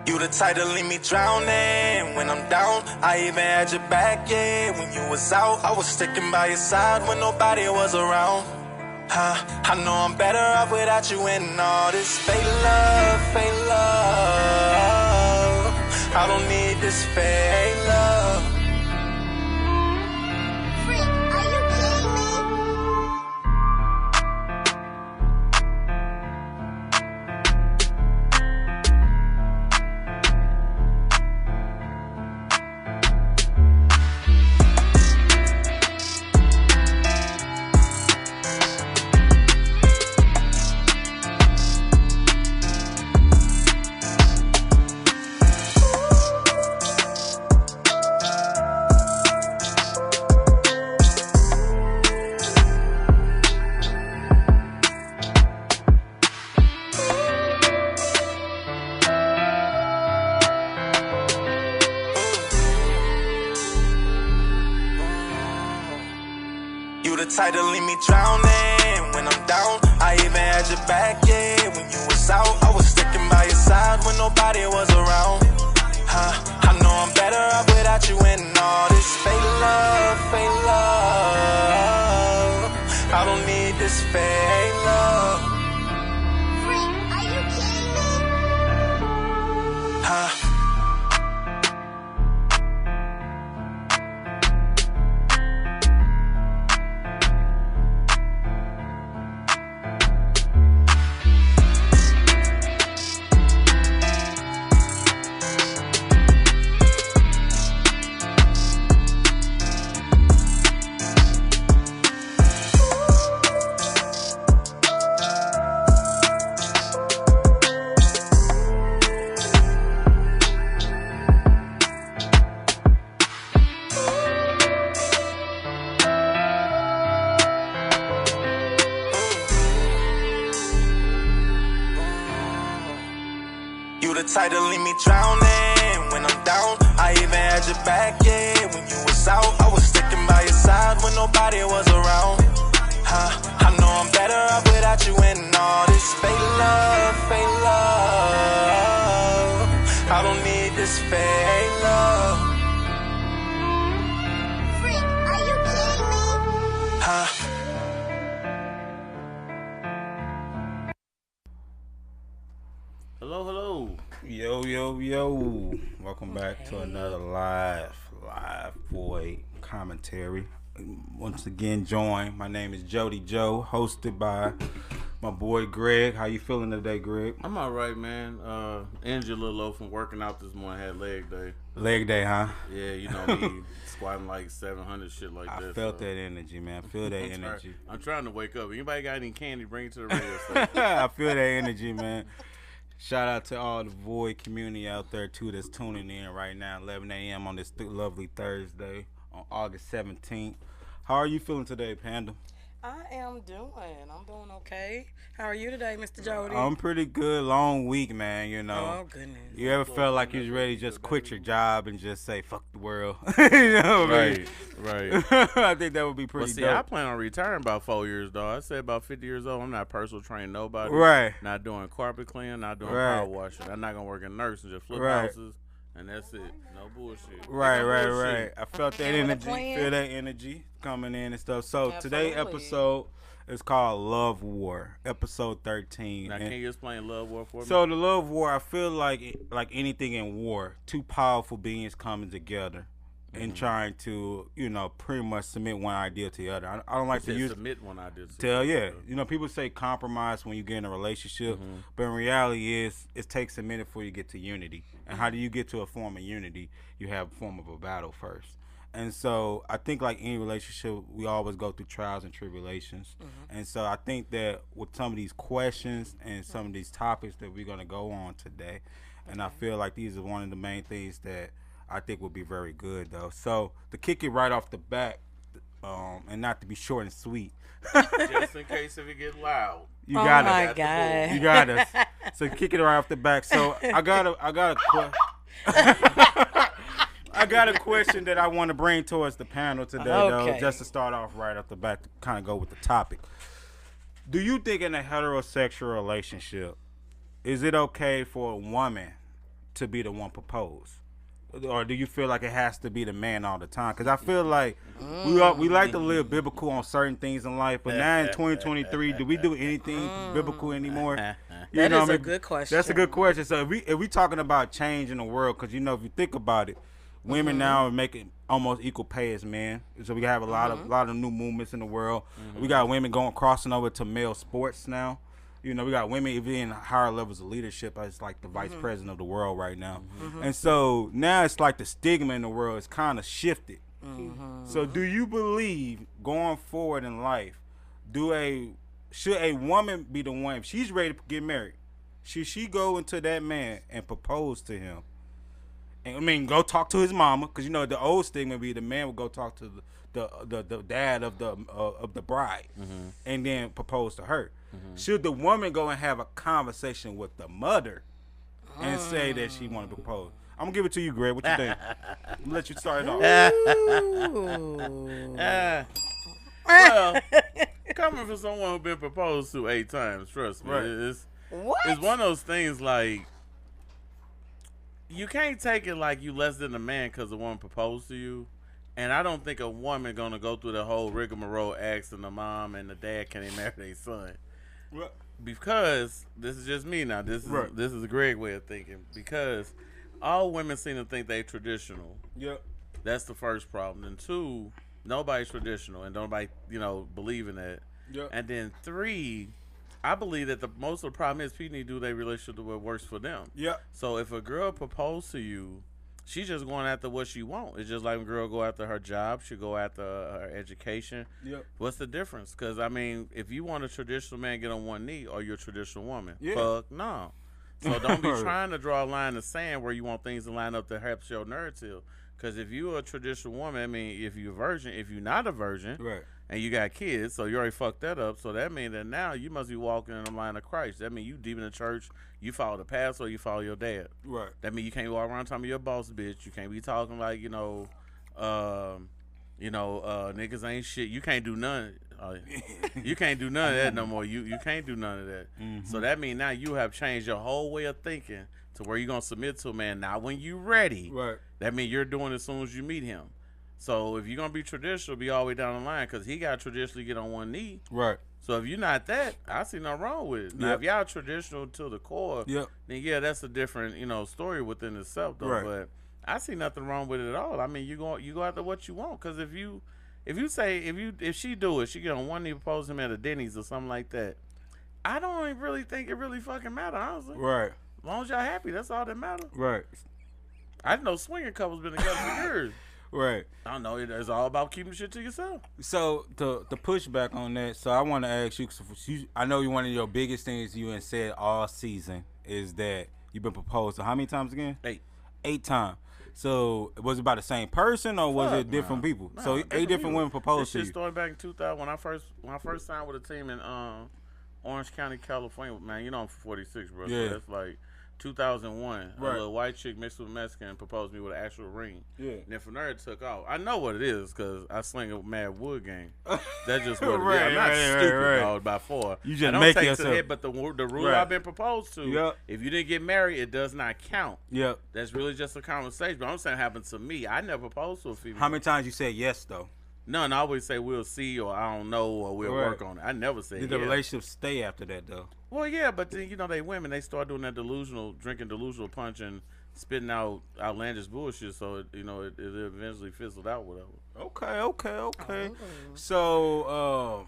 You the type to leave me drowning when I'm down. I even had your back, yeah, when you was out. I was sticking by your side when nobody was around. I know I'm better off without you and all this fake love, fake love. I don't need this fake love. You the type to leave me drowning when I'm down. I even had your back, yeah, when you was out. I was sticking by your side when nobody was around. I know I'm better off without you and all this fake love, fake love. I don't need this fake love. Are you kidding me? You the type to leave me drowning when I'm down. I even had your back, yeah, when you was out. I was sticking by your side when nobody was around. I know I'm better off without you and all this fake love, fake love. I don't need this fake love. Are you kidding me? Hello, hello. Yo. Welcome back to another live boy commentary. Once again, joined. My name is Jody Joe, hosted by my boy Greg. How you feeling today, Greg? I'm all right, man. Energy a little low from working out this morning. Had leg day. Leg day, huh? Yeah, you know me, squatting like 700 shit like that. I felt that energy, man. I feel that energy. I'm trying to wake up. Anybody got any candy, bring it to the radio station. I feel that energy, man. Shout out to all the Void community out there, too, that's tuning in right now, 11 a.m. on this lovely Thursday on August 17th. How are you feeling today, Panda? I'm doing okay. How are you today, Mr. Jody? I'm pretty good. Long week, man, you know. Oh, goodness. You ever felt like you was ready to just quit your job and just say, fuck the world? You know what I mean? Right. I think that would be pretty Well, see, I dope. plan on retiring about 4 years, though. I said about 50 years old. I'm not personal training nobody. Right. Not doing carpet cleaning, not doing Right. power washing. I'm not going to work in nursing, just flip Right. houses, and that's it. No bullshit. Right. No bullshit. I felt that Having a energy, plan. feel that energy coming in and stuff. So today's Absolutely. episode is called Love War, episode 13. Now, And can you explain love war for me? so the love war, I feel like anything in war, two powerful beings coming together and trying to, pretty much submit one idea to the other. I don't like to use submit one idea. people say compromise when you get in a relationship, but in reality it takes a minute before you get to unity. And how do you get to a form of unity? You have a form of a battle first. And so I think like any relationship, we always go through trials and tribulations. And so I think that with some of these questions and some of these topics that we're going to go on today, and I feel like these are one of the main things that I think would be very good, though. So to kick it right off the bat, and not to be short and sweet, Just in case if it get loud. you Oh got my it. God. You got us. So kick it right off the back. So I got a question that I want to bring towards the panel today, though, Okay. just to start off right off the bat to kind of go with the topic. Do you think in a heterosexual relationship, is it okay for a woman to be the one proposed? Or do you feel like it has to be the man all the time? Because I feel like we like to live biblical on certain things in life, but now in 2023, do we do anything biblical anymore? That is a good question. That's a good question. So if we talking about change in the world, because if you think about it, women now are making almost equal pay as men. So we have a lot of new movements in the world. We got women crossing over to male sports now. We got women even in higher levels of leadership as like the vice president of the world right now. And so now it's like the stigma in the world is kind of shifted. So do you believe going forward in life, should a woman be the one, if she's ready to get married, should she go into that man and propose to him? And, go talk to his mama, because the old stigma would be the man would go talk to the dad of the bride, and then propose to her. Should the woman go and have a conversation with the mother and say that she want to propose? I'm gonna give it to you, Greg. What you think? I'm gonna let you start it off. Well, coming from someone who's been proposed to 8 times, trust me, it's one of those things like you can't take it like you less than a man because a woman proposed to you. And I don't think a woman gonna go through the whole rigmarole asking the mom and the dad can they marry their son. Because this is just me now. This is a great way of thinking. Because all women seem to think they traditional. Yep. That's the first problem. And 2, nobody's traditional and nobody, believe in that. Yep. And then 3, I believe that most of the problem is people need to do their relationship what works for them. Yep. So if a girl proposed to you, she's just going after what she wants. It's just like when a girl go after her job, she go after her education. Yep. What's the difference? Because, if you want a traditional man get on one knee, or you're a traditional woman, fuck no. So don't be trying to draw a line in the sand where you want things to line up to help your narrative. Because if you're a traditional woman, if you're a virgin, if you're not a virgin, and you got kids, so you already fucked that up. So that means that now you must be walking in the line of Christ. That means you deep in the church, you follow the pastor or you follow your dad. Right. That means you can't walk around talking to your boss bitch. You can't be talking like, niggas ain't shit. You can't do none. You can't do none of that no more. You can't do none of that. So that means now you have changed your whole way of thinking to where you're going to submit to a man. Now when you ready, that means you're doing it as soon as you meet him. So if you're going to be traditional, be all the way down the line, because he got to traditionally get on one knee. Right. So if you're not that, I see nothing wrong with it. Now, if y'all traditional to the core, then that's a different, story within itself, though. Right. But I see nothing wrong with it at all. You go after what you want, because if she do it, she get on one knee, propose him at a Denny's or something like that. I don't even really think it really fucking matter, honestly. Right. As long as y'all happy, that's all that matters. Right. I know swinging couples been together for years. Right. I don't know. It's all about keeping shit to yourself. So the pushback on that. So I want to ask you. I know one of your biggest things you had said all season is that you've been proposed to how many times again? 8. 8 times. So was it by the same person or was it different people? No, so 8 different women proposed to you. This shit started back in 2000 when I first signed with a team in Orange County, California. Man, I'm 46, bro. Yeah. So that's like 2001, a little white chick mixed with a Mexican proposed to me with an actual ring. Yeah. And then from there it took off. I know what it is because I sling a mad wood game. That's just what it is. I'm not stupid, dog, by 4. You just make it yourself. To the head, but the rule I've been proposed to, if you didn't get married, it does not count. Yep. That's really just a conversation. But I'm saying it happened to me. I never proposed to a female. How many times you said yes, though? None. I always say we'll see or I don't know or we'll work on it. I never say Did the relationship stay after that, though? Well, yeah, but then, they women, they start doing that drinking delusional punch and spitting out outlandish bullshit, so, it eventually fizzled out, whatever. Okay. Oh. So,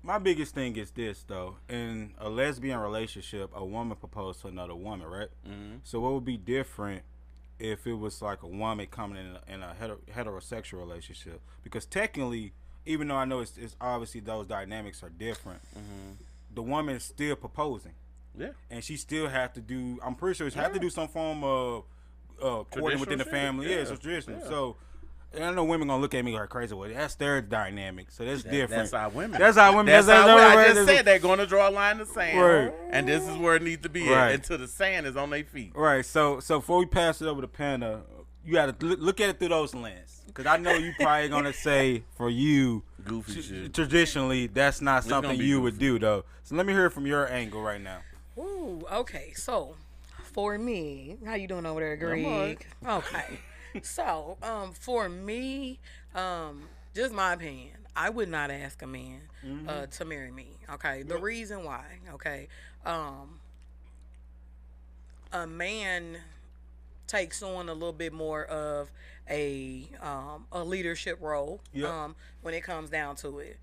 my biggest thing is this, though. In a lesbian relationship, a woman proposed to another woman, right? Mm-hmm. So what would be different if it was like a woman coming in a heterosexual relationship? Because technically, even though I know it's obviously those dynamics are different, the woman is still proposing. Yeah. And she still have to do, I'm pretty sure she have to do some form of courting within the family. Yeah, it's traditional. Yeah. So, and I know women gonna look at me like crazy. Well, that's their dynamic, so that's different. That's our women. That's our women. I just said they're gonna draw a line in the sand, right. And this is where it needs to be at until the sand is on their feet. Right. So before we pass it over to Panda, you gotta look at it through those lenses, because I know you probably gonna say for you, goofy shit. Traditionally, that's not something you would do, though. So let me hear it from your angle right now. Ooh. Okay. So for me, how you doing over there, Greg? alright. Okay. So, for me, just my opinion, I would not ask a man to marry me. Okay. The reason why, okay, a man takes on a little bit more of a leadership role when it comes down to it.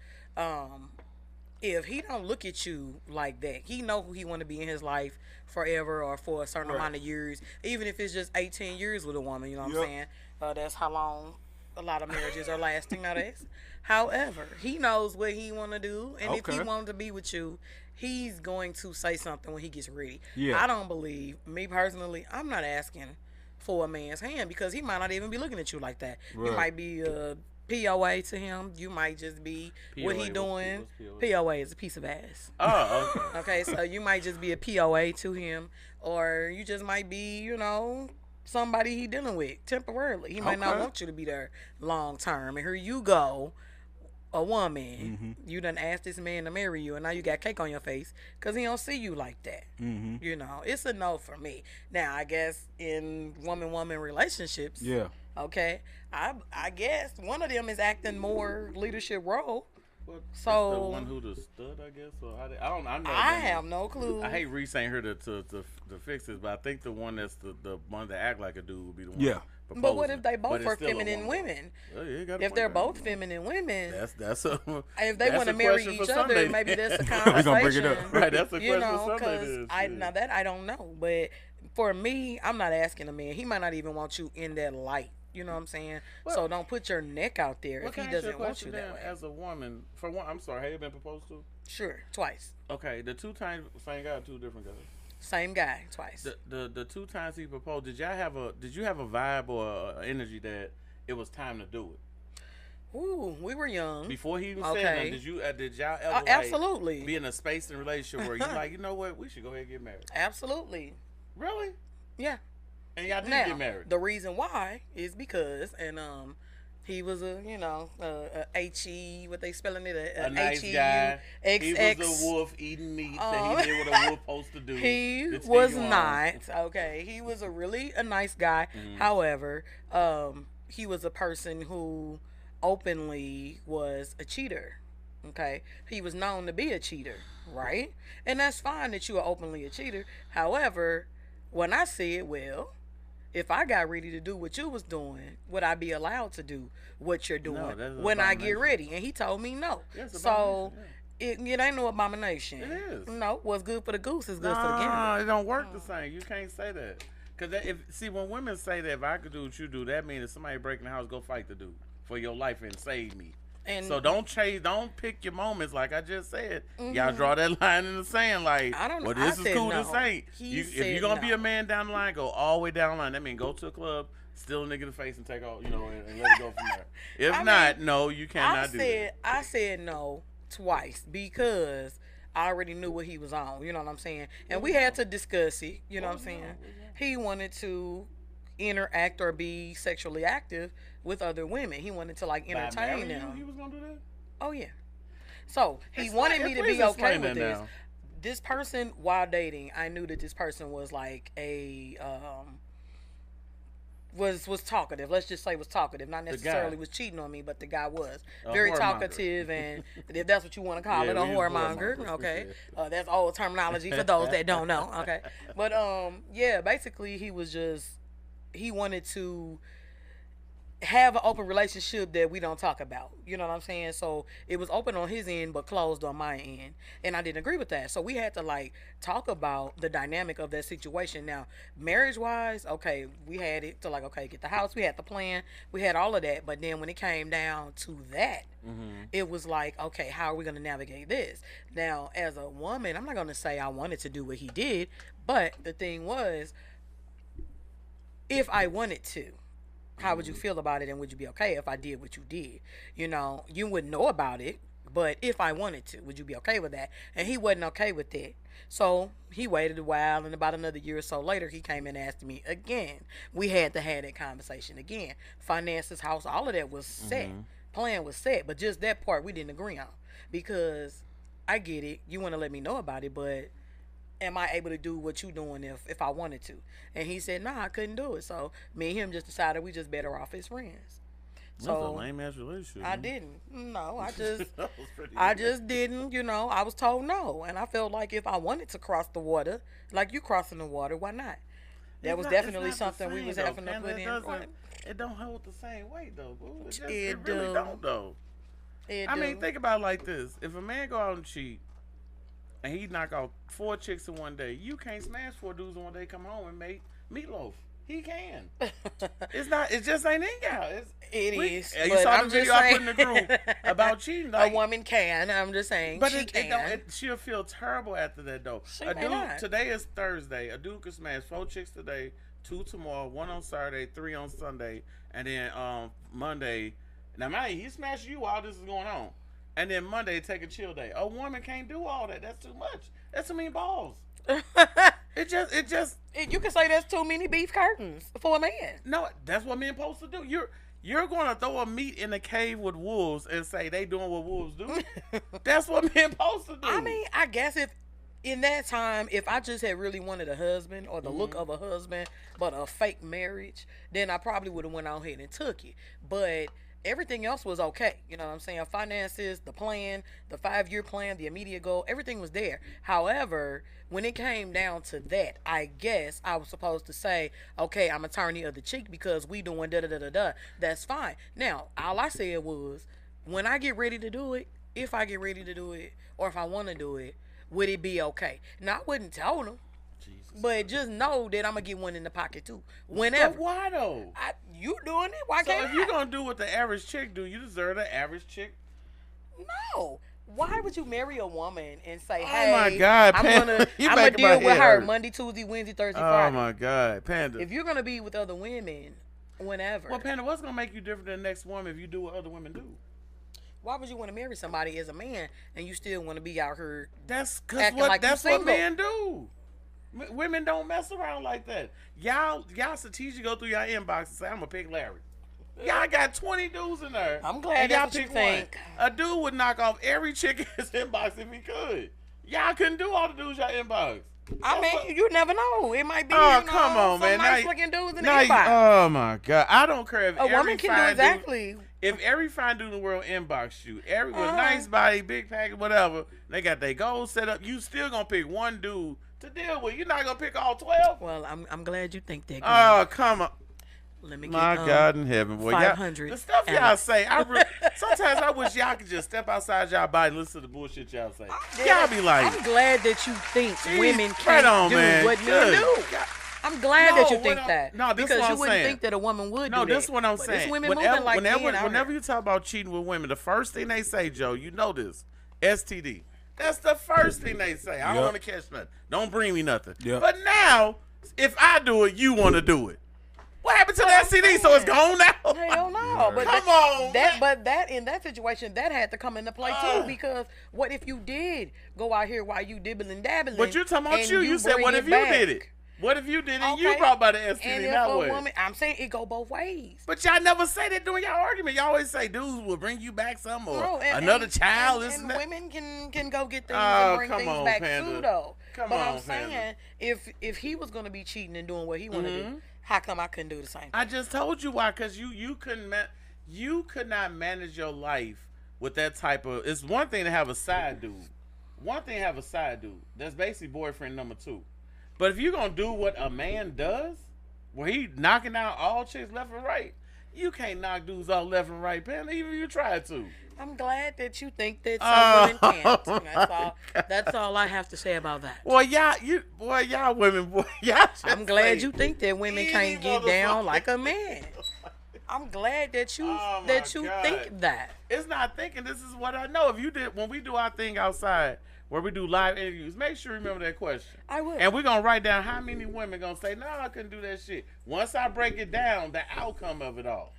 If he don't look at you like that, he know who he want to be in his life forever or for a certain amount of years, even if it's just 18 years with a woman, you know what I'm saying? That's how long a lot of marriages are lasting nowadays. However, he knows what he want to do, and if he wants to be with you, he's going to say something when he gets ready. I don't believe, me personally, I'm not asking for a man's hand because he might not even be looking at you like that. You might be POA to him. You might just be what he doing. POA is a piece of ass. Oh, okay. Okay, so you might just be a POA to him, or you just might be, you know, somebody he dealing with temporarily. He might not want you to be there long term. And here you go, a woman. You done asked this man to marry you, and now you got cake on your face because he don't see you like that. You know, it's a no for me. Now, I guess in woman-woman relationships, okay, I guess one of them is acting more leadership role. Well, So the one who the stud, I guess, or how they, I don't. I have no clue. I hate Reese ain't here to fix this, but I think the one that's the one that act like a dude would be the one. Yeah. But what if they But both it's are still a feminine woman. women? Well, yeah, you got a If point they're there. both feminine women, that's a if they that's want to a marry question each for other, Sunday. maybe that's a We conversation. gonna bring it up. Right, that's a You question know, for Sunday. because then, now that I don't know, but for me, I'm not asking a man. He might not even want you in that light. You know what I'm saying? So don't put your neck out there if he doesn't want you that way. As a woman, for one, I'm sorry, have you been proposed to? Sure, twice. Okay, the 2 times, same guy, 2 different guys. Same guy, twice. The 2 times he proposed, did you have a vibe or a energy that it was time to do it? Ooh, we were young. Before he even said Okay. that, did y'all ever absolutely be in a space in a relationship where you're like, you know what, we should go ahead and get married? Absolutely. Really? Yeah. And y'all did Now, get married? the reason why is because, and he was a, you know, a H-E, what they spelling it, A nice H-E-U, guy. He X-X. was a wolf eating meat that he did what a wolf supposed to do. He to take was you on. not, okay. He was a nice guy. However, he was a person who openly was a cheater. Okay, he was known to be a cheater, right? And that's fine that you are openly a cheater. However, when I said, well, if I got ready to do what you was doing, would I be allowed to do what you're doing that's an when I get abomination. ready? And he told me no. It's So abomination, it ain't no abomination. It is. No, what's good for the goose is good for the gander. No, it don't work the same. You can't say that. Because when women say that if I could do what you do, that means if somebody breaking the house, go fight the dude for your life and save me. And So don't pick your moments like I just said. Y'all draw that line in the sand like, I don't know. well, this I is said cool, no. this ain't. He If said you're going to be no. a man down the line, go all the way down the line. That means go to a club, steal a nigga in the face and take off, and let it go from there. If I not, mean, no, you cannot do that. I said no twice because I already knew what he was on. You know what I'm saying? And we had to discuss it. You know what I'm saying? He wanted to interact or be sexually active with other women. He wanted to like By entertain marrying them. you, he was going to do that? Oh yeah. So he Explain- wanted me to please be okay explain with that this. now. This person, while dating, I knew that this person was like a was talkative. Let's just say was talkative. Not necessarily was cheating on me, but the guy was very whoremonger. talkative, and if that's what you want to call Yeah, it, a we use whoremonger. whoremonger, Okay, appreciate that's old terminology for those that don't know. Okay, but yeah, basically he wanted to have an open relationship that we don't talk about. You know what I'm saying? So it was open on his end but closed on my end. And I didn't agree with that. So we had to like talk about the dynamic of that situation. Now, marriage wise, okay, we had it to like, okay, get the house, we had the plan, we had all of that. But then when it came down to that, it was like, okay, how are we gonna navigate this? Now, as a woman, I'm not gonna say I wanted to do what he did, but the thing was, if I wanted to, how would you feel about it, and would you be okay if I did what you did? You know, you wouldn't know about it, but if I wanted to, would you be okay with that? And he wasn't okay with that. So he waited a while, and about another year or so later, he came and asked me again. We had to have that conversation again. Finances, house, all of that was set. Plan was set, but just that part we didn't agree on, because I get it. You want to let me know about it, but am I able to do what you doing if I wanted to? And he said, nah, I couldn't do it. So me and him just decided we just better off as friends. That's a lame ass relationship. I didn't. No, I just That was pretty I good. just didn't, I was told no. And I felt like if I wanted to cross the water, like you crossing the water, why not? That was definitely something we was having to put in. It don't hold the same weight though, boo. It It really do. don't though. It I mean, do. think about it like this: if a man go out and cheat, and he knock out 4 chicks in one day, you can't smash 4 dudes in one day. Come home and make meatloaf. He can. It's not. It just ain't in y'all. It is. You But saw I'm the video just I put in the saying- group about cheating. A Like, woman can. I'm just saying. but she it can. don't. She'll feel terrible after that though. She A may dude. not. Today is Thursday. A dude could smash 4 chicks today, 2 tomorrow, 1 on Saturday, 3 on Sunday, and then Monday. Now, mind you, he smashed you while this is going on, and then Monday take a chill day. A woman can't do all that. That's too much. That's too many balls. It just. You can say that's too many beef curtains for a man. No, that's what men supposed to do. You're going to throw a meat in a cave with wolves and say they doing what wolves do. That's what men supposed to do. I mean, I guess if in that time, if I just had really wanted a husband or the look of a husband, but a fake marriage, then I probably would have went out ahead and took it. But everything else was okay. You know what I'm saying? Finances, the plan, the 5-year plan, the immediate goal, everything was there. However, when it came down to that, I guess I was supposed to say, okay, I'm going to turn the other cheek because we doing da-da-da-da-da. That's fine. Now, all I said was, when I get ready to do it, if I get ready to do it, or if I want to do it, would it be okay? Now, I wouldn't tell them, Jesus. but just know that I'm going to get one in the pocket too. Whenever. But why though? You doing it? Why So can't if I? you're gonna do what the average chick do, you deserve the average chick. No. Why would you marry a woman and say, Oh "Hey, my God, I'm Panda, gonna you I'm gonna making my deal with head her hurt. Monday, Tuesday, Wednesday, Thursday, Oh Friday." my God, Panda. If you're gonna be with other women, whenever, Well, Panda, what's gonna make you different than the next woman if you do what other women do? why would you want to marry somebody as a man and you still want to be out here? That's cause Acting what like you that's what single. men do. Women don't mess around like that. Y'all strategic go through your inbox and say, "I'm gonna pick Larry." Y'all got 20 dudes in there. I'm glad and y'all that's what you pick think. one. A dude would knock off every chick in his inbox if he could. Y'all couldn't do all the dudes y'all inbox. I mean, you never know. It might be. Oh, you know, come on, some man. Nice Now looking dudes in the now you- inbox. Oh my God. I don't care if A every woman can do fine exactly. Dude, if every fine dude in the world inbox you, every with Uh-huh. nice body, big package, whatever, they got their goals set up, you still gonna pick one dude to deal with. You're not gonna pick all 12. Well, I'm glad you think that. Oh, come on. Let me My get, God in heaven, boy. 500 The stuff y'all Alex. say, sometimes I wish y'all could just step outside y'all body and listen to the bullshit y'all say. Yeah, Y'all be like, I'm glad that you think "Geez, women right can't on, do man. what men Good do. God." I'm glad No, that you what think I'm- that. no, this because what you I'm wouldn't saying. think that a woman would No, do that. this is what I'm But saying. This women moving like men out whenever here. you talk about cheating with women, the first thing they say, Joe, you know this, STD. That's the first thing they say. I don't Yep. want to catch nothing. Don't bring me nothing. Yep. But now, if I do it, you want to do it. What happened to the STD? So it's gone now? Hell no. But Come on, man. But that in that situation, that had to come into play too. Because what if you did go out here while you dibbling dabbling? But you're talking about and you said, bring what it if you back? did it? What if you did it and you Okay. brought by the And STD if that a way? woman, I'm saying it go both ways. But y'all never say that during y'all argument. Y'all always say dudes will bring you back some or No, another child. and, Isn't and that? women can go get things Oh, and bring come things on, back Panda. too though. Come but on, I'm saying Panda. if he was gonna be cheating and doing what he wanted to Mm-hmm. do, how come I couldn't do the same thing? I just told you why, because you couldn't you could not manage your life with that type of. It's one thing to have a side dude. One thing to have a side dude. That's basically boyfriend number 2. But if you're gonna do what a man does, where he knocking out all chicks left and right, you can't knock dudes out left and right, Panda, even if you try to. I'm glad that you think that some women can't. Oh, That's all. That's all I have to say about that. Well, y'all women, boy, y'all. Just I'm glad say, you think that women "Easy, can't get down motherfucker." like a man. I'm glad that you Oh, my God. think that. It's not thinking. This is what I know. If you did when we do our thing outside, where we do live interviews, make sure you remember that question. I will. And we're gonna write down how many women gonna say, "No, I couldn't do that shit." Once I break it down, the outcome of it all.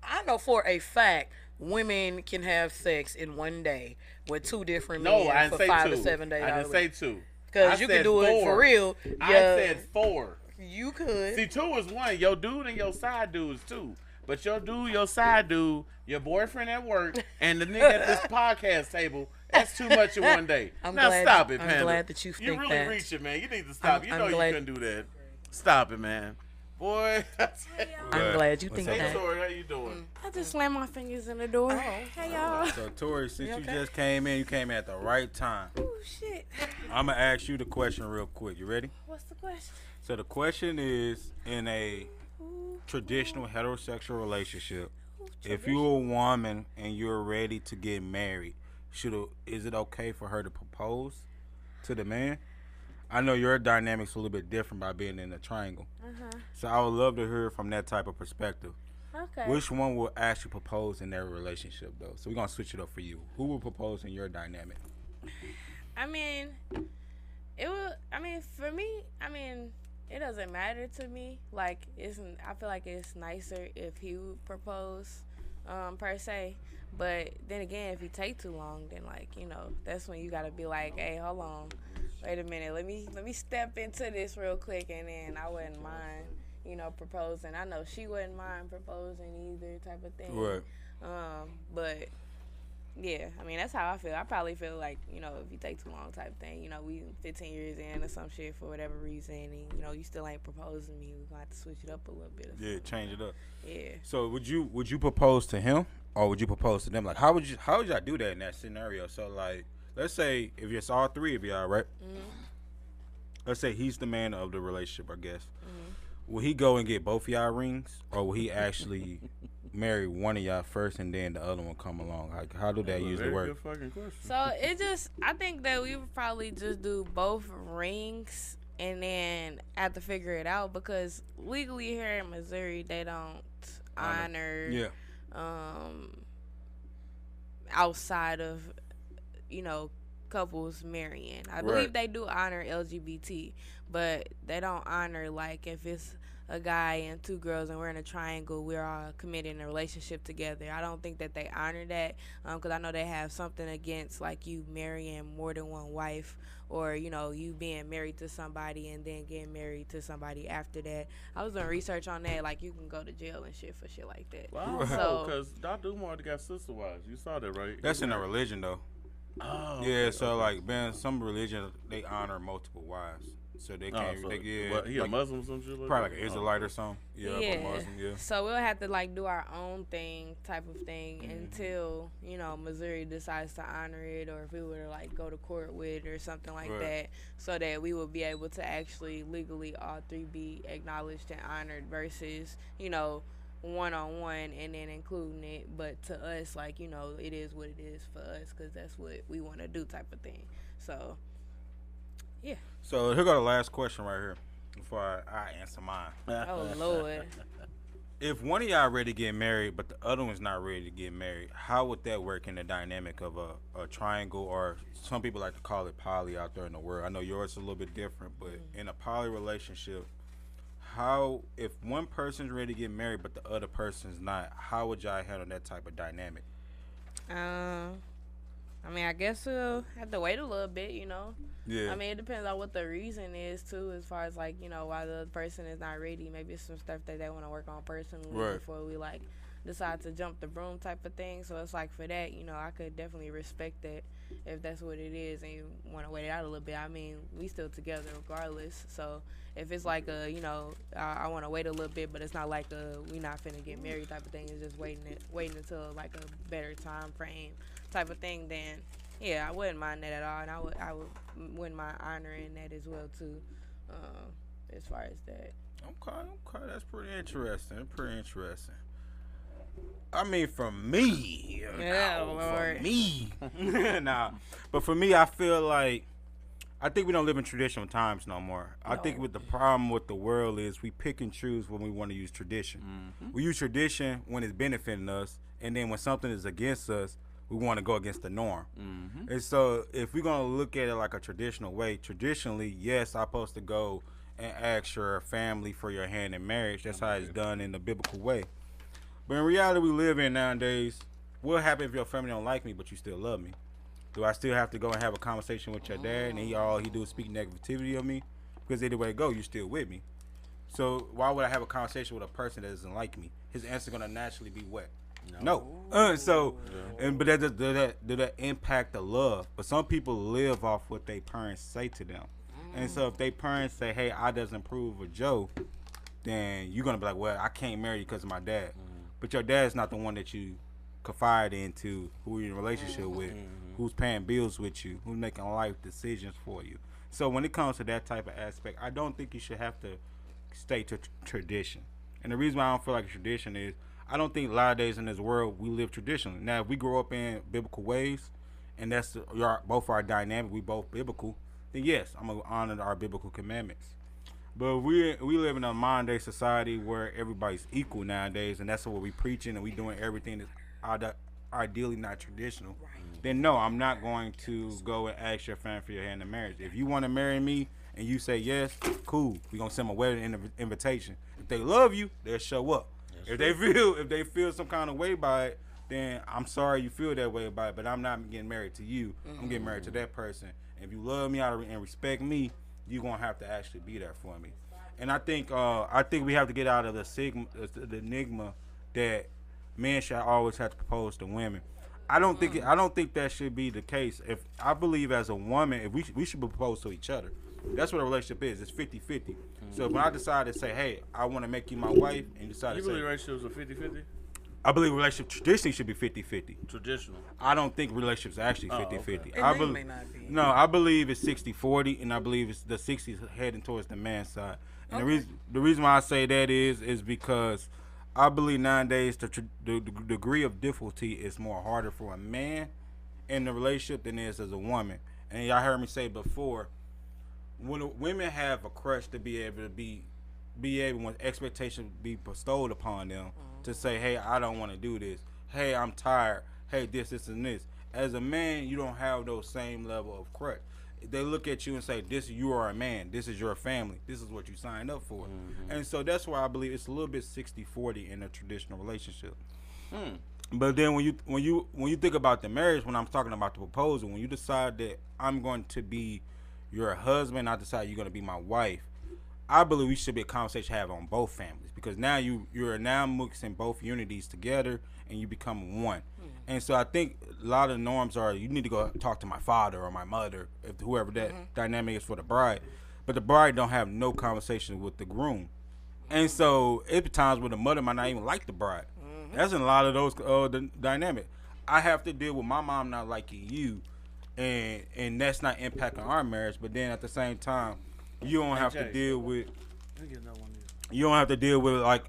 I know for a fact women can have sex in one day with 2 different No, men I didn't for say 5 2. to 7 days. I didn't say 2. Because I you can said do it 4. for real. I Yeah, said 4. you could. See, 2 is one. Your dude and your side dude is 2. But your dude, your side dude, your boyfriend at work, and the nigga at this podcast table That's too much in one day. I'm now glad, stop it, Panda. I'm glad that you think really that. reaching, man. You need to stop. I'm you know glad- you couldn't do that. Stop it, man. Boy. I'm glad you think Hey, that. Tori, how you doing? I just slammed my fingers in the door. Oh. Hey y'all. So Tori, since you okay? just came in, you came at the right time. Oh shit. I'm gonna ask you the question real quick. You ready? What's the question? So the question is, in a traditional heterosexual relationship, if you're a woman and you're ready to get married, is it okay for her to propose to the man? I know your dynamic's a little bit different by being in a triangle. So I would love to hear from that type of perspective. Okay. Which one will actually propose in their relationship, though? So we're going to switch it up for you. Who will propose in your dynamic? I mean, for me, it doesn't matter to me. Like, I feel like it's nicer if he would propose, per se. But then again, if he take too long, then like, that's when you gotta be like, hey, hold on, wait a minute, let me step into this real quick, and then I wouldn't mind, proposing. I know she wouldn't mind proposing either, type of thing. Right. But yeah, that's how I feel. I probably feel like, if you take too long type thing, we 15 years in or some shit for whatever reason, and, you still ain't proposing me, we're going to have to switch it up a little bit. Yeah, change it up. Yeah. So would you propose to him or would you propose to them? Like, how would y'all do that in that scenario? So, like, let's say if it's all three of y'all, right? Mm-hmm. Let's say he's the man of the relationship, I guess. Mm-hmm. Will he go and get both of y'all rings, or will he actually marry one of y'all first and then the other one come along? Like, how do that usually work? Good fucking question. So I think that we would probably just do both rings and then have to figure it out, because legally here in Missouri they don't honor Yeah. outside of couples marrying. I believe they do honor LGBT, but they don't honor, like, if it's a guy and two girls and we're in a triangle, we're all committed in a relationship together. I don't think that they honor that, because I know they have something against, like, you marrying more than one wife, or you being married to somebody and then getting married to somebody after that. I was doing research on that, like, you can go to jail and shit for shit like that. Well, So because Dr. Umar got sister wives. You saw that, right? That's in a religion, though. Oh. Yeah, so like, man, some religions they honor multiple wives, so they can't. What, he like, a Muslim or some shit like probably that? like an Israelite or something. Yeah, but Muslim. Yeah. So we'll have to, like, do our own thing, type of thing, until Missouri decides to honor it, or if we were to, like, go to court with it or something like that, so that we will be able to actually legally all three be acknowledged and honored, versus one-on-one and then including it. But to us, like, it is what it is for us, because that's what we want to do, type of thing. So yeah. So here go the last question right here before I answer mine. Oh Lord. If one of y'all ready to get married but the other one's not ready to get married, how would that work in the dynamic of a triangle, or some people like to call it poly out there in the world? I know yours is a little bit different, but in a poly relationship, if one person's ready to get married but the other person's not, how would y'all handle that type of dynamic? I guess we'll have to wait a little bit, Yeah. It depends on what the reason is too, as far as, like, why the other person is not ready. Maybe it's some stuff that they want to work on personally before we, like, decide to jump the broom, type of thing. So it's like, for that, I could definitely respect that if that's what it is and you want to wait it out a little bit. We still together regardless. So if it's like I want to wait a little bit, but it's not like we not finna get married type of thing, it's just waiting until, like, a better time frame type of thing, then yeah, I wouldn't mind that at all, and I wouldn't mind honoring that as well too, as far as that. Okay, that's pretty interesting. For me, Lord. for me, nah. But for me, I feel like I think we don't live in traditional times no more. I think what the problem with the world is we pick and choose when we want to use tradition. We use tradition when it's benefiting us, and then when something is against us, we want to go against the norm. And so if we're going to look at it like a traditional way, traditionally, yes, I'm supposed to go and ask your family for your hand in marriage. That's how it's done in the biblical way. But in reality we live in nowadays, what happens if your family don't like me but you still love me? Do I still have to go and have a conversation with your dad and all he do is speak negativity of me? Because either way it go, you still with me. So why would I have a conversation with a person that doesn't like me? His answer going to naturally be what? No. But do that impact the love? But some people live off what their parents say to them. And so if their parents say, hey, I doesn't approve of Joe, then you're going to be like, well, I can't marry you because of my dad. But your dad's not the one that you confide into, who you're in a relationship with, who's paying bills with you, who's making life decisions for you. So when it comes to that type of aspect, I don't think you should have to stay to tradition. And the reason why I don't feel like a tradition is I don't think a lot of days in this world we live traditionally. Now, if we grow up in biblical ways, and that's both our dynamic, we both biblical, then yes, I'm going to honor our biblical commandments. But we live in a modern day society where everybody's equal nowadays, and that's what we preaching, and we doing everything that's ideally not traditional. Then no, I'm not going to go and ask your family for your hand in marriage. If you want to marry me and you say yes, cool. We're gonna send a wedding invitation. If they love you, they'll show up. If they feel some kind of way by it, then I'm sorry you feel that way about it, but I'm not getting married to you. I'm getting married to that person. And if you love me and respect me, you're gonna have to actually be there for me. And I think we have to get out of the enigma that men should always have to propose to women. I don't think that should be the case. If I believe as a woman, if we should propose to each other. That's what a relationship is. It's 50-50. So when I decide to say, hey, I want to make you my wife, and you decide to say, you believe relationships are 50-50? I believe relationships traditionally should be 50-50. Traditional. I don't think relationships are actually 50-50. Okay. I believe may not be. No, I believe it's 60-40, and I believe it's the 60s heading towards the man's side. And the reason why I say that is because I believe nowadays the degree of difficulty is more harder for a man in the relationship than it is as a woman. And y'all heard me say before, when women have a crush to be able when expectations be bestowed upon them to say, hey, I don't want to do this. Hey, I'm tired. Hey, this, and this. As a man, you don't have those same level of crush. They look at you and say, you are a man. This is your family. This is what you signed up for. And so that's why I believe it's a little bit 60-40 in a traditional relationship. But then when you think about the marriage, when I'm talking about the proposal, when you decide that I'm going to be your husband, I decide you're going to be my wife, I believe we should be a conversation to have on both families, because now you're now mixing both unities together and you become one. And so I think a lot of norms are you need to go talk to my father or my mother, if whoever that dynamic is for the bride. But the bride don't have no conversation with the groom. And so it's times where the mother might not even like the bride. That's in a lot of those the dynamic. I have to deal with my mom not liking you, and that's not impacting our marriage. But then at the same time, you don't have to deal with. You don't have to deal with like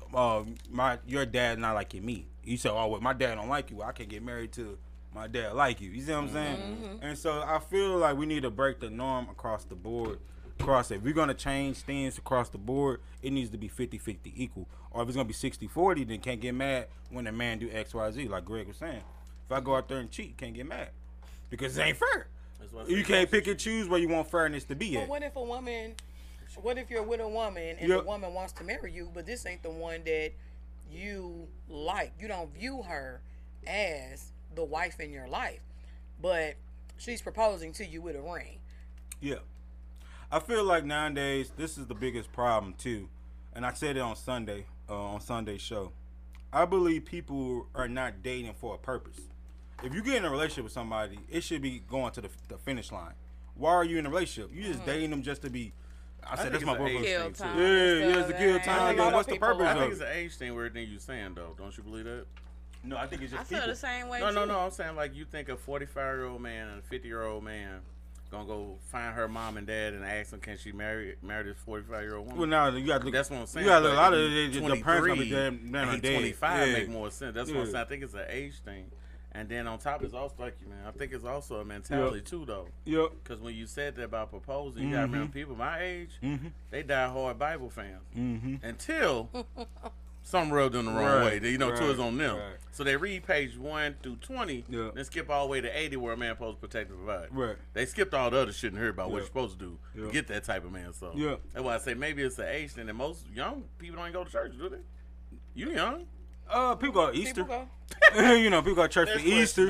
your dad not liking me. You say, oh, well, my dad don't like you. Well, I can't get married to my dad like you. You see what I'm saying? And so I feel like we need to break the norm across the board. If we're going to change things across the board, it needs to be 50-50 equal. Or if it's going to be 60-40, then can't get mad when a man do X, Y, Z, like Greg was saying. If I go out there and cheat, can't get mad. Because it ain't fair. You can't pick and choose where you want fairness to be at. But what if you're with a woman and the woman wants to marry you, but this ain't the one that you like? You don't view her as the wife in your life, but she's proposing to you with a ring. Yeah. I feel like nowadays this is the biggest problem too, and I said it on Sunday's show. I believe people are not dating for a purpose. If you get in a relationship with somebody, it should be going to the finish line. Why are you in a relationship? You just dating them just to be. I said that's my boyfriend. Kill time. Yeah, it's a kill time. What's the purpose of it? I think it's an age thing, weird thing you saying though. Don't you believe that? No, I think it's just I feel people. the same way. No. I'm saying like you think a 45-year-old man and a 50-year-old man gonna go find her mom and dad and ask them, can she marry this 45-year-old woman? Well, now you got to look. That's what I'm saying. You got a lot of the parents gonna be damn dead. 25 make more sense. That's what I'm saying. I think it's an age thing. And then on top, it's also like you, man. I think it's also a mentality too, though. Yep. Because when you said that about proposing, you gotta remember people my age, they die hard Bible fans until something rubbed them the wrong way. They, towards on them. Right. So they read page 1 through 20, then skip all the way to 80, where a man supposed to protect and provide. Right. They skipped all the other shit and heard about what you're supposed to do to get that type of man. So that's why I say maybe it's an age thing. And most young people don't even go to church, do they? You young? People go to Easter. People go to church for Easter.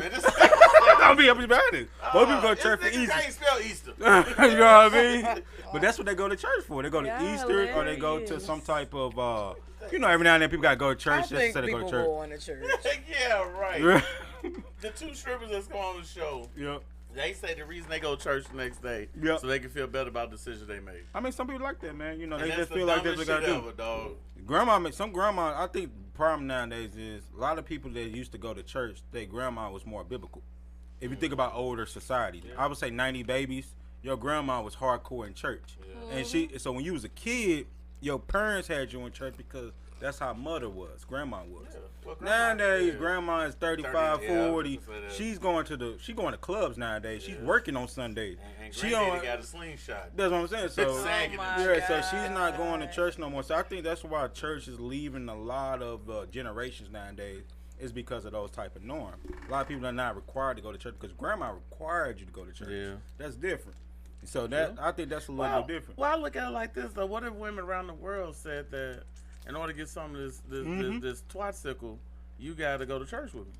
Don't be up about it. Most people go to church for Easter. I can't spell Easter. You know what I mean? But that's what they go to church for. They go to Easter, or they go to some type of You know, every now and then people gotta go to church I just think instead of go people to church. going to church. Yeah, right. The 2 strippers that's come on the show. Yep. They say the reason they go to church the next day, Yep. so they can feel better about the decisions they made. I mean, some people like that, man. You know, And they that's just the feel like that's dumbest what they shit gotta do. ever, dog. Some grandma, I think the problem nowadays is a lot of people that used to go to church, their grandma was more biblical. If you think about older society, I would say 90 babies, your grandma was hardcore in church. And so when you was a kid, your parents had you in church because that's how mother was, grandma was. Yeah. Well, Nowadays, grandma is 35, 40. Yeah, She's going to clubs nowadays. She's working on Sundays. And She granddaddy on. got a slingshot. That's what I'm saying. So Sagging and my shit. so she's not going to church no more. So I think that's why church is leaving a lot of generations nowadays. Is because of those type of norms. A lot of people are not required to go to church because grandma required you to go to church. Yeah. That's different. So that I think that's a little bit different. Well, I look at it like this though. What if women around the world said that in order to get some of this twat-sickle, you got to go to church with me?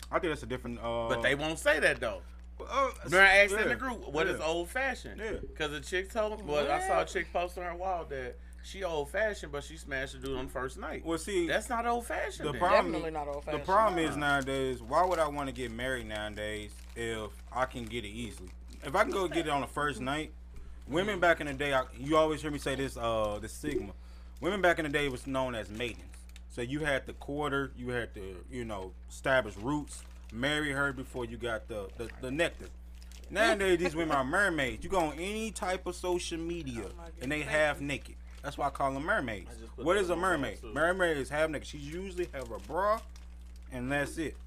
I think that's a different. But they won't say that though. Remember I asked in the group what is old fashioned? Yeah. Because a chick told me, well, I saw a chick post on her wall that she old fashioned, but she smashed a dude on the first night. Well, see, that's not old fashioned. The then. problem, Definitely not old-fashioned. The problem is nowadays, why would I want to get married nowadays if I can get it easily? If I can go get it on the first night, women back in the day, you always hear me say this, the stigma. Women back in the day was known as maidens. So you had to quarter, you had to, establish roots, marry her before you got the nectar. Nowadays, these women are mermaids. You go on any type of social media, and they half naked. That's why I call them mermaids. What is a mermaid? Mermaid is half naked. She usually have a bra, and that's it.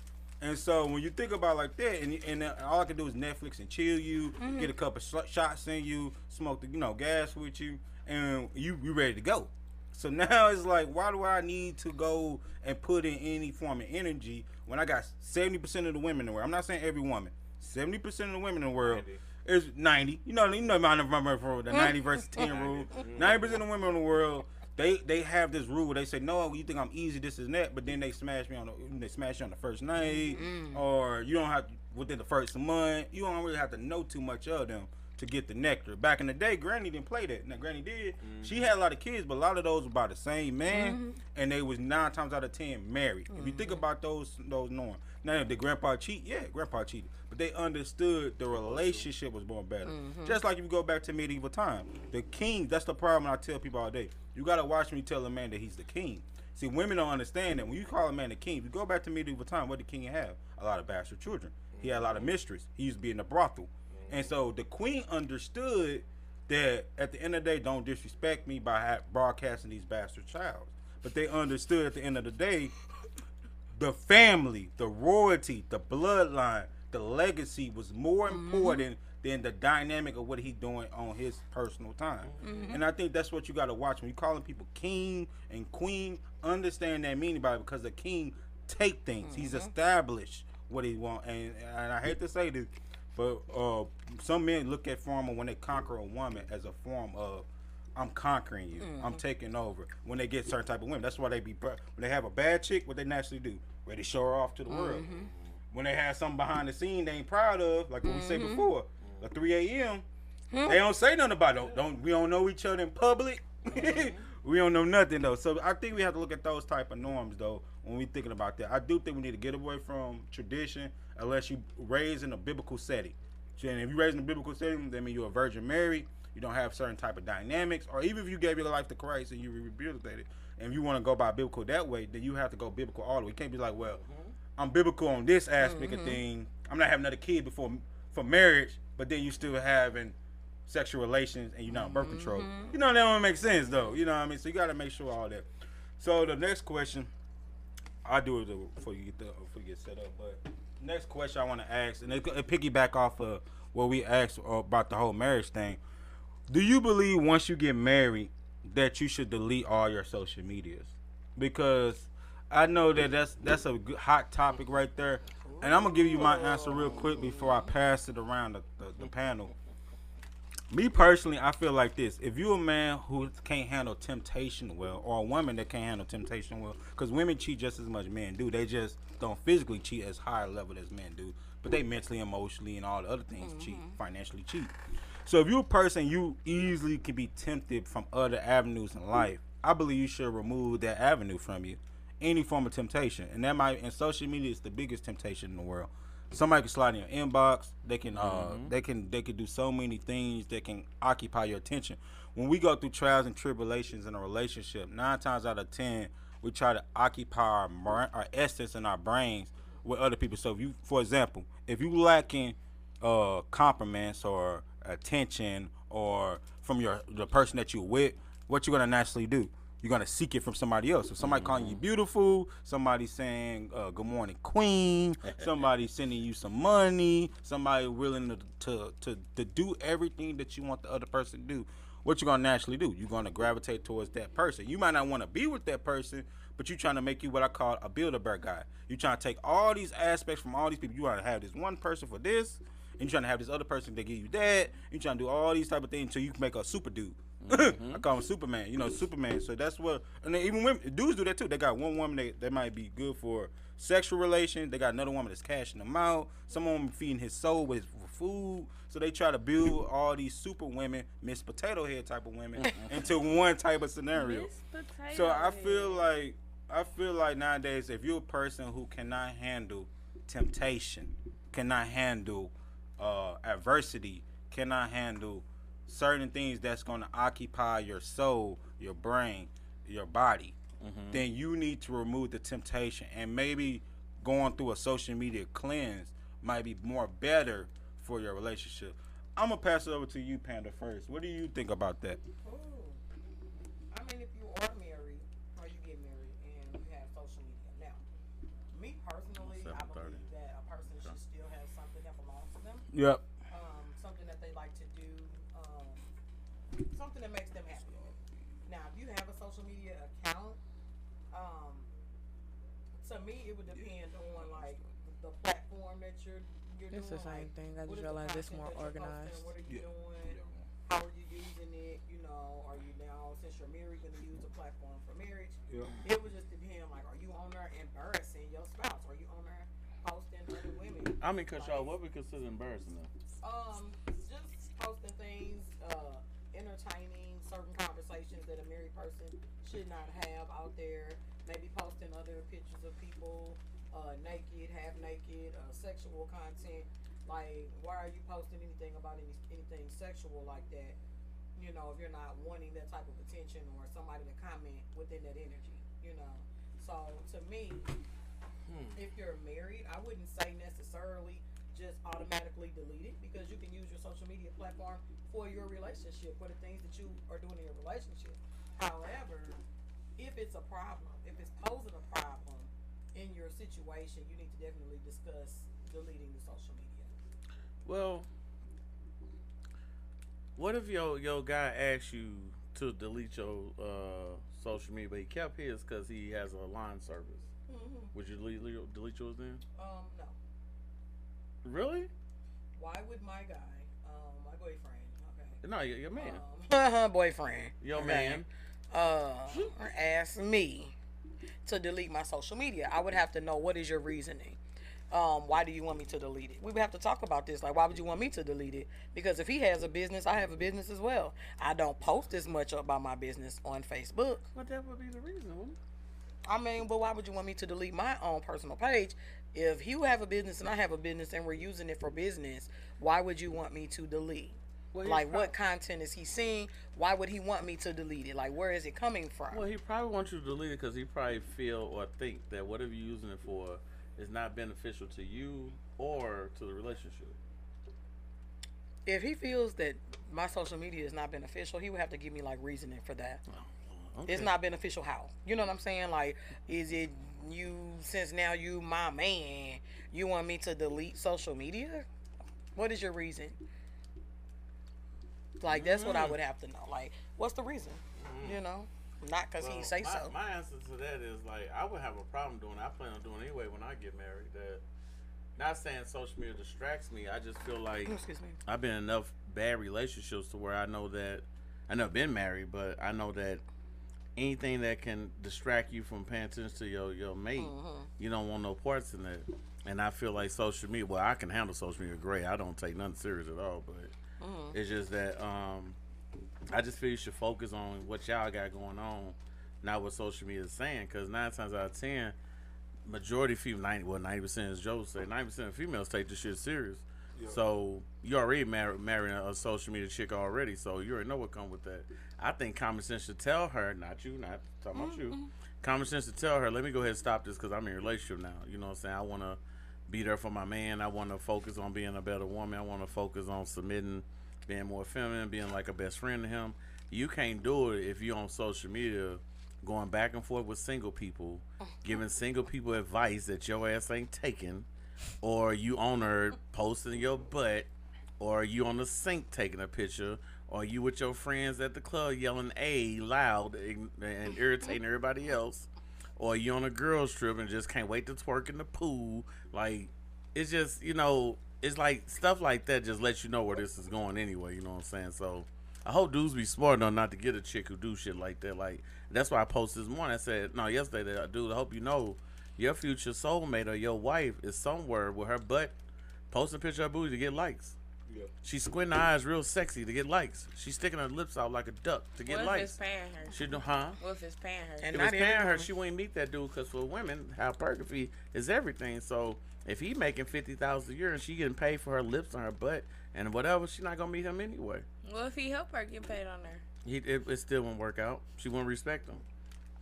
And so when you think about it like that, and all I can do is Netflix and chill you, get a couple shots in you, smoke the gas with you, and you ready to go. So now it's like, why do I need to go and put in any form of energy when I got 70% of the women in the world? I'm not saying every woman. 70% of the women in the world is 90. You know my number for the 90 versus 10 rule. 90% of the women in the world, they have this rule where they say, no, you think I'm easy, this and that, but then they smash you on the first night, or you don't have to, within the first month. You don't really have to know too much of them to get the nectar. Back in the day, Granny didn't play that. Now, Granny did. She had a lot of kids, but a lot of those were by the same man, and they was 9 times out of 10 married. If you think about those norms. Now, did Grandpa cheat? Yeah, Grandpa cheated. But they understood the relationship was more better. Just like if you go back to medieval time. The king, that's the problem I tell people all day. You got to watch when you tell a man that he's the king. See, women don't understand that. When you call a man the king, if you go back to medieval time, what did the king have? A lot of bastard children. He had a lot of mistresses. He used to be in a brothel. And so the queen understood that at the end of the day, don't disrespect me by broadcasting these bastard childs. But they understood at the end of the day, the family, the royalty, the bloodline, the legacy was more important than the dynamic of what he's doing on his personal time. And I think that's what you got to watch. When you calling people king and queen, understand that meaning by it, because the king take things. He's established what he want. And I hate to say this, but some men look at form when they conquer a woman as a form of, I'm conquering you. I'm taking over. When they get certain type of women, that's why when they have a bad chick, what they naturally do, ready to show her off to the world. When they have something behind the scene they ain't proud of, like what we said before, at 3 a.m., they don't say nothing about it. We don't know each other in public. We don't know nothing though. So I think we have to look at those type of norms though when we thinking about that. I do think we need to get away from tradition unless you raised in a biblical setting. And if you raised in a biblical setting, that means you're a virgin married. You don't have certain type of dynamics, or even if you gave your life to Christ and you rehabilitated, and you want to go by biblical that way, then you have to go biblical all the way. You can't be like, well, I'm biblical on this aspect of thing. I'm not having another kid for marriage, but then you still having sexual relations and you're not on birth control. You know, that don't make sense though. You know what I mean? So you got to make sure all that. So the next question, I'll do it before you get set up. But next question I want to ask, and it piggyback off of what we asked about the whole marriage thing. Do you believe once you get married that you should delete all your social medias? Because I know that that's a good, hot topic right there. And I'm going to give you my answer real quick before I pass it around the panel. Me personally, I feel like this. If you're a man who can't handle temptation well, or a woman that can't handle temptation well, because women cheat just as much as men do. They just don't physically cheat as high a level as men do. But they mentally, emotionally, and all the other things cheat, financially cheat. So if you're a person, you easily can be tempted from other avenues in life. I believe you should remove that avenue from you, any form of temptation, and that might. And social media is the biggest temptation in the world. Somebody can slide in your inbox. They can, they can do so many things that can occupy your attention. When we go through trials and tribulations in a relationship, 9 times out of 10, we try to occupy our essence and our brains with other people. So, if you, for example, if you lacking compliments or attention or from the person that you're with, what you're gonna naturally do? You're gonna seek it from somebody else. If somebody calling you beautiful, somebody saying "Good morning, Queen," somebody sending you some money, somebody willing to do everything that you want the other person to do, what you gonna naturally do? You're gonna gravitate towards that person. You might not want to be with that person, but you're trying to make you what I call a Build-A-Bear guy. You're trying to take all these aspects from all these people. You want to have this one person for this, and you're trying to have this other person that give you that. You're trying to do all these type of things until you can make a super dude. I call him Superman. You know, Superman. So that's what. And then even women, dudes do that too. They got one woman that might be good for sexual relations. They got another woman that's cashing them out. Some of them feeding his soul with food. So they try to build all these super women, Miss Potato Head type of women, into one type of scenario. So I feel like nowadays, if you're a person who cannot handle temptation, cannot handle adversity, cannot handle certain things that's going to occupy your soul, your brain, your body, then you need to remove the temptation. And maybe going through a social media cleanse might be more better for your relationship. I'm going to pass it over to you, Panda, first. What do you think about that? I mean, if you are married or you get married and you have social media. Now, me personally, I believe that a person should still have something that belongs to them. Yep. Something that they like to do. Something that makes them happy. Now, if you have a social media account, to me, it would depend on like the platform that you're doing. It's the same thing. I just realized it's more organized. What are you doing? How are you using it? You know, are you now, since you're married, going to use a platform for marriage? Yeah. It would just depend. Like, are you on there embarrassing your spouse? Are you on there posting other women? I mean, cause y'all, what we consider embarrassing though? Just posting things, entertaining certain conversations that a married person should not have out there. Maybe posting other pictures of people naked, half naked, sexual content. Like, why are you posting anything about anything sexual like that? You know, if you're not wanting that type of attention or somebody to comment within that energy, you know. So to me, if you're married, I wouldn't say necessarily just automatically delete it, because you can use your social media platform for your relationship, for the things that you are doing in your relationship. However, if it's a problem, if it's posing a problem in your situation, you need to definitely discuss deleting the social media. Well, what if your guy asks you to delete your social media, but he kept his because he has a line service? Would you delete yours then? No. Really? Why would my guy, my boyfriend, okay? No, your man. Boyfriend. Your man. Ask me to delete my social media. I would have to know, what is your reasoning? Why do you want me to delete it? We would have to talk about this. Like, why would you want me to delete it? Because if he has a business, I have a business as well. I don't post as much about my business on Facebook. But that would be the reason, wouldn't it? I mean, but why would you want me to delete my own personal page? If you have a business and I have a business and we're using it for business, why would you want me to delete? Well, like, what content is he seeing? Why would he want me to delete it? Like, where is it coming from? Well, he probably wants you to delete it because he probably feel or think that whatever you're using it for is not beneficial to you or to the relationship. If he feels that my social media is not beneficial, he would have to give me, like, reasoning for that. Okay. It's not beneficial how? You know what I'm saying? Like, is it you, since now you my man, you want me to delete social media? What is your reason? Like, that's what I would have to know. Like, what's the reason? You know? Not because he say so. My answer to that is, like, I would have a problem doing it. I plan on doing it anyway when I get married. That, not saying social media distracts me. I just feel like I've been in enough bad relationships to where I know that, I never been married, but I know that anything that can distract you from paying attention to your mate, you don't want no parts in that. And I feel like social media, well, I can handle social media great. I don't take nothing serious at all, but it's just that I just feel you should focus on what y'all got going on not what social media is saying. Because 9 times out of 10, majority female, 90% as Joe said, 90% of females take this shit serious. Yep. So you already marrying a social media chick already, so you already know what comes with that. I think common sense should tell her, not you, not talking about you. Common sense should tell her, let me go ahead and stop this because I'm in a relationship now. You know what I'm saying? I want to be there for my man. I want to focus on being a better woman. I want to focus on submitting, being more feminine, being like a best friend to him. You can't do it if you're on social media going back and forth with single people, giving single people advice that your ass ain't taking, or you on her posting your butt, or you on the sink taking a picture, or you with your friends at the club yelling A loud and irritating everybody else, or you on a girls trip and just can't wait to twerk in the pool. Like, it's just, you know, it's like stuff like that just lets you know where this is going anyway, you know what I'm saying? So I hope dudes be smart enough not to get a chick who do shit like that. Like, that's why I posted this morning. I said, no, yesterday, that dude, I hope you know your future soulmate or your wife is somewhere with her butt posting a picture of her booty to get likes. Yep. She's squinting her eyes real sexy to get likes. She's sticking her lips out like a duck to get likes. What if it's paying her? She do, huh? What if it's paying her? And if it's paying her, she wouldn't meet that dude because for women, hypertrophy is everything. So if he making $50,000 a year and she getting paid for her lips and her butt and whatever, she not gonna meet him anyway. Well, if he help her get paid on her, it still won't work out. She won't respect him.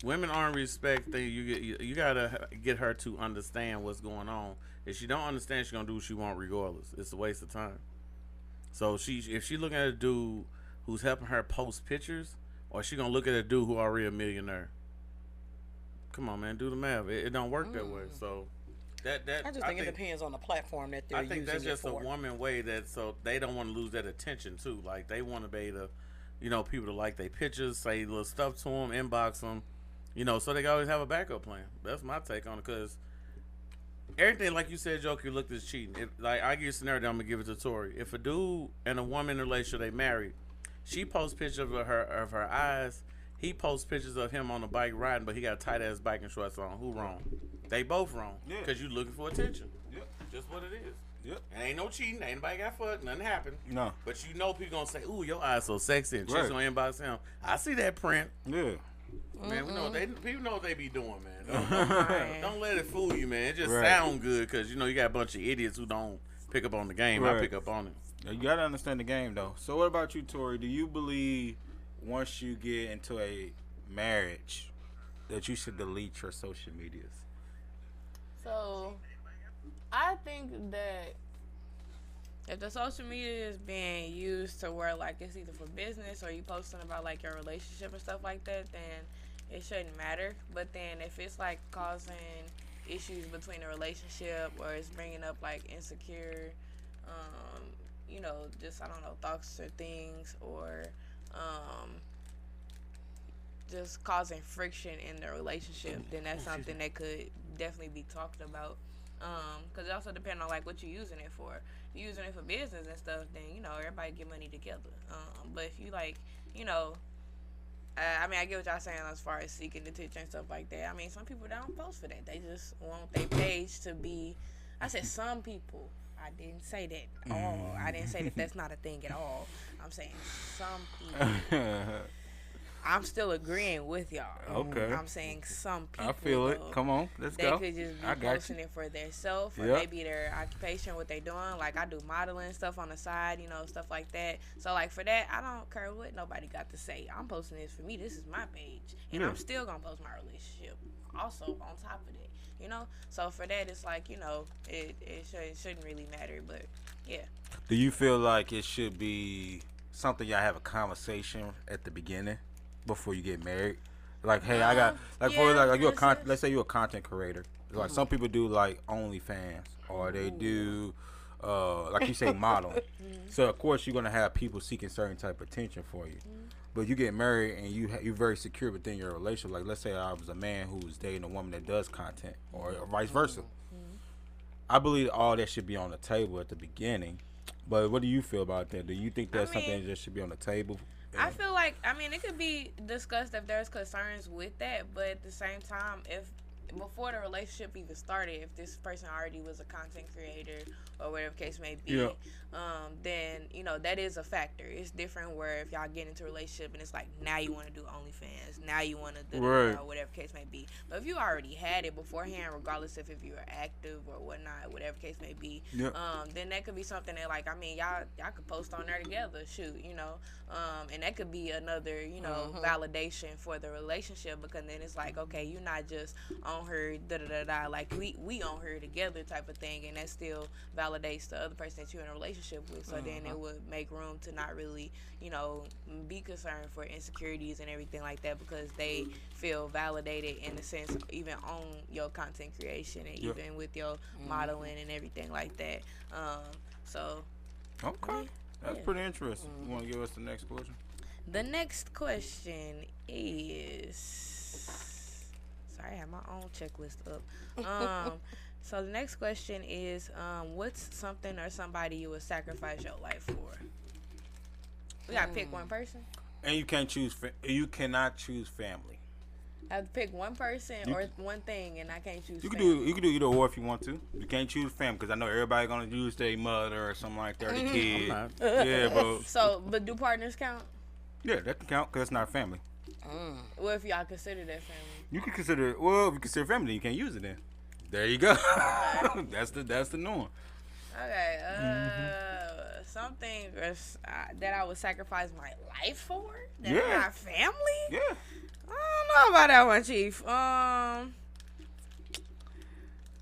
Women aren't respect. You gotta get her to understand what's going on. If she don't understand, she's gonna do what she want regardless. It's a waste of time. So if she looking at a dude who's helping her post pictures, or she gonna look at a dude who already a millionaire. Come on, man, do the math. It don't work that way. So that I just think it depends on the platform that they're using. I think that's just a woman way that so they don't want to lose that attention too. Like they want to be able to, you know, people to like their pictures, say little stuff to them, inbox them, you know, so they can always have a backup plan. That's my take on it, because everything, like you said, Joker, looked as cheating. Like, I give you a scenario, I'm gonna give it to Tori. If a dude and a woman in a relationship, they married, she posts pictures of her eyes. He posts pictures of him on the bike riding, but he got a tight ass biking shorts on. Who wrong? They both wrong. Yeah. Because you looking for attention. Yep. Just what it is. Yep. And ain't no cheating. Ain't nobody got fucked. Nothing happened. No. But you know people gonna say, "Ooh, your eyes so sexy," and chicks gonna inbox him. I see that print. Yeah. Man, we know people know what they be doing, man. Don't let it fool you, man. It just sound good because you know you got a bunch of idiots who don't pick up on the game. I pick up on it. You gotta understand the game, though. So, what about you, Tori? Do you believe once you get into a marriage that you should delete your social medias? So, I think that if the social media is being used to where, like, it's either for business or you posting about, like, your relationship and stuff like that, then it shouldn't matter. But then if it's, like, causing issues between a relationship or it's bringing up, like, insecure, you know, just, I don't know, thoughts or things, or just causing friction in the relationship, then that's something that could definitely be talked about. Because it also depends on, like, what you're using it for. If you're using it for business and stuff, then, you know, everybody get money together. But if you, like, you know, I mean, I get what y'all saying as far as seeking attention and stuff like that. I mean, some people don't post for that. They just want their page to be, I said some people. I didn't say that all. I didn't say that that's not a thing at all. I'm saying some people. I'm still agreeing with y'all. Okay. I'm saying some people. I feel it. Come on, let's go. They could just be posting it for themselves, or maybe their occupation, what they doing. Like, I do modeling stuff on the side, you know, stuff like that. So, like, for that, I don't care what nobody got to say. I'm posting this for me. This is my page. And I'm still going to post my relationship also on top of that, you know? So, for that, it's like, you know, it shouldn't really matter, but, yeah. Do you feel like it should be something y'all have a conversation at the beginning? Before you get married, like, hey, I got like you're let's say you're a content creator. Like some people do like OnlyFans, or they do like you say modeling. So of course you're gonna have people seeking certain type of attention for you. But you get married and you're very secure within your relationship. Like let's say I was a man who was dating a woman that does content, or vice versa. I believe all that should be on the table at the beginning. But what do you feel about that? Do you think that's something that should be on the table? I feel like, I mean, it could be discussed if there's concerns with that, but at the same time, if before the relationship even started, if this person already was a content creator or whatever case may be, Yeah. then that is a factor. It's different where if y'all get into a relationship and it's like now you want to do OnlyFans, now you want to do Right. whatever case may be. But if you already had it beforehand, regardless of if you were active or whatnot, whatever case may be, Yeah. then that could be something that like y'all could post on there together, shoot, and that could be another validation for the relationship, because then it's like, okay, you're not just on her like we on her together type of thing, and that still validates the other person that you're in a relationship with. So then it would make room to not really be concerned for insecurities and everything like that, because they feel validated in a sense, even on your content creation and even with your modeling and everything like that. So Okay. That's pretty interesting. You want to give us the next question? the next question is, sorry, I have my own checklist up. So the next question is, what's something or somebody you would sacrifice your life for? We gotta pick one person. And you can't choose. You cannot choose family. I have to pick one person or one thing, and I can't choose. You can family. do either or if you want to. You can't choose family because I know everybody gonna choose their mother or something like that, or the kid. Yeah, But do partners count? Yeah, that can count because it's not family. Well, if y'all consider that family. You can consider it. Well, if you consider family, then you can't use it. Then there you go. That's the norm. Okay. Something that I would sacrifice my life for. That's Yeah. not family. Yeah. I don't know about that one, Chief.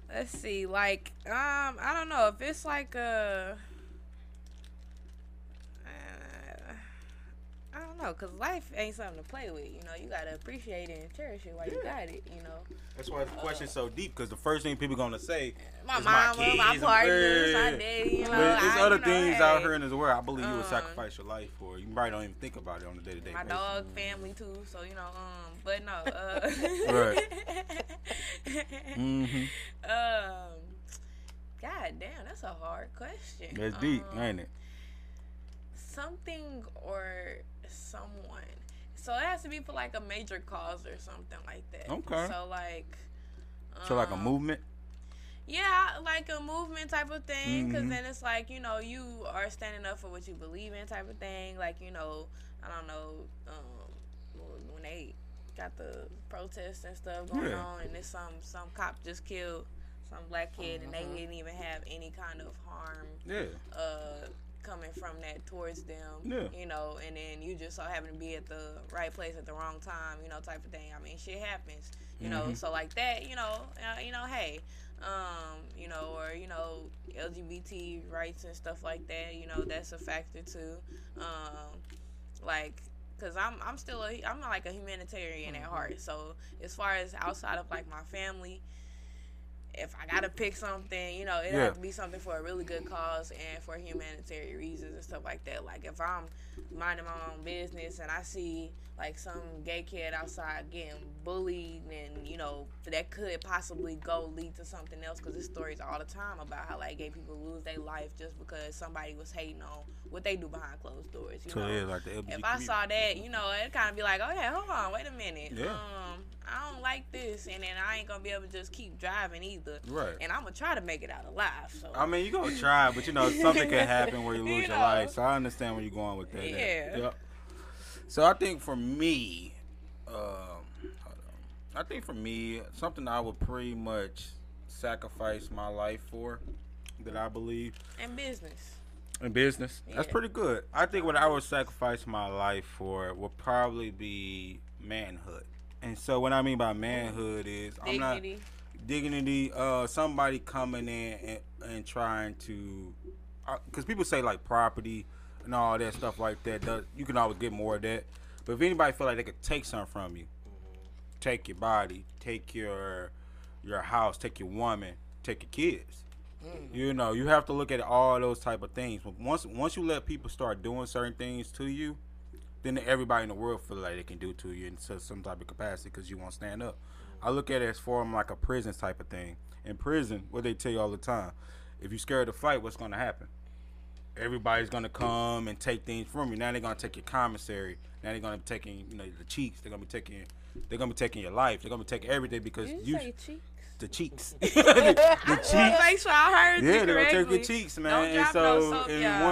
Let's see. Like, I don't know if it's like I don't know, cause life ain't something to play with. You gotta appreciate it and cherish it while you got it. That's why the question's so deep, because the first thing people gonna say My is mama, my kids, my partners, yeah. my daddy. But there's other things out hey. here in this world I believe you would sacrifice your life for. You probably don't even think about it on a day-to-day My basis. dog family too, so but no. Right. Mm-hmm. God damn, that's a hard question. That's deep, ain't it? Something or someone. So it has to be for like a major cause or something like that. Okay. So like. So like a movement? Yeah, like a movement type of thing, because then it's like, you are standing up for what you believe in type of thing. Like, I don't know, when they got the protests and stuff going on, and there's some cop just killed some black kid, and they didn't even have any kind of harm coming from that towards them, and then you just so happen to be at the right place at the wrong time, type of thing. I mean, shit happens, so like that, hey, or, LGBT rights and stuff like that, that's a factor too. Like, cause I'm like a humanitarian at heart. So as far as outside of like my family, if I gotta pick something, it have to be something for a really good cause and for humanitarian reasons and stuff like that. Like if I'm minding my own business and I see like some gay kid outside getting bullied, and that could possibly lead to something else, because there's stories all the time about how like gay people lose their life just because somebody was hating on what they do behind closed doors. So yeah, like the LGBT if I saw that, it'd kind of be like, okay, hold on, wait a minute. Yeah. I don't like this, and then I ain't gonna be able to just keep driving either. Right. And I'm gonna try to make it out alive. So I mean, you gonna try, but something can happen where you lose your life. So I understand where you're going with that. Yeah. Yep. So I think for me, something I would pretty much sacrifice my life for, that I believe. in business. In business, that's Yeah. pretty good. I think what I would sacrifice my life for would probably be manhood. And so what I mean by manhood is dignity. Somebody coming in and trying to, because people say like property and all that stuff like that. You can always get more of that. But if anybody feel like they could take something from you, take your body, take your house, take your woman, take your kids. You have to look at all those type of things. But once you let people start doing certain things to you, then everybody in the world feel like they can do to you in some type of capacity because you won't stand up. I look at it as for like a prison type of thing. In prison, what they tell you all the time, if you're scared to fight, what's going to happen? Everybody's going to come and take things from you. Now they're going to take your commissary. Now they're gonna be taking, the cheeks. They're gonna be taking your life. They're gonna be taking everything because Did you say cheeks? the cheeks. The cheeks. Make sure I heard you Yeah, they're gonna correctly. take your cheeks, man. Don't And drop no soap, y'all.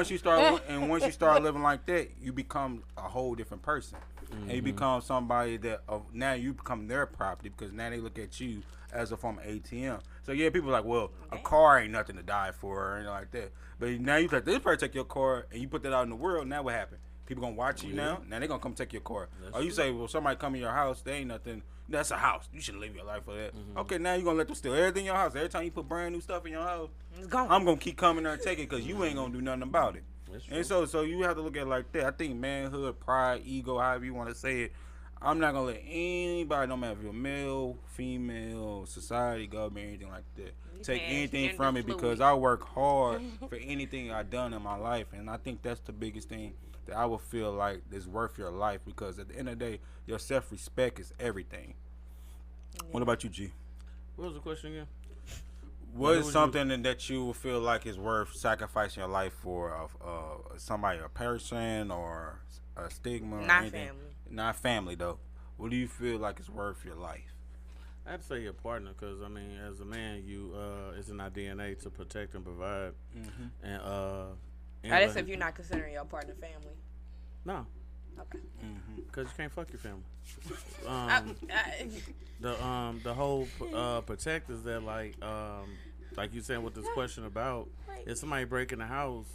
once you start living like that, you become a whole different person, and you become somebody that now you become their property because now they look at you as a form of ATM. So yeah, people are like, well, a car ain't nothing to die for or anything like that. But now you let this person take your car and you put that out in the world. Now what happened? People gonna watch you now. Now they gonna come take your car. Or you say, well, somebody come in your house, they ain't nothing. That's a house. You shouldn't live your life for that. Okay, now you gonna let them steal everything in your house. Every time you put brand new stuff in your house, It's gone. I'm gonna keep coming there and taking it because you ain't gonna do nothing about it. And so you have to look at it like that. I think manhood, pride, ego, however you want to say it. I'm not gonna let anybody, no matter if you're male, female, society, government, anything like that, take anything from it because I work hard for anything I've done in my life, and I think that's the biggest thing that I would feel like is worth your life because at the end of the day, your self-respect is everything. What about you, G? What was the question again? What is something that you will feel like is worth sacrificing your life for? Somebody, a person, or a stigma? Or Not anything? family. Not family, though. What do you feel like is worth your life? I'd say your partner, because I mean, as a man, you it's in our DNA to protect and provide. And That's if you're not considering your partner family. no, Okay. because you can't fuck your family. The whole protect is that like you said with this question about if somebody breaking the house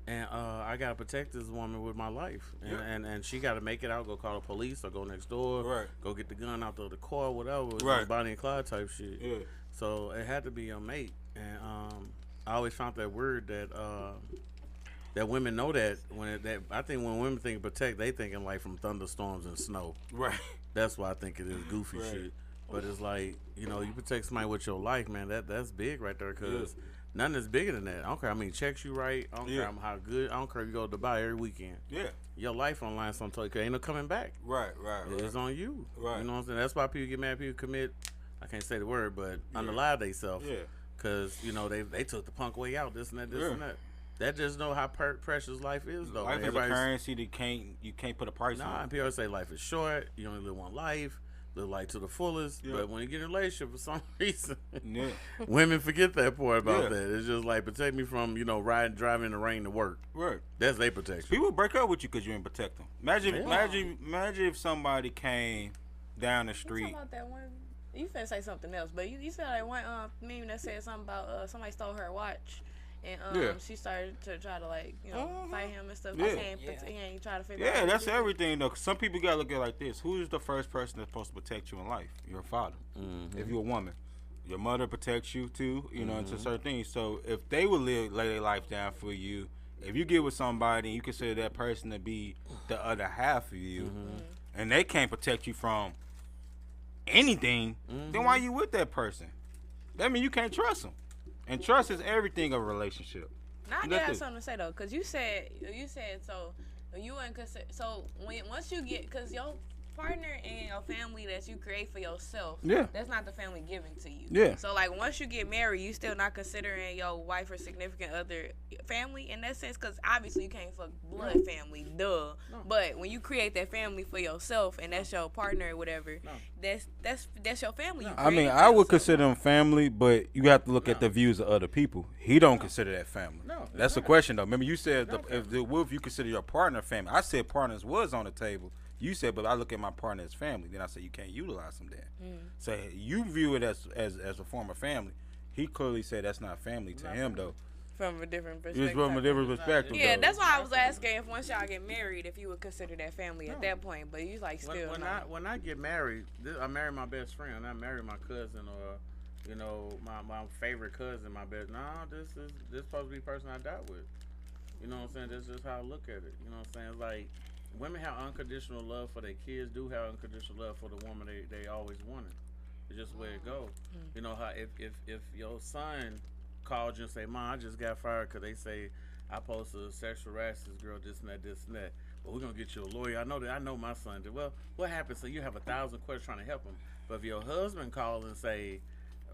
and I gotta protect this woman with my life and she gotta make it out, go call the police or go next door, go get the gun out of the car, whatever, Bonnie and Clyde type shit. So it had to be your mate, and I always found that weird that women know that I think when women think protect, they thinking like from thunderstorms and snow. Right. That's why I think it is goofy shit. But it's like, you protect somebody with your life, man. That's big right there, because nothing is bigger than that. I don't care how many checks you write. I don't care how good. I don't care if you go to Dubai every weekend. Yeah. Your life online, sometimes because ain't no coming back. Right. It's on you. Right. You know what I'm saying? That's why people get mad. People commit. I can't say the word, but unalive themselves. Yeah. Because they took the punk way out. This and that. And that. That just know how precious life is, though. Life is a currency that you can't put a price on. Nah, and people say life is short. You only live one life. Live life to the fullest. But when you get in a relationship, for some reason, women forget that part about that. It's just like, protect me from, driving in the rain to work. Right. That's their protection. People break up with you because you didn't protect them. Imagine if somebody came down the street. You talking about that one? You finna say something else, but you said like one meme that said something about somebody stole her watch. And she started to try to fight him and stuff. He ain't try to figure out. Yeah, that's everything though. 'Cause some people gotta look at it like this: who is the first person that's supposed to protect you in life? Your father. If you're a woman, your mother protects you too. Into certain things. So if they would lay their life down for you, if you get with somebody and you consider that person to be the other half of you, and they can't protect you from anything, then why you with that person? That means you can't trust them. And trust is everything of a relationship. Now I got something to say though, cause you said so you wouldn't consider once you get, cause your partner and your family that you create for yourself, that's not the family given to you. Yeah. So like once you get married, you still not considering your wife or significant other family in that sense, cause obviously you can't fuck blood family, duh. No. But when you create that family for yourself and that's your partner or whatever, that's your family. You I mean, I would consider them family, but you have to look at the views of other people. He don't consider that family. No, that's the question though. Remember you said if you consider your partner family. I said partners was on the table. You said, but I look at my partner as family. Then I said, you can't utilize them then. So you view it as a form of family. He clearly said that's not family to him, though. From a different perspective. It's from a different perspective. Yeah, that's why I was asking if once y'all get married, if you would consider that family at that point. But you still when I get married, I marry my best friend. I marry my cousin or, my favorite cousin, my best. Nah, this supposed to be the person I died with. You know what I'm saying? That's just how I look at it. You know what I'm saying? It's like, women have unconditional love for their kids, do have unconditional love for the woman they always wanted. It's just where it goes. You know how if your son called you and say, Mom, I just got fired because they say I posted a sexual harass this girl, this and that. But we're going to get you a lawyer. I know my son did. Well, what happens? So you have 1,000 questions trying to help him. But if your husband called and say,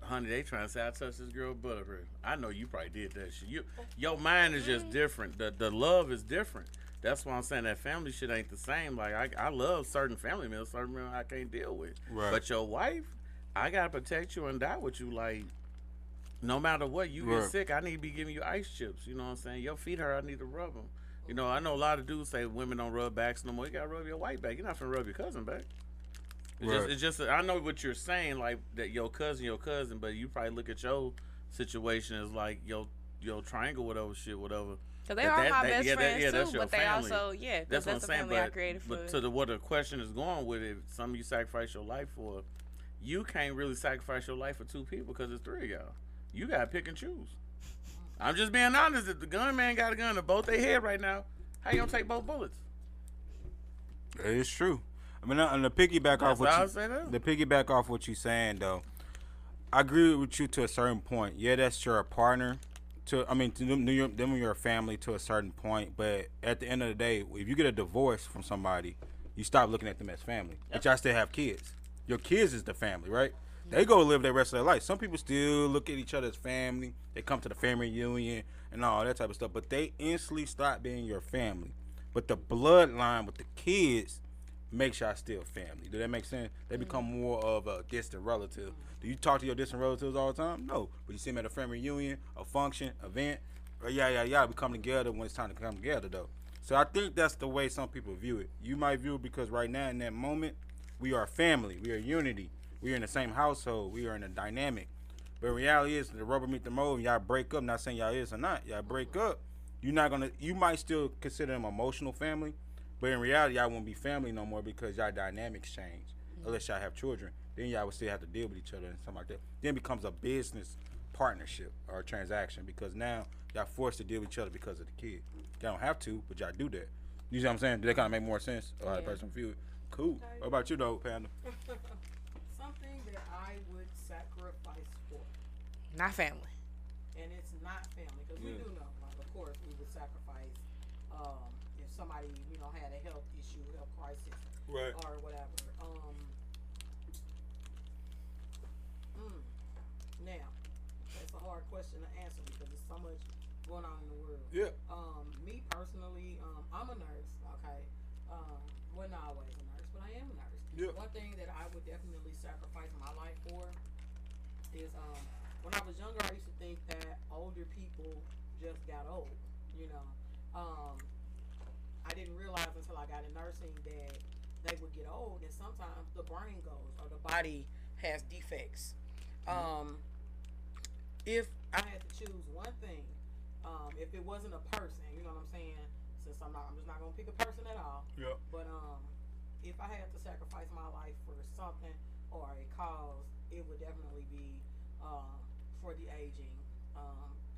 honey, they trying to say I touched this girl butt of her. I know you probably did that shit. Your mind is just different. The love is different. that's why I'm saying that family shit ain't the same. Like I love certain family members, certain members I can't deal with. Right. But your wife, I gotta protect you and die with you. Like no matter what, you get sick, I need to be giving you ice chips. You know what I'm saying? Your feet hurt, I need to rub them. You know, I know a lot of dudes say women don't rub backs no more. You gotta rub your wife back. You're not gonna rub your cousin back. It's just I know what you're saying, like that your cousin, but you probably look at your situation as like your triangle, whatever shit, whatever. Cause they are my best friends too, but they family. Also, that's what I'm saying. Family I created for. But to what the question is going with it, some of you sacrifice your life for, you can't really sacrifice your life for two people because it's three of y'all. You gotta pick and choose. I'm just being honest. If the gunman got a gun to both their head right now, how you gonna take both bullets? It is true. I mean, on the piggyback off what you're saying though, I agree with you to a certain point. Yeah, that's your partner. To them you're a family to a certain point. But at the end of the day, if you get a divorce from somebody, you stop looking at them as family. But y'all still have kids. Your kids is the family, right? They go live their rest of their life. Some people still look at each other as family. They come to the family reunion and all that type of stuff. But they instantly stop being your family. But the bloodline with the kids makes y'all still family. Do that make sense? They become more of a distant relative. Do you talk to your distant relatives all the time? No. But you see them at a family reunion, a function, event, or we come together when it's time to come together, though. So I think that's the way some people view it. You might view it because right now in that moment, we are family. We are unity. We are in the same household. We are in a dynamic. But reality is the rubber meet the road and y'all break up. Not saying y'all is or not. Y'all break up. You might still consider them emotional family. But in reality, y'all won't be family no more because y'all dynamics change. Unless y'all have children. Then y'all would still have to deal with each other and something like that. Then it becomes a business partnership or a transaction because now y'all forced to deal with each other because of the kid. Y'all don't have to, but y'all do that. You see what I'm saying? Do that kind of make more sense? Or how the person feel it? Cool. What about you, though, Panda? Something that I would sacrifice for. Not family. And it's not family because we do know, like, of course, we would sacrifice if somebody, had a health issue, health crisis, or whatever. Now, that's a hard question to answer because there's so much going on in the world. Yeah. Me personally, I'm a nurse. Okay. Well, not always a nurse, but I am a nurse. Yeah. One thing that I would definitely sacrifice my life for is when I was younger, I used to think that older people just got old. I didn't realize until I got in nursing that they would get old, and sometimes the brain goes or the body has defects. If I had to choose one thing, if it wasn't a person, you know what I'm saying? Since I'm just not gonna pick a person at all. Yeah. But if I had to sacrifice my life for something or a cause, it would definitely be for the aging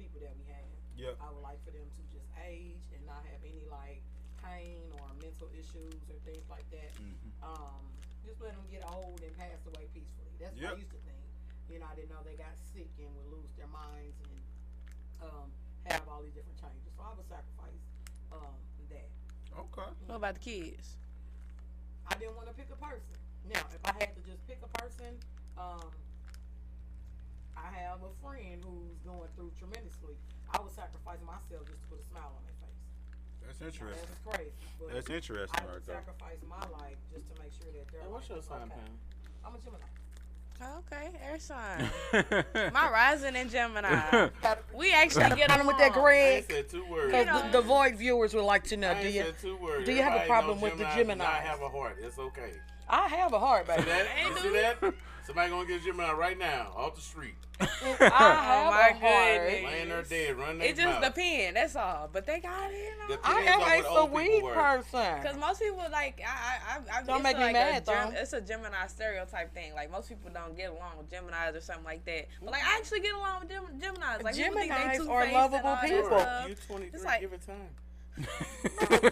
people that we have. Yeah. I would like for them to just age and not have any like pain or mental issues or things like that. Just let them get old and pass away peacefully. That's what I used to think. I didn't know they got sick and would lose their minds and have all these different changes. So I would sacrifice that. Okay. What about the kids? I didn't want to pick a person. Now, if I had to just pick a person, I have a friend who's going through tremendously. I would sacrifice myself just to put a smile on their face. That's interesting. That's crazy. But That's interesting, I would sacrifice my life just to make sure that they're What's your sign, okay. Pam? I'm a Gemini. Okay, air sign. My rising in Gemini. We actually get on with that Greg. I said 2 words. Because the Void viewers would like to know. I said 2 words. Do you have a problem with the Gemini? I have a heart. It's okay. I have a heart, baby. See that? You see that? Somebody gonna get Gemini right now off the street. I have my a heart. Laying there dead, running their It just mouth. depends. That's all. But they got it. I am a sweet person. Because most people like I Don't make me mad though. It's a Gemini stereotype thing. Like most people don't get along with Geminis or something like that. But like I actually get along with Geminis. Like Geminis are lovable people. You 23. It's like, give it time.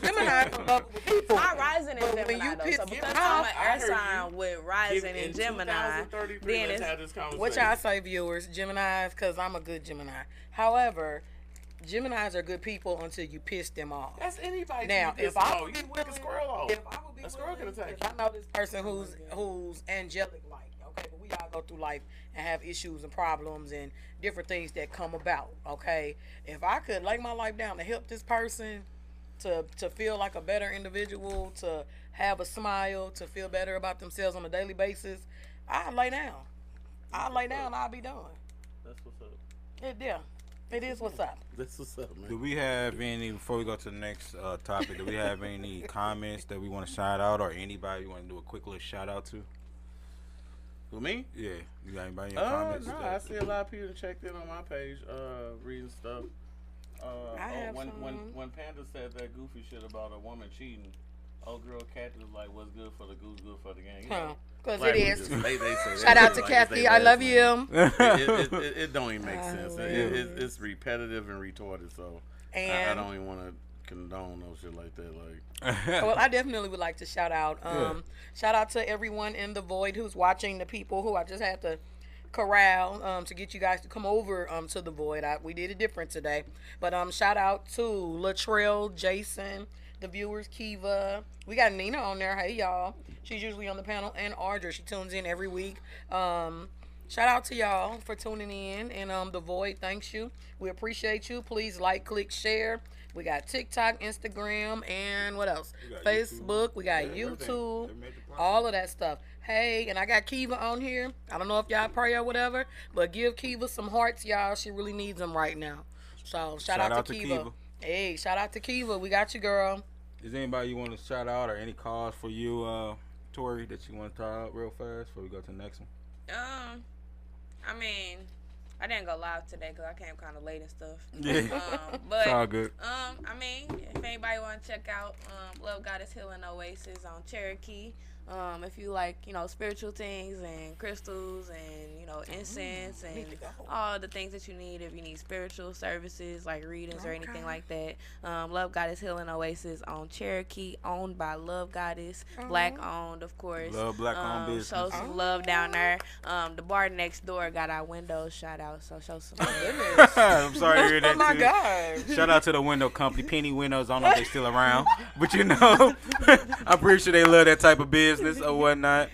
Gemini are lovable people. My rising in But when Gemini you though. piss So me because off, I'm an air sign with rising in In Gemini, 2033, then let's it's have this conversation. What y'all say, viewers? Geminis, because I'm a good Gemini. However, Geminis are good people until you piss them off. That's anybody. Now, if I would you be wake a squirrel off. If I would be A squirrel can willing, attack if I know this person who's angelic like, okay, but we all go through life and have issues and problems and different things that come about, okay? If I could lay my life down to help this person, to feel like a better individual, to have a smile, to feel better about themselves on a daily basis, I'll lay down. I'll be done. That's what's up. Yeah. It is what's up. That's what's up, man. Do we have any, before we go to the next topic, do we have any comments that we want to shout out, or anybody you want to do a quick little shout out to? Who, me? Yeah. You got anybody in your comments? No, I see a lot of people checked in on my page, reading stuff. When Panda said that goofy shit about a woman cheating, old girl Kathy was like, "What's good for the goose, good for the gang." You know? Because it is. They Shout out to Kathy. I love you. It don't even make sense. It's repetitive and retorted. So I don't even want to condone no shit like that. Like, well, I definitely would like to shout out. Shout out to everyone in the void who's watching. The people who I just had to corral to get you guys to come over to the void. We did it different today, but shout out to Latrell, Jason, the viewers, Kiva. We got Nina on there. Hey y'all, she's usually on the panel, and Audra. She tunes in every week. Shout out to y'all for tuning in, and the void thanks you. We appreciate you. Please like, click, share. We got TikTok, Instagram, and what else? Facebook. We got YouTube. All of that stuff. Hey, and I got Kiva on here. I don't know if y'all pray or whatever, but give Kiva some hearts, y'all. She really needs them right now. So shout out to Kiva. Hey, shout out to Kiva. We got you, girl. Is anybody you want to shout out, or any cause for you, Tori, that you want to throw out real fast before we go to the next one? I mean, I didn't go live today because I came kind of late and stuff. Yeah, but it's all good. I mean, if anybody want to check out Love Goddess Healing Oasis on Cherokee, if you like, spiritual things and crystals and, incense and all the things that you need, if you need spiritual services like readings or anything like that, Love Goddess Healing Oasis on Cherokee, owned by Love Goddess, black owned, of course. Love black owned business. Show some love down there. The bar next door got our windows shout out, so show some love. I'm sorry to hear that. Oh my God. Shout out to the window company, Penny Windows. I don't know if they still around, but I'm pretty sure they love that type of business or whatnot.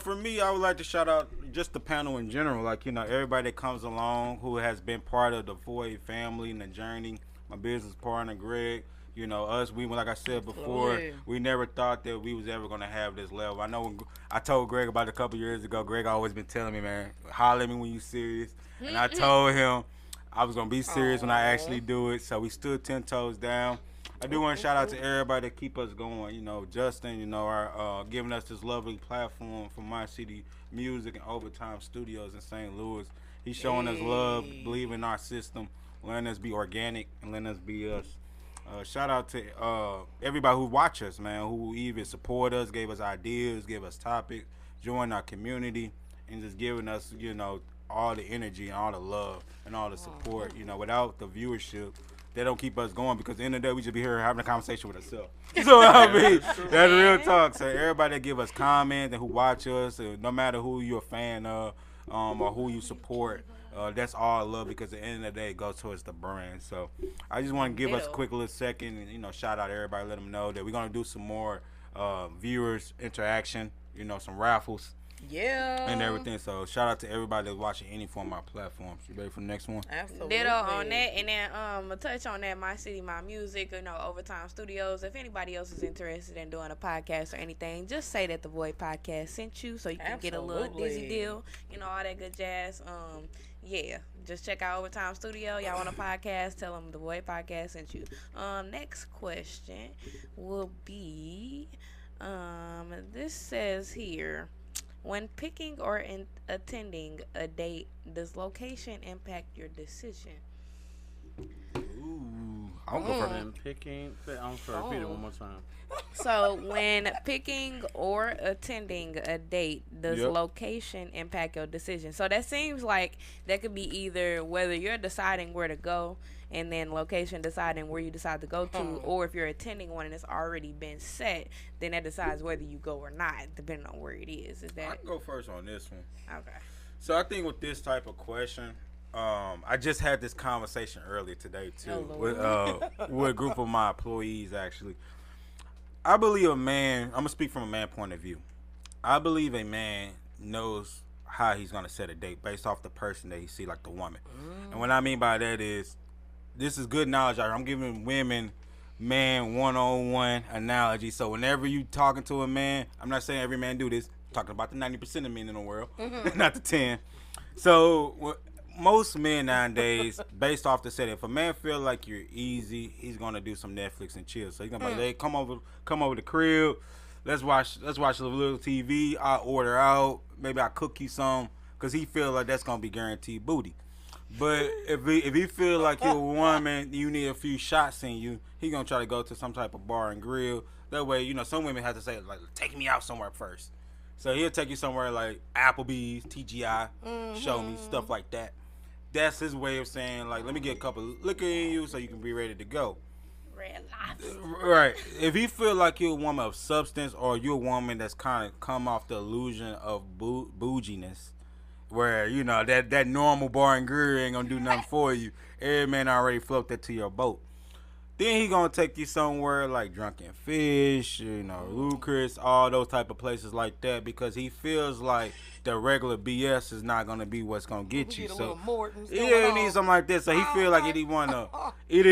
For me, I would like to shout out just the panel in general, like everybody that comes along who has been part of the Void family and the journey. My business partner Greg, us, we, like I said before, we never thought that we was ever gonna have this level. I know when I told Greg about it a couple years ago. Greg always been telling me, man, holler at me when you serious, and I told him I was gonna be serious when I actually do it. So we stood 10 toes down. I do want to shout out to everybody that keep us going. Justin, our giving us this lovely platform for My City Music and Overtime Studios in St. Louis. He's showing us love, believing in our system, letting us be organic and letting us be us. Shout out to everybody who watch us, man, who even support us, gave us ideas, gave us topics, join our community, and just giving us, all the energy and all the love and all the support. Without the viewership, they don't keep us going, because at the end of the day, we should be here having a conversation with ourselves. So, that's real talk. So, everybody that give us comments and who watch us, no matter who you're a fan of or who you support, that's all love, because at the end of the day, it goes towards the brand. So, I just want to give us a quick little second and, shout out everybody, let them know that we're going to do some more viewers interaction, some raffles. Yeah. And everything. So shout out to everybody that's watching any form of our platforms. You ready for the next one? Absolutely. Ditto on that. And then a touch on that, My City, My Music, Overtime Studios. If anybody else is interested in doing a podcast or anything, just say that the Void Podcast sent you, so you can get a little dizzy deal, all that good jazz. Yeah, just check out Overtime Studio. Y'all want a podcast, tell them the Void Podcast sent you. Next question will be, this says here, when picking or attending a date, does location impact your decision? Ooh, I'll go for when picking. I'm sorry, repeat it one more time. So when picking or attending a date, does location impact your decision? So that seems like that could be either whether you're deciding where to go and then location deciding where you decide to go to, or if you're attending one and it's already been set, then that decides whether you go or not, depending on where it is. Is that? I can go first on this one. Okay. So I think with this type of question, I just had this conversation earlier today too with a group of my employees actually. I believe a man, I'm going to speak from a man point of view. I believe a man knows how he's going to set a date based off the person that he see, like the woman. And what I mean by that is, this is good knowledge. I'm giving women man one-on-one analogy. So whenever you talking to a man, I'm not saying every man do this. I'm talking about the 90% of men in the world, not the 10. So most men nowadays, based off the setting, if a man feel like you're easy, he's gonna do some Netflix and chill. So he's gonna be like, hey, come over the crib. Let's watch a little TV. I'll order out. Maybe I'll cook you some, cause he feel like that's gonna be guaranteed booty. But if he feel like you're a woman, you need a few shots in you, he gonna try to go to some type of bar and grill. That way, you know, some women have to say like, take me out somewhere first. So he'll take you somewhere like Applebee's, TGI, show me stuff like that. That's his way of saying like, let me get a couple liquor in you so you can be ready to go. Red Lobster. Right. If he feel like you're a woman of substance, or you're a woman that's kind of come off the illusion of bouginess, where, you know, that normal bar and grill ain't gonna do nothing for you. Every man already float that to your boat. Then he gonna take you somewhere like Drunken Fish, you know, Lucas, all those type of places like that, because he feels like the regular BS is not gonna be what's gonna get you. So yeah, he needs something like this. So he feel like either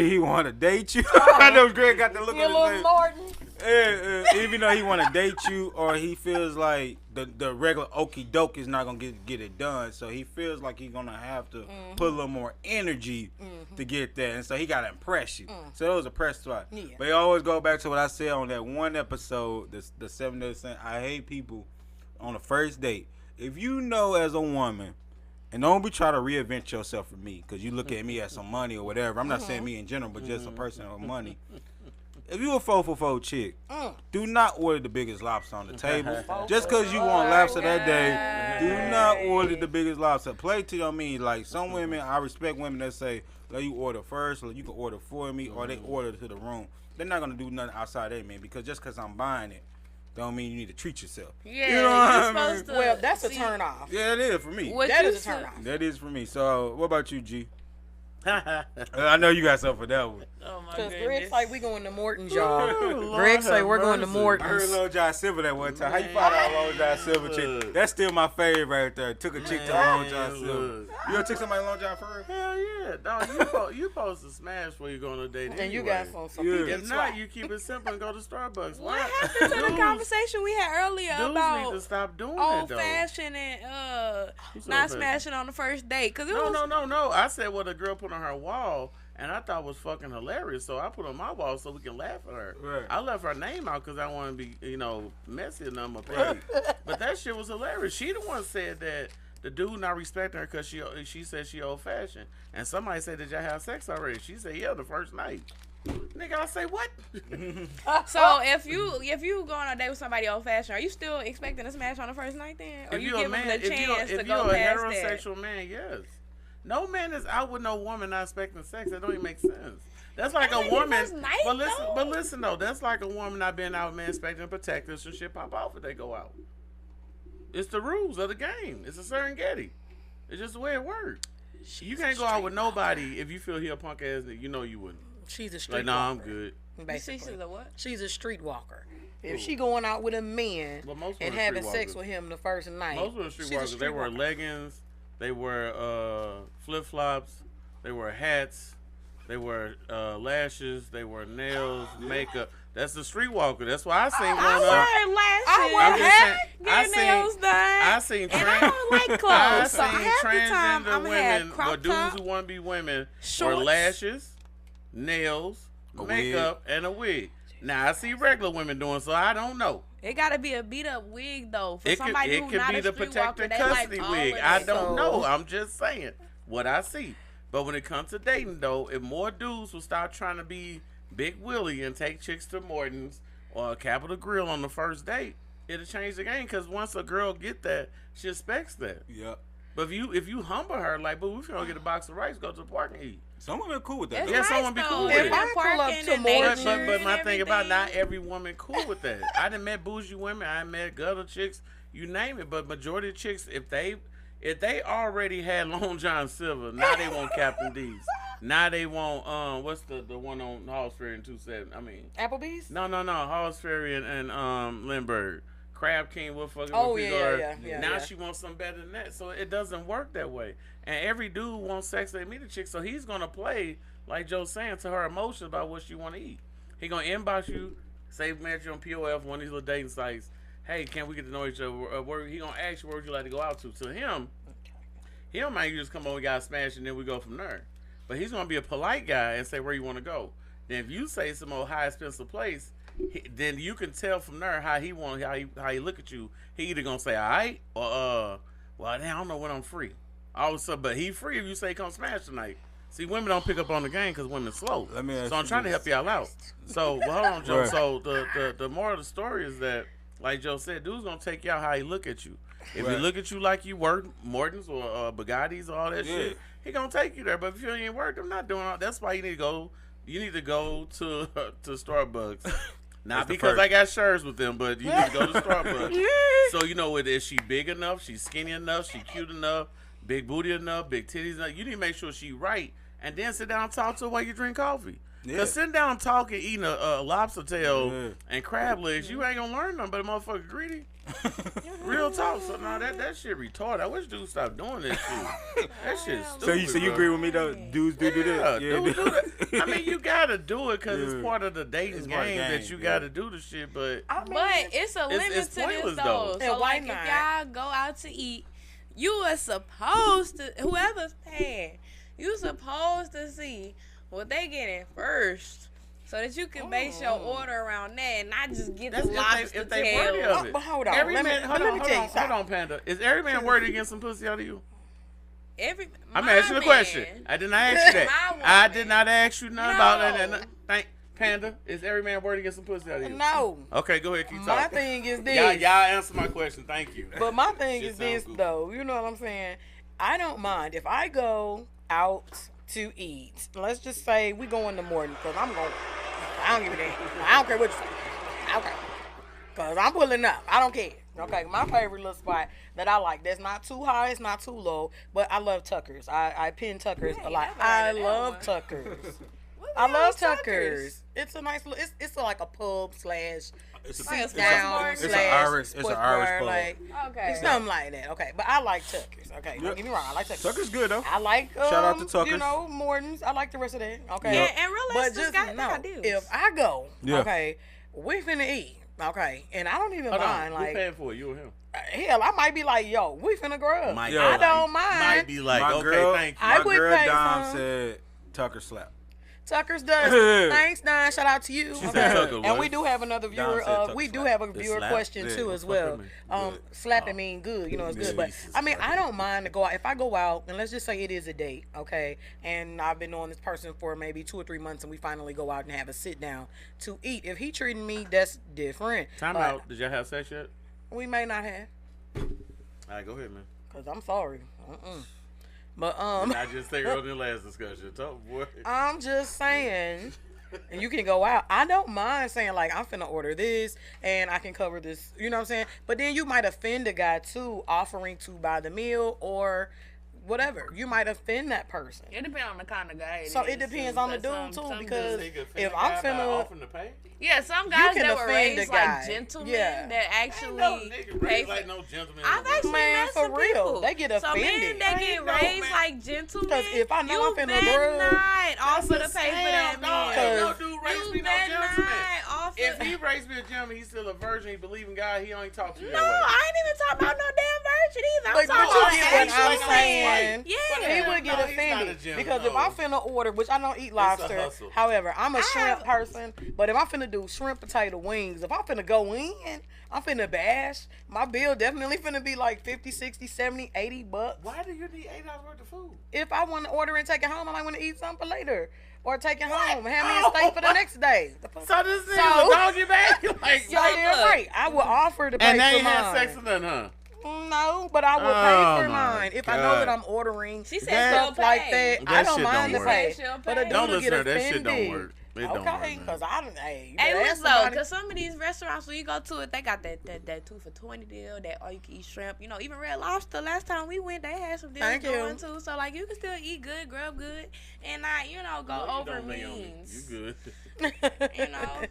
he wanna date you. I know Greg got the look on his face. Even though he wanna date you, or he feels like the regular okie doke is not gonna get it done. So he feels like he's gonna have to put a little more energy to get there, and so he gotta impress you. So those are press spot. Yeah. But he always go back to what I said on that one episode, the 7 days. I hate people on the first date. If you know as a woman, and don't be trying to reinvent yourself for me, because you look at me as some money or whatever. I'm not saying me in general, but just a person with money. If you a 4-for-4 chick, do not order the biggest lobster on the table. Just because you want lobster that day, do not order the biggest lobster. Play to your means. Like some women, I respect women that say, let you order first, or you can order for me, or they order to the room. They're not going to do nothing outside that, man, because just because I'm buying it, don't mean you need to treat yourself. Yeah, you know what I mean? supposed to. Well, that's a turn off. Yeah, it is for me. That is a turn off. That is for me. So, what about you, G? I know you got something for that one. Oh my Because goodness. Greg say we going to Morton's, y'all. Greg say we're going to I Morton's. heard Lil John Silver that one time. How you find out Lil John Silver chick? That's still my favorite right there. Took a chick to Lil John Silver. You ever took somebody to Lil John for real? Hell yeah. No, you supposed to smash before you go on a date And anyway. you got some Yeah. If not, you keep it simple and go to Starbucks. What happened to the conversation we had earlier Dudes about need to stop doing old that, though. fashion and Who's not old fashioned? smashing on the first date? Cause it was No. I said what a girl put on her wall, and I thought was fucking hilarious. So I put on my wall so we can laugh at her. Right. I left her name out because I want to be, messy enough or petty. But that shit was hilarious. She the one said that the dude not respecting her because she said she old fashioned. And somebody said, did y'all have sex already? She said, yeah, the first night. Nigga, I say what? So if you go on a date with somebody old fashioned, are you still expecting to smash on the first night then? Or If you you're a give them man, the chance to if go you're a past heterosexual man, yes. No man is out with no woman not expecting sex. That don't even make sense. That's like a woman. first night, but listen though, that's like a woman not being out with man expecting protectors, so shit pop off if they go out. It's the rules of the game. It's a Serengeti. It's just the way it works. You can't go out with nobody if you feel he a punk ass nigga. You know you wouldn't. She's a street Like, nah, I'm walker. good. Basically. She's a what? She's a streetwalker. If she going out with a man But most and women having streetwalkers. sex with him the first night, Most of the she's a streetwalkers, they wear streetwalker. leggings, they wear flip flops, they wear hats, they wear lashes, they wear nails, makeup. That's the streetwalker. That's why I seen one I up. wear lashes. I wear I'm just saying, Get nails done. I seen and I don't like I clothes. So seen half the time transgender I'm gonna have women, crop but dudes top. who want to be women, wear shorts. lashes, nails, makeup, and a wig. Now I see regular women doing, so I don't know. It gotta be a beat up wig though for It somebody could who's not be a the streetwalker. protected They custody like all wig. of I that. don't So- know. I'm just saying what I see. But when it comes to dating, though, if more dudes will start trying to be Big Willie and take chicks to Morton's or Capitol Grill on the first date, it'll change the game. Because once a girl get that, she expects that. Yep. But if you humble her, like, but we finna get a box of rice, go to the park and eat. Some women are cool with that. It's though. Yeah, nice, someone be though. cool with If it. I pull up Parking to and Morton's- nature But my and thing about not everything. every woman cool with that. I done met bougie women. I met gutter chicks. You name it. But majority of chicks, if they already had Long John Silver, now they want Captain D's. Now they want what's the one on Halls Ferry and 27? I mean Applebee's? no Halls Ferry and Lindbergh. Crab King, what fucking Oh, what you yeah, go- yeah, Now yeah. she wants something better than that. So it doesn't work that way. And every dude wants sex they meet a chick, so he's gonna play like Joe's saying to her emotions about what she wanna eat. He gonna inbox you, say match you on POF, one of these little dating sites. Hey, can we get to know each other? He gonna ask you where would you like to go out to. To him, he don't mind you just come over, we got smashed, and then we go from there. But he's gonna be a polite guy and say where you want to go. Then if you say some old high expensive place, then you can tell from there how he look at you. He either gonna say all right or well, I don't know when I'm free. All of a sudden, but he free if you say come smash tonight. See, women don't pick up on the game because women slow. So I'm trying to help y'all out. So well, hold on, Joe. Right. So the moral of the story is that, like Joe said, dude's gonna take you out how he look at you. If he look at you like you work Morton's or Bugattis or all that shit, he gonna take you there. But if you ain't work, I'm not doing all. That's why you need to go. You need to go to Starbucks. Not because I got shirts with them, but you need to go to Starbucks. So you know, is she big enough? She's skinny enough? She cute enough? Big booty enough? Big titties enough? You need to make sure she right, and then sit down and talk to her while you drink coffee. Because sitting down and talking, eating a lobster tail and crab legs, you ain't gonna learn nothing but a motherfucker greedy. Real talk. So no, that shit retarded. I wish dudes stop doing this shit. That shit's stupid. So you agree with me though? Dudes do that. Yeah, dudes do that. I mean, you gotta do it because it's part of the dating game that you gotta do the shit. But it's a limit to this though. So like, if y'all go out to eat, you are supposed to, whoever's paying, you supposed to see what they getting first, so that you can base your order around that and not just get the lobster tail. But hold on, hold on, Panda. Is every man worthy to get some pussy out of you? I'm asking the question. I did not ask you that. I did not ask you nothing about that. Panda, is every man worthy to get some pussy out of you? No. Okay, go ahead, keep talking. My thing is this. Y'all answer my question. Thank you. But my thing is this, though. You know what I'm saying? I don't mind if I go out to eat. Let's just say we go in the morning, because I don't give a damn. I don't care what you say. Okay. Because I'm pulling up. I don't care. Okay, my favorite little spot that I like, that's not too high, it's not too low, but I love Tuckers. I pin Tuckers a lot. I love Tuckers. I love Tuckers. It's a nice little, it's like a pub slash sit down it's an Irish pub. Like, it's something like that. Okay, but I like Tuckers. Okay, don't get me wrong, I like Tuckers. Tuckers good though. I like shout out to Tuckers. You know, Morton's. I like the rest of that. Okay, yeah, and real but just know, if I go, okay, we finna eat. Okay, and I don't even mind. Who paying for it? You or him? Hell, I might be like, yo, we finna grub. I don't mind. Might be like, my girl, thank you. I would pay Dom said Tucker slap. Tucker's does. Thanks, Don. Shout out to you. She said Tucker and we do have another viewer. We do have a viewer question too as well. Slapping mean good. You know, it's good. But I mean, I don't mind to go out. If I go out and let's just say it is a date, okay, and I've been knowing this person for maybe 2 or 3 months, and we finally go out and have a sit down to eat. If he treating me, that's different. Time out. Did y'all have sex yet? We may not have. All right, go ahead, man. Cause I'm sorry. But I just say earlier in the last discussion. Talk, boy. I'm just saying, and you can go out. I don't mind saying like I'm finna order this and I can cover this. You know what I'm saying? But then you might offend a guy too, offering to buy the meal or whatever. You might offend that person. It depends on the kind of guy. It depends on the dude too, because if I'm finna, some guys that were raised like gentlemen that actually pay like no gentleman. I've actually met for some real, people. they get offended. So men that get raised like gentlemen, because if I know I'm finna grub, not offer to pay for that meal. No dude raised me no gentleman. If he raised me a gentleman, he's still a virgin. He believe in God. He only talk to you. No, I ain't even talking about no damn virgin either. I'm but talking you get what I'm saying. Yeah, he would get offended because if I'm finna order, which I don't eat lobster. However, I'm a shrimp person. But if I'm finna do shrimp potato wings, if I'm finna go in, I'm finna bash. My bill definitely finna be like 50, 60, 70, 80 bucks. Why do you need $8 worth of food? If I want to order and take it home, I might want to eat something for later. Or take it home. Have me a steak for the next day. So this is a doggy bag? Like, right. I will offer to pay for mine. And they ain't had sex with nothing, huh? No, but I will pay for mine. If I know that I'm ordering stuff like that, I don't mind to pay. But a don't dude listen get to that shit don't offended. work. It don't work, because I don't. Hey, listen though, because some of these restaurants when you go to it, they got that 2 for $20 deal, that all you can eat shrimp. You know, even Red Lobster. Last time we went, they had some deals going too. So like, you can still eat good, grub good, and not go over means. You good? You know.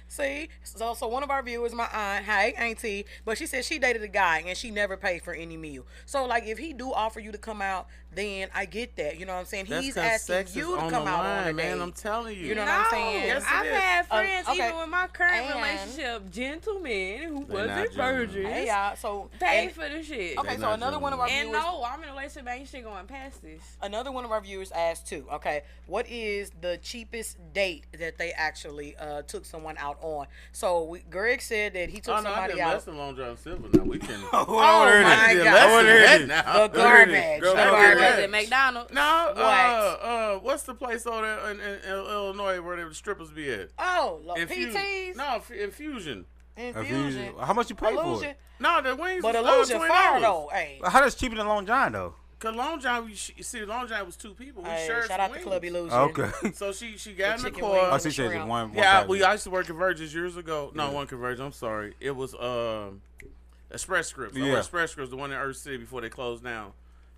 See, so one of our viewers, my aunt, hey auntie, but she said she dated a guy and she never paid for any meal. So like, if he do offer you to come out, then I get that. You know what I'm saying? He's asking you to come out on a man. date. I'm telling you. You know what I'm saying? Yes, I've had friends, okay. even with my current And- relationship, gentlemen who not wasn't gentlemen. virgins, Hey y'all, so paid for the shit. okay, They so not another one of our And viewers. no, I'm in a relationship, ain't shit going past this. Another one of our viewers asked too. Okay, what is the cheapest date that they actually took someone out on? So Greg said that he took Oh no, I somebody did out. less than Long John Silver. Now we can. Oh my did God. less I than wanna that The now. garbage. Go The ahead. garbage. Was it McDonald's? No, what's the place over there in Illinois where the strippers be at? Oh, Infusion. PTs. No, Infusion. Infusion. How much you pay for Illusion. it? No, the wings. But was, illusion $20. fire though. Hey. How does cheaper than Long John though? Cause Long John, Long John was 2 people. We Hey, shared shout some out to wings. Club Illusion. Okay. So she got in the chicken car. wings. Oh, she said just one. Yeah, package. I used to work at Virgins years ago. No, one Convergence. I'm sorry. It was Express Scripts. Yeah. Express Scripts, the one in Earth City before they closed down.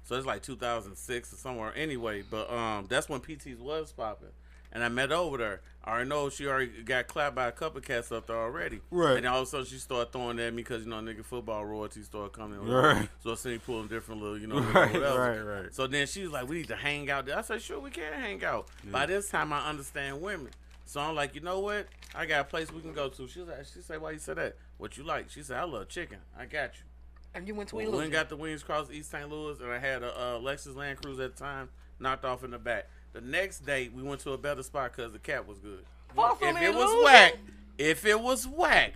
So it's like 2006 or somewhere. Anyway, but that's when PTs was popping. And I met her over there. I already know she already got clapped by a couple cats up there already. Right. And then all of a sudden she started throwing at me because, nigga, football royalties started coming. Right. So I seen me pulling different little, Right, whatever. right. So then she was like, we need to hang out there. I said, sure, we can hang out. By this time, I understand women. So I'm like, you know what? I got a place we can go to. She said, why you said that? What you like? She said, I love chicken. I got you. And you went to We Illusion. went got the wings across East St. Louis, and I had a Lexus Land Cruiser at the time, knocked off in the back. The next day, we went to a better spot because the cat was good. Far from If it was Illusion. whack,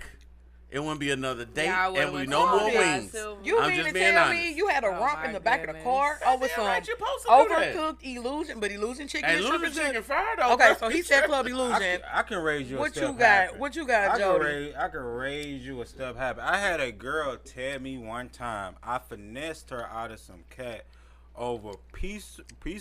it wouldn't be another date, Yeah, I and would've we went no to more Long John wings. Silver. You I'm mean just to being tell honest. me you had a Oh romp my in the back of the goodness. car That's over damn some right, you're supposed to do that. overcooked Illusion, but Illusion chicken And and shrimp Illusion is chicken good. fried though. Okay, bro. so he said Club Illusion. I can raise you a What step you got? happy. What you got, I Jody? can raise you a step happy. I had a girl tell me one time I finessed her out of some cat over piece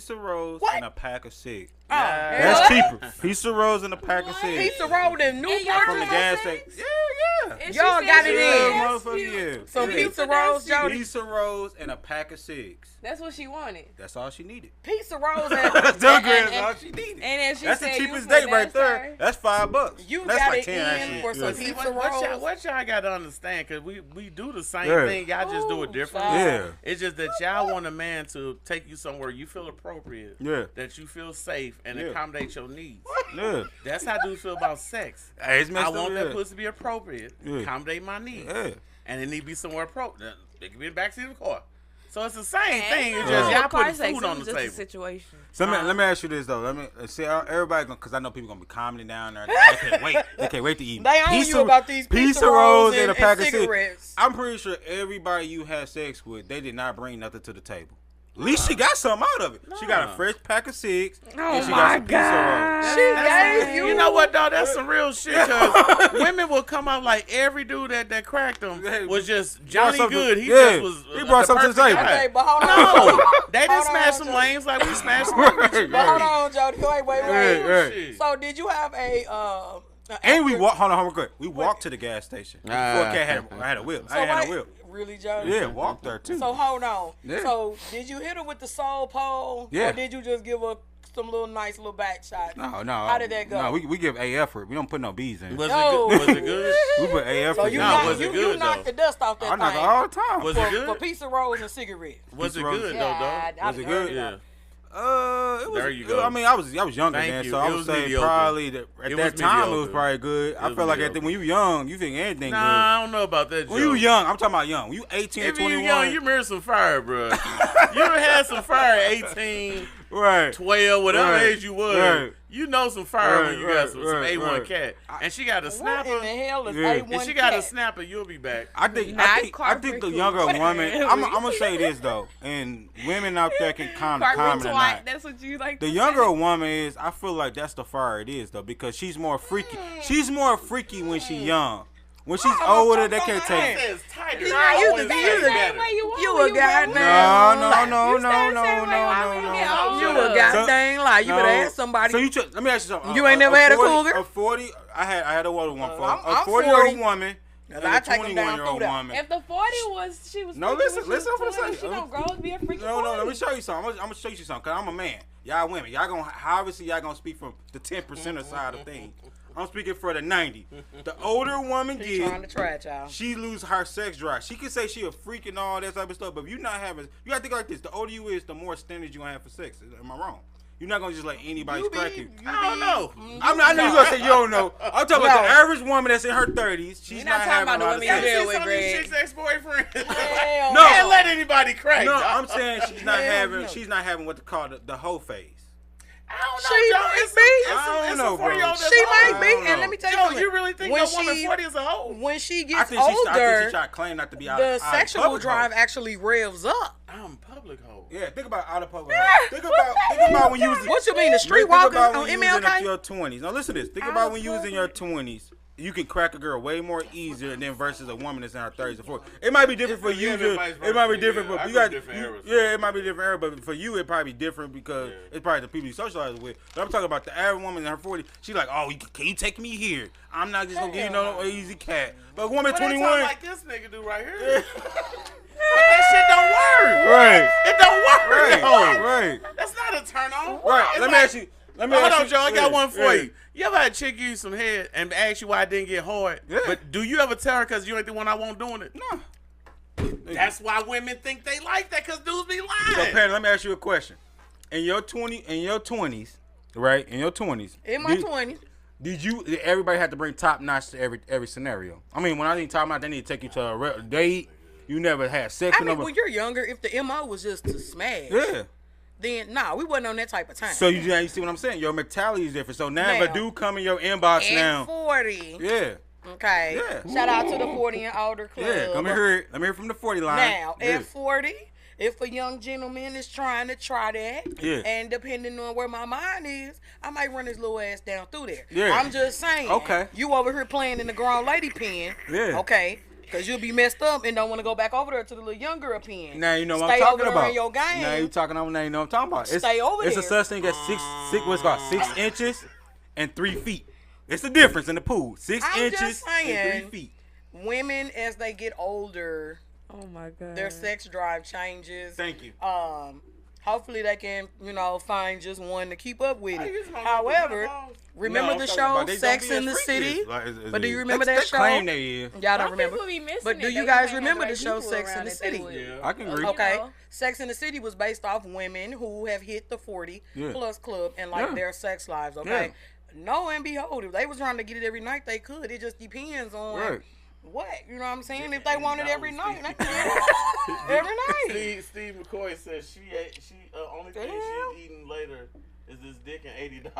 of rose What? and a pack of cigs. Oh, That's what? cheaper. Piece of rose and a pack of cigs. Pizza roll in And y'all Newport. From the gas station. Cigs? Yeah. And she Y'all said got she it was in. Yeah, that's motherfucker, cute. yeah. Some Yeah. pizza That's rolls, cute. Jody. Piece of rose and a pack of cigs. That's what she wanted. That's all she needed. Pizza rolls and That's all she needed. And then she That's said the cheapest you date right finessed there. her. That's $5. You That's got like it 10 in actually. for some Yeah. pizza What rolls. y'all got to understand, because we do the same Yeah. thing. Y'all just do it Ooh, differently. Yeah. It's just that y'all want a man to take you somewhere you feel appropriate. Yeah. That you feel safe and Yeah. accommodate your needs. Yeah. That's how dudes feel about sex. Hey, it's messed I up, want that yeah. pussy to be appropriate, Yeah. accommodate my needs. Yeah. And it need to be somewhere appropriate. It can be in the backseat of the car. So it's the same thing. It's Ain't just nothing y'all wrong putting with car sex, food it on was the just a table. situation. So let me ask you this though. Let me see everybody because I know people gonna be commenting down there. They can't wait. They can't wait to eat. They own you about these pizza rolls and cigarettes. I'm pretty sure everybody you had sex with, they did not bring nothing to the table. At least she got something out of it. She got a fresh pack of cigs. and she got some pizza She gave You know what, dog? That's some real shit. Because women will come out like every dude that cracked them was just Johnny something- Good. He yeah. just was. He brought the something to the perfect table. guy. Hey, but hold on. No, they didn't Hold smash on, some Jody. lanes like we smashed some. But hold on, Jody. Wait. Right, right. Shit. So did you have a And we walked. Hold on, real quick. We walked to the gas station. Before Ah. Cat had a whip. I ain't had a whip. Really, Jody? Yeah, walked there too. So hold on. Yeah. So did you hit her with the soul pole? Yeah. Or did you just give her some little nice little back shot? No. How did that go? No, we give A effort. We don't put no B's in. Was No. it good? Was it good? We put A effort. So you, No, knocked, was it you good, knocked though? the dust off that I knock thing all the time. Was it for good? pizza rolls and cigarettes. Was it Pizza rolls. good though, Yeah, dog? Was it good? Yeah. It was. There you go. I mean, I was younger Thank then, you. so I It would was say mediocre. probably at It that was time it was mediocre. probably good. I was feel like mediocre. when you young, you think anything Nah, good. I don't know about that. When you young, I'm talking about young. When you 18 if to you 21, young, you married some fire, bro. You done had some fire at 18, right? 12, whatever Right. age you was. Right. You know some fire when you Right, got some right, A1 right. cat. And she got a What snapper. in the hell is Yeah. A1 If she got a cat? snapper, you'll be back. I think Not the carpet younger clean. woman. I'm gonna say this though, and women out there can comment or Twat, not. that's what you like The to younger say. woman is, I feel like that's the fire it is though, because she's more freaky. She's more freaky when she's young. When she's older, they can't take it. Says tiger. Yeah, I you always the- say you the- better. You a goddamn No. You a goddamn lie. You better ask somebody. So let me ask you something. You ain't never had a cougar? A 40. I had a older one for I'm a 40-year-old 40. woman and I a take 'em down 21-year-old through that. woman. If the 40 was, she was. No, freaky listen, when she was I'm gonna 20, say. she gonna grow to be a freaky. No, let me 40. show you something. I'm gonna show you something, cause I'm a man. Y'all women, y'all gonna obviously y'all gonna speak from the 10% side of things. I'm speaking for the 90. The older woman He's gets, trying to try it, y'all. she lose her sex drive. She can say she a freak and all that type of stuff, but if you not having, you gotta think like this. The older you is, the more standards you gonna have for sex. Am I wrong? You're not gonna just let anybody crack you. I don't know. I know you gonna say you don't know. I'm talking about the average woman that's in her 30s. She's not having a lot of Yeah, sex. you see some of these chicks' ex-boyfriends. Hell No. Can't let anybody crack. No, dog. I'm saying she's not Hell having. no. She's not having what they call the hoe phase. I don't know, She Joe. might It's be. I don't know, bro. 40-year-old that's She old. might be, don't know. and let me tell you Joe, something. you really think when a woman she- 40 is a hoe? When she I gets think she's older, trying to claim not to be out the of sexual public drive hoe. actually revs up. I'm public hoe. Yeah, think about out of public. hoe. Think about when you was. What you mean, the Think streetwalkers about on when you was in MLK? your 20s. Now listen to this. Think about when you was in your 20s. You can crack a girl way more easier than versus a woman that's in her 30s or 40s. It might be different for you. Yeah, vice It might be versa. different, Yeah, but I you go got different eras. yeah, it might be different era, but for you it probably be different because it's probably the people you socialize with. But I'm talking about the average woman in her 40s. She's like, oh, can you take me here? I'm not just gonna give you no easy cat. But a woman But they 21, talk like this nigga do right here. But that shit don't work. right, It don't work. right, though. right, That's not a turn on. right. It's Let me like- ask you. Let me Hold ask on, you. Joe. I got yeah, one for yeah. you. You ever had a chick give you some head and ask you why I didn't get hard? Yeah. But do you ever tell her because you ain't the one I want doing it? No. That's why women think they like that because dudes be So, lying. Panda, let me ask you a question. In your 20s, right? In your 20s. In my 20s. Did everybody have to bring top notch to every scenario? I mean, when I need top notch, they need to take you to a date. You never had sex I with mean, nobody. when you're younger, if the MO was just to smash, Yeah. then we wasn't on that type of time. So you see what I'm saying? Your mentality is different. So now if a Now. dude come in your inbox and now, 40. yeah, Okay. Yeah. Shout out to the 40 and older club. yeah, let me hear from the 40 line. Now, yeah. at 40, if a young gentleman is trying to try that, Yeah. and depending on where my mind is, I might run his little ass down through there. Yeah. I'm just saying. Okay. You over here playing in the grown lady pen. Yeah. Okay. Because you'll be messed up and don't want to go back over there to the little younger pen. Now you know what Stay I'm talking over there about. in your game. Now you talking about. Now you know what I'm talking about. Stay over It's a there. such thing as what's called 6 inches and 3 feet. It's the difference in the pool. 6 I'm inches just and saying. 3 feet. Women, as they get older, Oh my god. their sex drive changes. Thank you. Hopefully they can, find just one to keep up with Hey, it. you smoking However, balls? remember No, the I'm talking show about they don't Sex be in as the freaky City? as- like, as But do they- you remember they that show? claim they is. Y'all don't Some remember. people be missing But do it. you They guys just ain't remember had the the show right Sex people in the around that City? they would- Yeah. I can agree. Okay. know. Sex in the City was based off women who have hit the 40 Yeah. plus club and like Yeah. their sex lives, okay? No and behold, if they was trying to get it every night, they could. It just depends on Right. what. You know what I'm saying? If they want it every night, they can get it every night. Steve McCoy says she only thing Damn. she's eating later is this dick and $80.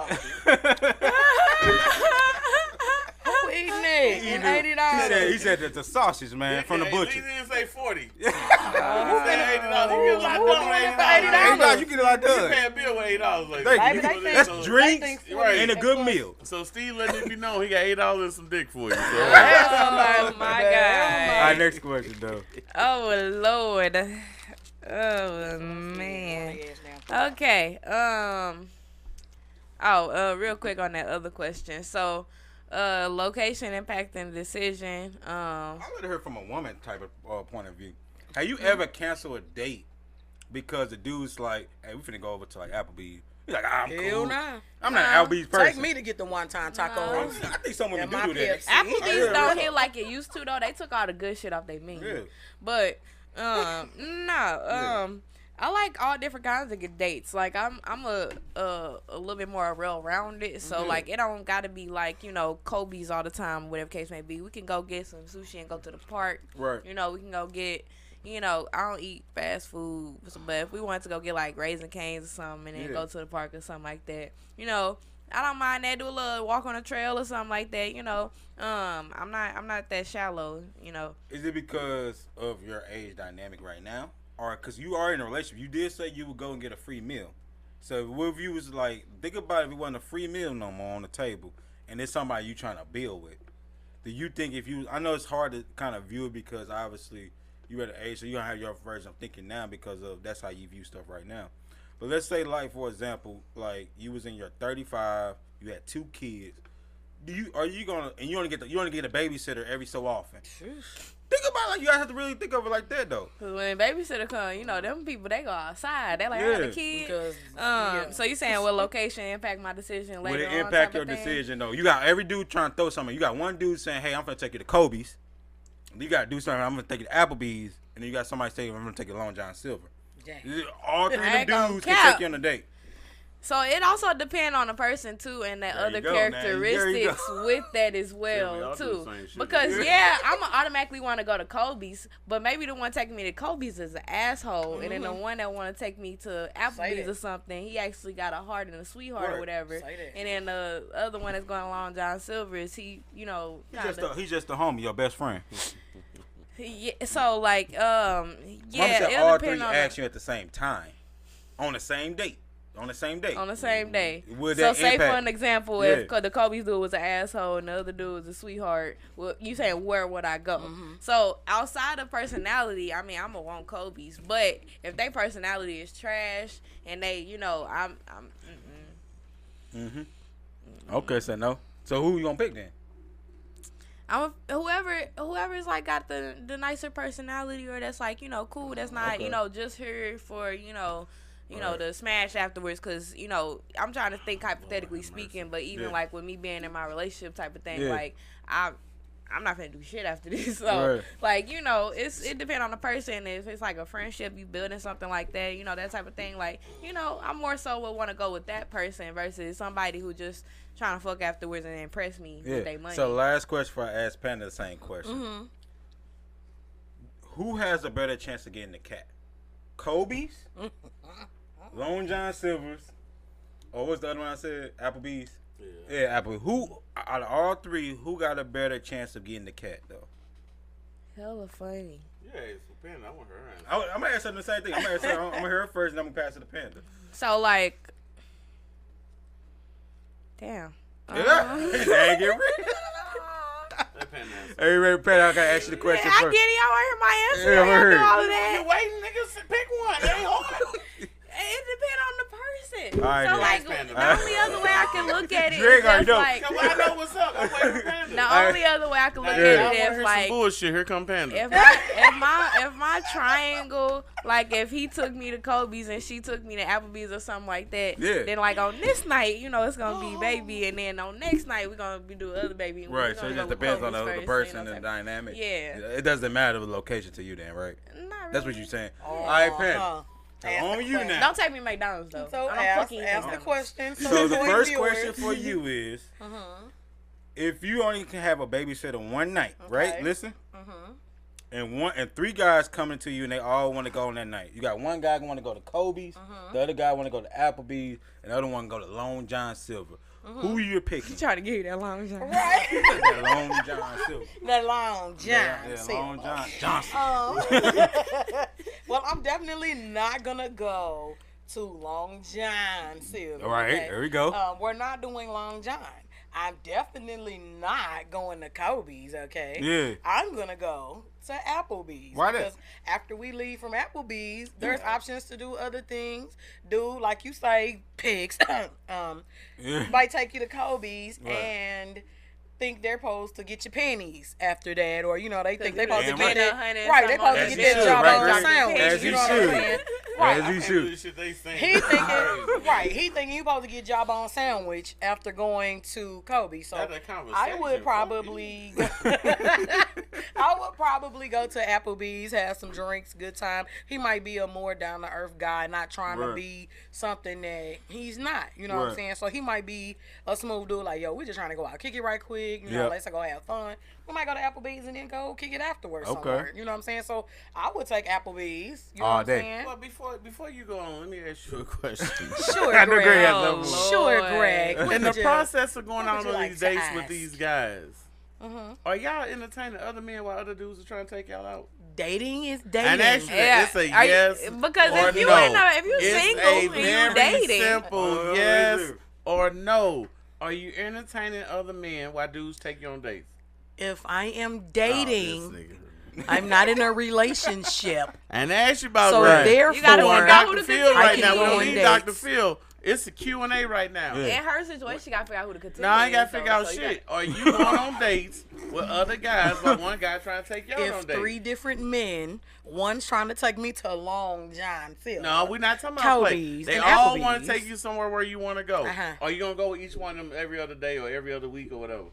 Who eating that? And $80. He said that's a sausage, man, from the He butcher. didn't say 40. He Who said $80. You get a lot who done doing it with for $80. $80? You get a lot You done. pay a bill with $8. Like, Thank you. So- That's so- drinks think 40 right. and a good plus- meal. So Steve letting it be known he got $8 and some dick for you. So. Oh my All god. right, next question, though. Oh lord. Oh man. Okay. Real quick on that other question. So, location impacting decision. I would have heard from a woman type of point of view. Have you ever canceled a date because the dude's like, "Hey, we finna go over to like Applebee's." He's like, "I'm Hell cool. nah. I'm not an Applebee's person." Take me to get the one-time tacos. I think some women And do my do that. PFC. Applebee's Yeah, don't yeah. hit like it used to though. They took all the good shit off their menu. Yeah. But I like all different kinds of good dates. Like I'm a little bit more well-rounded. So like it don't gotta be like Kobe's all the time, whatever case may be. We can go get some sushi and go to the park. Right. We can go get. I don't eat fast food, but if we wanted to go get like Raisin Canes or something and then go to the park or something like that, I don't mind that. Do a little walk on a trail or something like that. I'm not that shallow. Is it because of your age dynamic right now, or because you are in a relationship? You did say you would go and get a free meal. So what if you was like, think about if it wasn't a free meal no more on the table, and it's somebody you trying to build with? Do you think if you? I know it's hard to kind of view it because obviously you're at an age, so you don't have your version of thinking now because of that's how you view stuff right now. But let's say, like for example, like you was in your 35, you had 2 kids. are you gonna and you only get a babysitter every so often? Think about it, like you gotta have to really think of it like that though. Cause when babysitter come, you know them people they go outside. They like I had a kid. So you saying will location impact my decision later? Will it impact your decision though? You got every dude trying to throw something. You got one dude saying, "Hey, I'm gonna take you to Kobe's." You gotta do something. I'm gonna take you to Applebee's, and then you got somebody saying, "I'm gonna take you to Long John Silver." All three of them dudes can take you on a date. So it also depends on the person too, and the other characteristics with that as well too. Because I'ma automatically want to go to Kobe's, but maybe the one taking me to Kobe's is an asshole, and then the one that want to take me to Applebee's or something, he actually got a heart and a sweetheart or whatever. And then the other one that's going along John Silver is he, you know, he's just a homie, your best friend. Yeah. So like, Mama said all three ask you at the same time, on the same date. On the same day. So say for an example, if the Kobe's dude was an asshole and the other dude was a sweetheart, well, you saying where would I go? So outside of personality, I mean, I'm gonna want Kobe's, but if their personality is trash and they, you know, I'm. Okay, so no. So who you gonna pick then? Whoever's like got the nicer personality or that's like, you know, cool. That's not you know just here for you know the smash afterwards, because you know I'm trying to think hypothetically speaking, but even like with me being in my relationship type of thing, like I'm not gonna do shit after this. So like, you know, it depends on the person. If it's like a friendship, you building something like that, you know, that type of thing, like, you know, I more so would want to go with that person versus somebody who just trying to fuck afterwards and impress me with their money. So last question before I ask Panda the same question. Who has a better chance of getting the cat? Kobe's? Long John Silver's, or what's the other one I said? Applebee's. Yeah, Applebee's. Who out of all three, who got a better chance of getting the cat though? Hella funny. Yeah, it's for Panda. I want her answer. I'm gonna ask her the same thing. I'm gonna hear her first, and I'm gonna pass it to Panda. So like, damn. Hey, get real. Hey, Panda, I gotta ask you the question first. I get it. Y'all want to hear my answer? I do all of that. You waiting, niggas? Pick one. It ain't hard. It depends on the person. Right, so like, the only other way I can look at it is just like, I know what's up. I'm waiting for Panda. The only other way I can look at it is like, bullshit. Here come Panda. If my triangle, like if he took me to Kobe's and she took me to Applebee's or something like that, then like on this night, you know, it's gonna be baby, and then on next night we're gonna be doing other baby. Right. So it just depends on the person and the dynamic. Yeah. It doesn't matter the location to you, then, right? Not really. That's what you're saying. All right, Panda. On you now. Don't take me to McDonald's though. So ask the question. So the first question for you is, if you only can have a babysitter one night, right? Listen. And three guys coming to you and they all want to go on that night. You got one guy want to go to Kobe's, the other guy want to go to Applebee's, and the other one go to Long John Silver. Who you picking? You trying to give you that Long John? Right. That Long John Silver. That Long John Silver. Long John Johnson. Well, I'm definitely not gonna go to Long John Silver. All right, there we go. We're not doing Long John. I'm definitely not going to Kobe's, okay? Yeah. I'm going to go to Applebee's. Why that? Because after we leave from Applebee's, there's options to do other things. Do, like you say, pigs. Might take you to Kobe's and think they're supposed to get your pennies after that, or, you know, they think they're supposed to get it. Right, they're supposed to get their job on sandwich. As you should. As you should. He thinking you supposed to get job on sandwich after going to Kobe. So I would probably go to Applebee's, have some drinks, good time. He might be a more down to earth guy, not trying to be something that he's not. You know what I'm saying? So he might be a smooth dude, like, yo, we just trying to go out, kick it right quick. You know, let's go have fun. We might go to Applebee's and then go kick it afterwards somewhere. You know what I'm saying? So I would take Applebee's. You know what I'm saying? Well, before you go on, let me ask you a question. Sure, Greg. Sure, Greg. In the process of going on these dates with these guys, are y'all entertaining other men while other dudes are trying to take y'all out? Dating is dating. And actually, it's a yes because or if you no. if you're single and you dating, simple yes or no. Are you entertaining other men while dudes take you on dates? If I am dating, I'm not in a relationship. And ask you about so that. Therefore, you got to Dr. Phil right now. We don't need dates. Dr. Phil. It's a Q&A right now. Yeah. In her situation, she got to figure out who the contender Now I ain't got to is, figure out so shit. Are you going on dates with other guys, but one guy trying to take y'all If on dates? 3 different men, one's trying to take me to Long John Silver. No, we're not talking about play. Kobe's They and all Applebee's. want to take you somewhere where you want to go. Uh-huh. Are you going to go with each one of them every other day or every other week or whatever?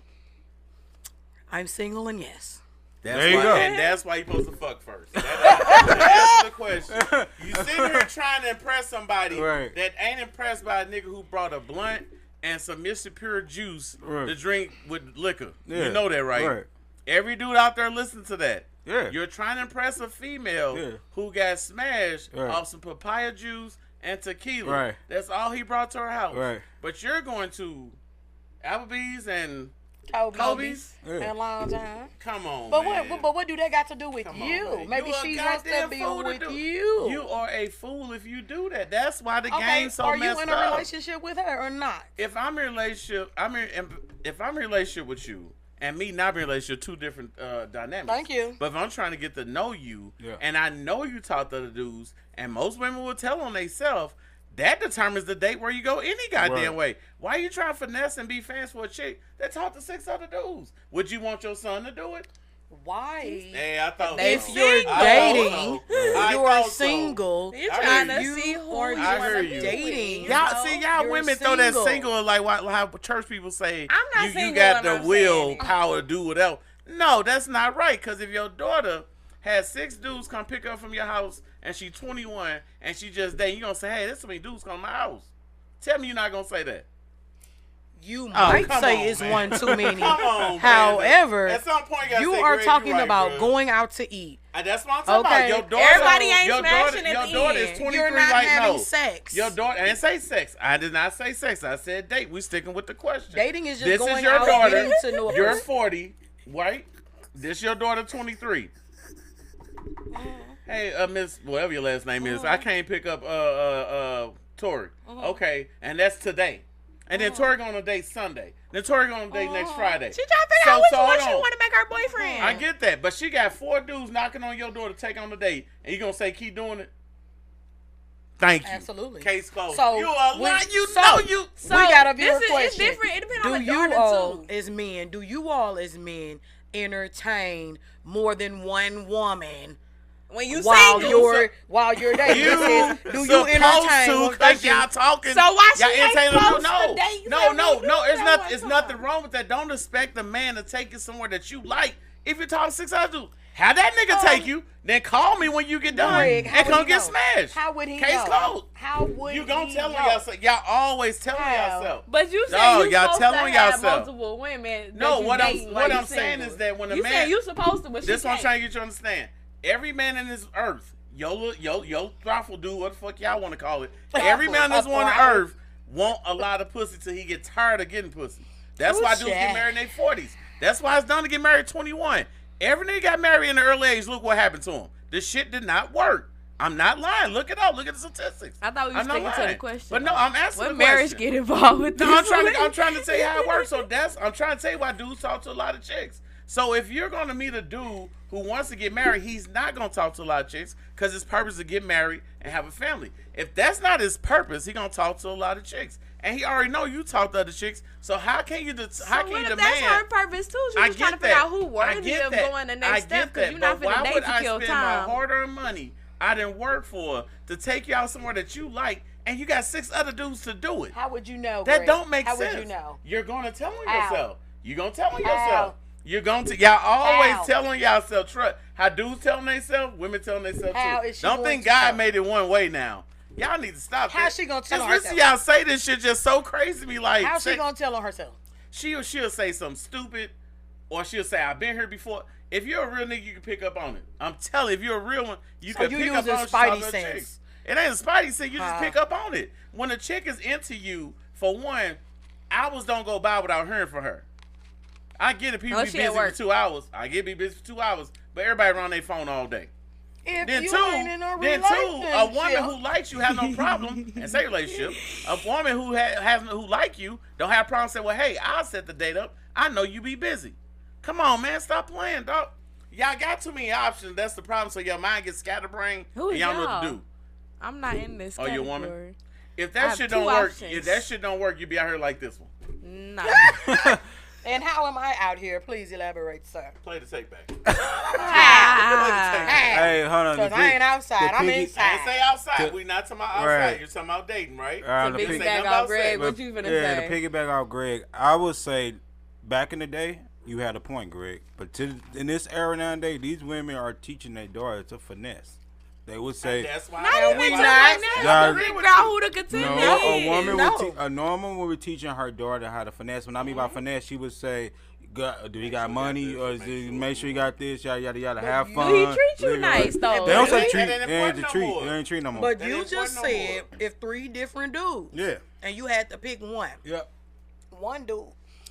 I'm single and yes. There you why, go. And that's why you're supposed to fuck first. That's the question. You sitting here trying to impress somebody Right. that ain't impressed by a nigga who brought a blunt and some Mr. Pure juice to drink with liquor. Yeah. You know that, right? Right. Every dude out there listen to that. Yeah. You're trying to impress a female who got smashed off some papaya juice and tequila. Right. That's all he brought to her house. Right. But you're going to Applebee's and Kobe's Yeah. and Long John. come on, But man. what do that got to do with Come on, you? man. Maybe You a she wants to goddamn be fool to with do- you. You are a fool if you do that. That's why the Okay, game's so are messed you in up. a relationship with her or not? If I'm in a relationship, if I'm in a relationship with you and me not being in a relationship, two different dynamics. Thank you. But if I'm trying to get to know you, and I know you talk to other dudes, and most women will tell on themselves, that determines the date where you go any goddamn way. Why you trying to finesse and be fans for a chick that talk to 6 other dudes? Would you want your son to do it? Why? Hey, I thought If so. you're I dating, thought so. I you're thought so. single. You're I trying hear to you. see who Or you I want hear to you. dating. Y'all see, y'all You're women throw that single. single like how church people say I'm not you single got and the I'm saying will it. power to do whatever. No, that's not right. Because if your daughter has 6 dudes come pick her up from your house and she 21 and she just dating, you gonna say, hey, there's so many dudes come to my house. Tell me you're not gonna say that. You might come say on, it's man. one too many. Come on, However, At some point, you gotta you say, are Greg, talking right, about bro. going out to eat. That's what I'm talking Okay. about. Your daughter, Everybody ain't your smashing daughter, at your the daughter is end. 23 You're not right having now. sex. Your daughter, I didn't say sex. I did not say sex. I said date. We sticking with the question. Dating is just This going is your out daughter. getting to know a You're person. 40, right? This your daughter, 23. Hey, Miss, whatever your last name is, I can't pick up Tori. Okay, and that's today. And then Tori going on a date Sunday. Then Tori going on a date next Friday. She trying to figure out which one hold she on. want to make her boyfriend. I get that, but she got 4 dudes knocking on your door to take on the date, and you gonna say keep doing it? Thank you. Absolutely. Case closed. So, you are when- lying. You so- know you. we got a viewer It's question. different. It depends on Do the you daughter all, too. as men, entertain more than one woman When you while single, you're dating? You This is, do you supposed entertain? to, Well, cause thank you. y'all talking. So why she y'all ain't entertaining supposed no, to date you? no, Said no, we no. do It's that not. one It's time. nothing wrong with that. Don't expect the man to take you somewhere that you like. If you're talking 6 hours, dude, have that nigga take you. Then call me when you get done Greg, how and would come he get know? smashed. How would he Case know? closed. How would You gonna he tell on know? yourself. Y'all always telling How? yourself. But you said No, you y'all supposed telling to have yourself. multiple women. No, that you what I'm dating while you saying single. is that when a you man, said you supposed to, but she this one I'm can't. trying to get you to understand. Every man in this earth, yo, thoughtful dude, what the fuck y'all want to call it? Every man that's on the earth want a lot of pussy till he get tired of getting pussy. That's why dudes get married in their 40s. That's why it's done to get married at 21. Every nigga got married in the early age. Look what happened to him. This shit did not work. I'm not lying. Look it up. Look at the statistics. I thought we were I'm not sticking to the lying. question. But no, I'm asking What the marriage question. get involved with No, this? I'm trying to tell you how it works. So I'm trying to tell you why dudes talk to a lot of chicks. So if you're gonna meet a dude who wants to get married, he's not gonna talk to a lot of chicks because his purpose is to get married and have a family. If that's not his purpose, he gonna talk to a lot of chicks, and he already know you talk to other chicks. So how can you So how can what you if demand? that's her purpose too? She I was trying to get figure that. out who I worthy get of that. going the I next get step because that, you're not but finna why date would to I kill spend time. my hard-earned money I didn't work for to take you out somewhere that you like, and you got 6 other dudes to do it? How would you know? That Greg? don't make How sense. would you know? You're gonna tell on How? yourself. You're gonna tell on How? yourself. You're gonna y'all always How? telling yourself. Trust how dudes telling themselves, women telling themselves How too. is she Don't going think to God know? made it one way now. Y'all need to stop. How's that. she gonna tell Just on listen to herself? y'all say this shit just so crazy to me. Like How's she say- gonna tell on herself? she'll say something stupid, or she'll say I've been here before. If you're a real nigga, you can pick up on it. I'm telling you, if you're a real one, you So can you pick up using on spidey other sense. chicks. It ain't a spidey sense. You just Huh. pick up on it. When a chick is into you, for one, hours don't go by without hearing from her. I get it. People Oh, be she at busy work. for 2 hours. I get be busy for 2 hours, but everybody around their phone all day. If Then you two, ain't in a a woman relationship. who likes you has no problem and say relationship. A woman who who like you don't have a problem say, well, hey, I'll set the date up. I know you be busy. Come on, man, stop playing, dog. Y'all got too many options. That's the problem. So your mind gets scatterbrained Who and is y'all know what to y'all? do. I'm not in this Oh, category. you a woman? If that shit don't work, you be out here like this one. No. And how am I out here? Please elaborate, sir. Play the take back. Hey, hold on. Because I ain't outside. I'm inside. I ain't say outside. We not talking about outside. Right. You're talking about dating, right? The Piggyback off Greg, what you finna say? To piggyback off Greg, I would say back in the day, you had a point, Greg. But in this era nowadays, these women are teaching their daughters to finesse. They would say, that's why. Not even just finesse. Figure out who to contend with. A woman would be teaching her daughter how to finesse. When I mean by finesse, she would say, "Do he got money? Or is it, make sure you got this? Yada yada yada. Have fun." Do he treat you nice though? They don't say treat. They They ain't the treat. They ain't treat no more. But you just said if 3 different dudes. Yeah. And you had to pick one. Yep. One dude,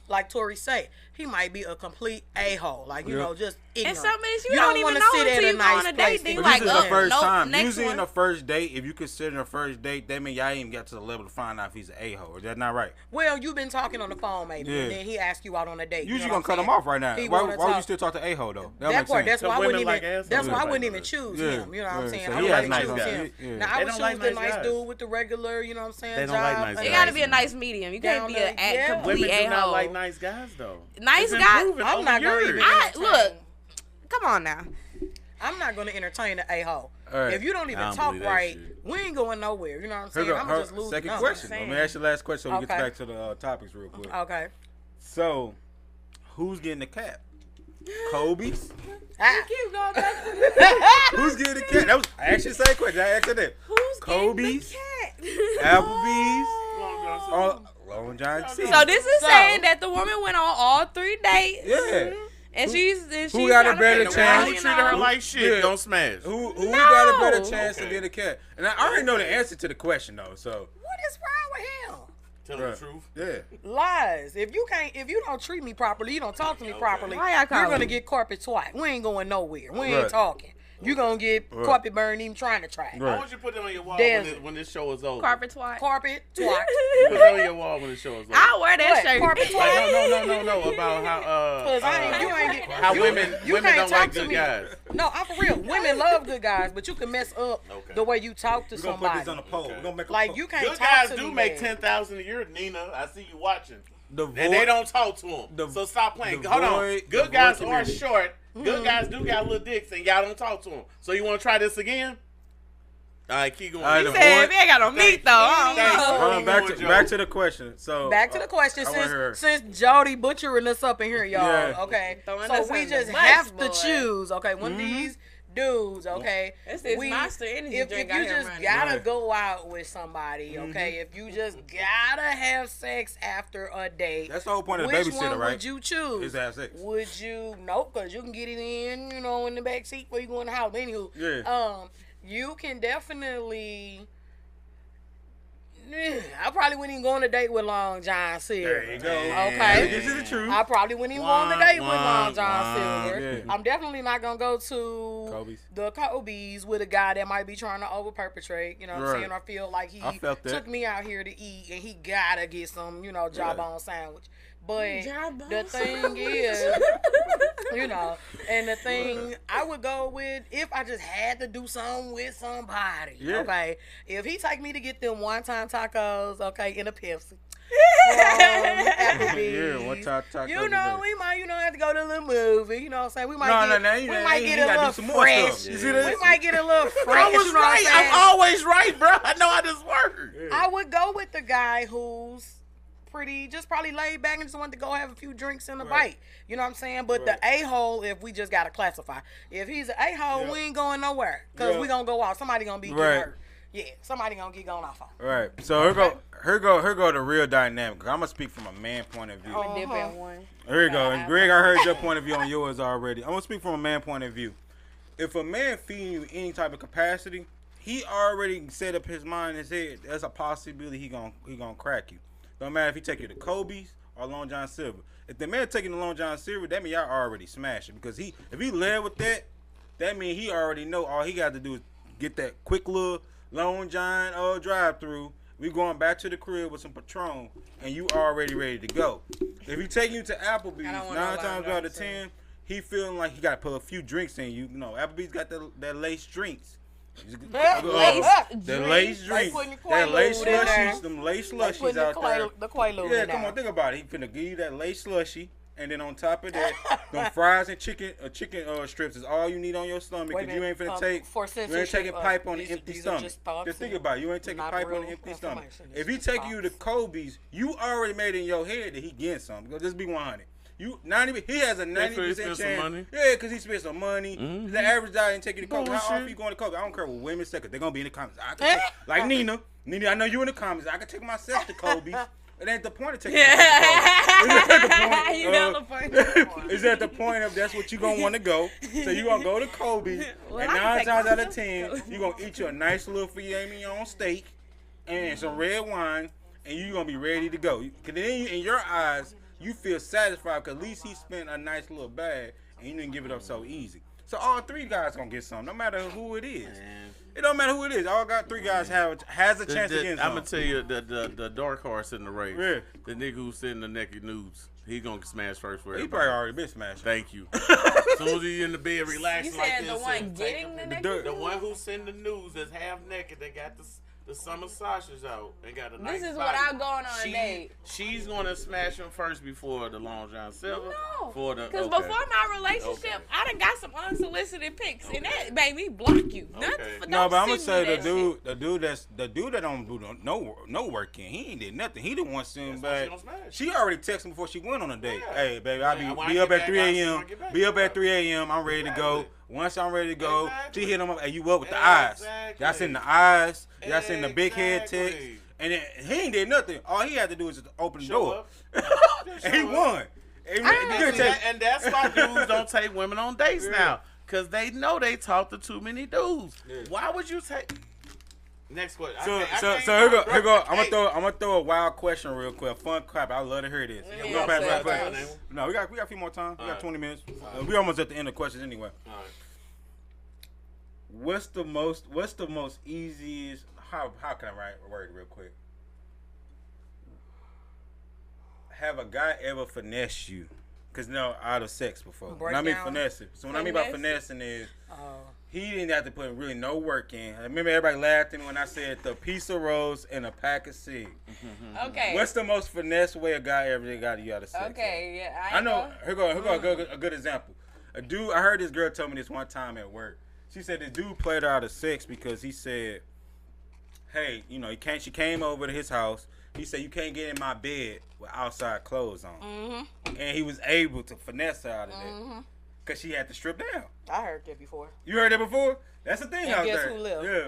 like Tori say, he might be a complete a-hole. Like, you know, just ignorant. And some minutes you don't even wanna know sit until at you go on a date. Then But like, this is the first time. next Usually one. in the first date, if you consider a first date, that means y'all ain't even got to the level to find out if he's an a-hole. Is that not right? Well, you've been talking on the phone maybe, and then he asked you out on a date. Usually you know gonna cut him off right now. Why would you still talk to a-hole though? That part, that's why I wouldn't like even. assholes. That's why I Like wouldn't even that. choose Yeah. him. You know what I'm Yeah. saying? So I he would has like nice choose guys. him. Yeah. Now I They would don't like choose the nice nice guys. dude with the regular. You know what I'm saying? They don't like job. nice It guys. gotta be a nice medium. You can't Down be there, a yeah. complete Women do not a-hole. like nice guys though. Nice It's guys. improving I'm over not gonna years. even Look, come on now. I'm not gonna entertain an a-hole. All right. If you don't I even don't talk believe that right, shit. we ain't going nowhere. You know what I'm saying? Here I'm go gonna just lose. second the question. saying. Let me ask you the last question so we get Okay. back to the topics real quick. Okay. So, who's getting the cat? Kobe's? Ah. Keep going back to the Who's getting the cat? That was I asked you the same question. I asked her that. who's Kobe's? getting the cat? Applebee's? Or Long John Silver? So this is saying that the woman went on all 3 dates. Yeah. And she's who got a trying to better figure Why out, chance? you you treated her know. like shit? Yeah. Don't smash. Who got a better No. chance to Okay. get a cat? And I already know the answer to the question though. So What is wrong with him? Tell Bruh. the truth. yeah. Lies. If you don't treat me properly, you don't talk to me properly, Why y'all call you're gonna me? get carpet twat. We ain't going nowhere. We ain't Right. talking. You gonna get carpet burn even trying to try. I Right. want you to put it on your wall Desert. when this show is over. Carpet twat. Carpet twat. Put it on your wall when the show is over. I'll wear that What? shirt. Carpet Like, twat? no. About Cause how you ain't get how you- women you women can't don't talk like to good me. guys. No, I'm for real. Women love good guys, but you can mess up Okay. the way you talk to We're gonna somebody. put this on a poll. We're gonna make a Like poll. you can't Good talk guys to do me make bad. $10,000 a year, Nina. I see you watching. The And they don't talk to them. So stop playing. Hold on. Good guys are short. Good guys do got little dicks, and y'all don't talk to them. So you want to try this again? All right, keep going. All right, He the said, boy- if you ain't got no meat though, I Thank don't you. know. Hold on, back Joe. to the question. So Back to the question, I wanna hear her. since Jody butchering us up in here, y'all. Yeah. Okay, Throwing so us we under just the bus, have boy. to choose. Okay, one of these dudes. Okay, It's this Monster Energy if drink you out here just running. gotta Right. go out with somebody, okay, if you just gotta have sex after a date, That's the whole point of the which babysitter, one right? would you choose? Is to have sex. Would you? Nope, because you can get it in, in the back seat before you go in the house. Anywho, Yeah. you can definitely. I probably wouldn't even go on a date with Long John Silver. There you go. Okay. This is the truth. I probably wouldn't even go on a date with Long John Wah, Silver. yeah. I'm definitely not gonna go to Kobe's. the Kobe's with a guy that might be trying to over perpetrate. You know what I'm Right. saying? Or feel like he I felt that. took me out here to eat and he gotta get some, jawbone sandwich. But Jawbone the thing is, and the thing I would go with if I just had to do something with somebody. Yeah. Okay. If he take me to get them one-time tacos, okay, in a Pepsi. Yeah, what tacos You is know, that? we might, have to go to a little movie. You know what I'm saying? We might No, get, no, we might you get gotta a do little some more fresh. stuff. You see this? We might get a little fresh. I was you know what I'm right. saying? I'm always right, bro. I know how this works. I would go with the guy who's just probably laid back and just wanted to go have a few drinks and a bite. You know what I'm saying? But the a-hole, if we just got to classify. If he's an a-hole, we ain't going nowhere. Because we going to go out. Somebody going to be getting hurt. Yeah, somebody going to get going off on. Right. So here go the real dynamic. I'm gonna speak from a man point of view. I'm a different one. Here you go. And Greg, I heard your point of view on yours already. I'm gonna speak from a man point of view. If a man feeding you any type of capacity, he already set up his mind in his head. There's a possibility he gonna crack you. Don't matter if he take you to Kobe's or Long John Silver. If the man taking the Long John Silver, that mean y'all already smashing. Because if he led with that mean he already know all he got to do is get that quick little Long John drive through. We going back to the crib with some Patron, and you already ready to go. If he taking you to Applebee's, 9 times out of 10, he feeling like he got to put a few drinks in you. Applebee's got that lace drinks. The lace drinks. That lace Quaalude in there. slushies. Them lace Like slushies putting out there. the Quaalude Yeah, in come there. on, think about it. He finna give you that lace slushy, and then on top of that, them fries and chicken strips is all you need on your stomach. Wait a Cause you ain't minute, finna take. for You ain't censorship, taking pipe on the these- empty these are stomach. just thoughts Just think and about it. You ain't taking not pipe on real the empty stomach. information. If It's he just take you to thoughts. Kobe's, you already made it in your head that he getting something. Go, just be 100. You 90. He has a 90% spend chance. some money. Yeah, because he spent some money. The average guy didn't take you to Kobe. How Bullshit. often you going to Kobe? I don't care what women say, because they're going to be in the comments. I can take, like Nina, I know you in the comments. I can take myself to Kobe's. It ain't the point of taking myself to Kobe. You know the point. It's at the point of that's what you going to want to go. So you going to go to Kobe. Well, And I can 9 take times out of myself 10, to you going to eat you a nice little filet mignon steak and some red wine. And you going to be ready to go. Because then in your eyes, you feel satisfied because at least he spent a nice little bag and you didn't give it up so easy. So all 3 guys gonna get something, no matter who it is. Man. It don't matter who it is. All 3 guys has a chance to get I'm gonna something. tell you the dark horse in the race. Yeah. The nigga who's sending the naked nudes. He gonna smash first for He everybody. probably already been smashed. Thank you. As soon as he in the bed, relaxing You like said this. the one and getting the taking- naked The one who send the nudes that's half naked. They got the summer sausage out and got a nice This is body. what I'm going on a date. She's gonna smash him first before the Long John Silver. No, For the because okay. before my relationship, Okay. I done got some unsolicited pics, and that made me block you. Okay. No, but I'm gonna send me say that the dude that don't do no work in. He ain't did nothing. He the one sending That's why she back. don't smash. She already texted him before she went on a date. Yeah. Hey, baby, I'll Yeah, when be I up get at 3 back, I'll see a.m. when I get back. Be up Yeah. at 3 a.m. I'm ready to go. Exactly. Once I'm ready to go, Exactly. she hit him up. Hey, you up with the eyes? Exactly. Y'all send the eyes. Y'all send the big head Exactly. text. And then he ain't did nothing. All he had to do is just open the Show door. up. And he show up. won. And you couldn't take- And that's why dudes don't take women on dates now. Because they know they talk to too many dudes. Yeah. Why would you take... Next question. So I can't here go. I'm Hey. gonna throw a wild question real quick. A fun crap. I love to hear this. Yeah, We gonna pass say right it, quick. Thomas. No, we got a few more time. We got Alright. 20 minutes. We almost at the end of questions anyway. All right. What's the most easiest? How can I word it real quick? Have a guy ever finessed you? Cause out of sex before. When I mean Breakdown. finessing. So when I mean by Finesse? finessing is Oh. he didn't have to put really no work in. I remember everybody laughed at me when I said the piece of rose and a pack of cig. Okay. What's the most finesse way a guy ever got you out of sex? Okay. Yeah. I know. Here go a good example. A dude. I heard this girl tell me this one time at work. She said this dude played her out of sex because he said, "Hey, she came over to his house. He said you can't get in my bed with outside clothes on." And he was able to finesse her out of that because she had to strip down. I heard that before. You heard that before? That's the thing And out guess there. who left? Yeah.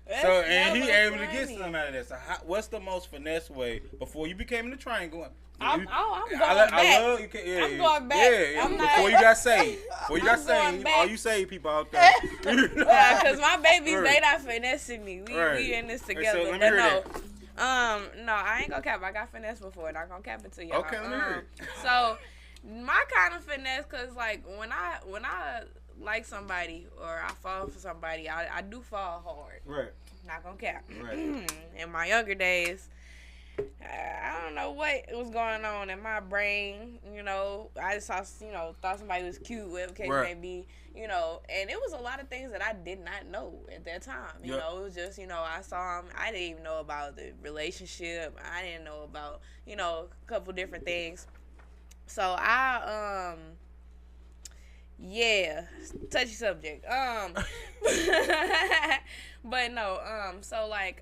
That's So and he hella able to get funny. something out of that. So what's the most finesse way before you became in the triangle? I'm going I back. love you. Yeah, I'm going back. Yeah, I'm not- before you got saved. Before you got I'm going saved, back. all you saved people out there. Yeah, cause my babies, Right. they not finessing me. Right. We in this Hey, so together. let me But hear no, I ain't gonna cap. I got finesse before. Not gonna cap it to y'all. Okay, let me hear it. So my kind of finesse, cause like when I like somebody or I fall for somebody, I do fall hard. Right. Not gonna cap. Right. In my younger days, I don't know what was going on in my brain. I just saw, thought somebody was cute, whatever case Right. may be, and it was a lot of things that I did not know at that time. You Yep. know, it was just, I saw him. I didn't even know about the relationship. I didn't know about, a couple different things. So yeah, touchy subject. But no, so like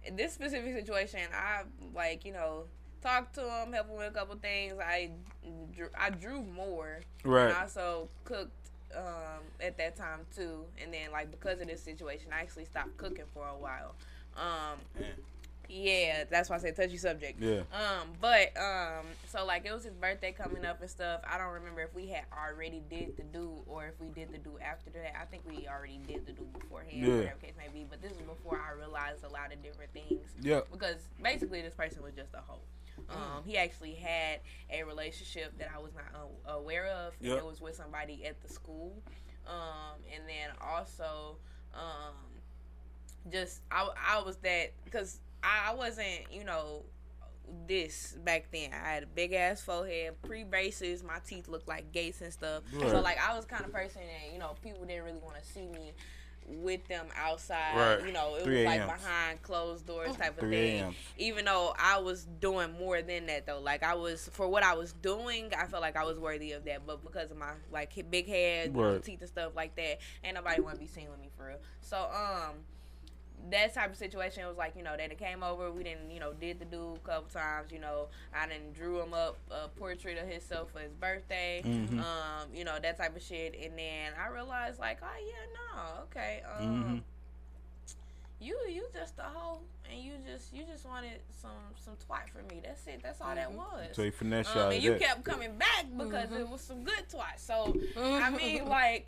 in this specific situation, I talked to him, helped him with a couple things. I drew more. Right. And I also cooked at that time too. And then because of this situation, I actually stopped cooking for a while. Yeah, that's why I said touchy subject. Yeah. So it was his birthday coming up and stuff. I don't remember if we had already did the do or if we did the do after that. I think we already did the do beforehand, Yeah. whatever case may be. But this was before I realized a lot of different things. Yeah. Because basically this person was just a hoe. He actually had a relationship that I was not aware of. And Yep. it was with somebody at the school. And then also, just I was that because I wasn't, this back then. I had a big ass forehead, pre-braces, my teeth looked like gates and stuff. Right. So like I was the kind of person that, you know, people didn't really want to see me with them outside. Right. You know, it 3 was like a.m.s. behind closed doors type of 3 thing. a.m.s. Even though I was doing more than that though. Like I was, for what I was doing, I felt like I was worthy of that. But because of my like big head, Right. teeth and stuff like that, ain't nobody want to be seen with me for real. So that type of situation, it was like, you know, they came over, we didn't, you know, did the dude a couple times, you know, I done drew him up a portrait of himself for his birthday, you know, that type of shit, and then I realized, like, oh, yeah, no, okay, you just a hoe, and you just wanted some twat from me, that's it, that's all that was. So he finessed y'all. And you kept coming back because it was some good twat, so, I mean, like,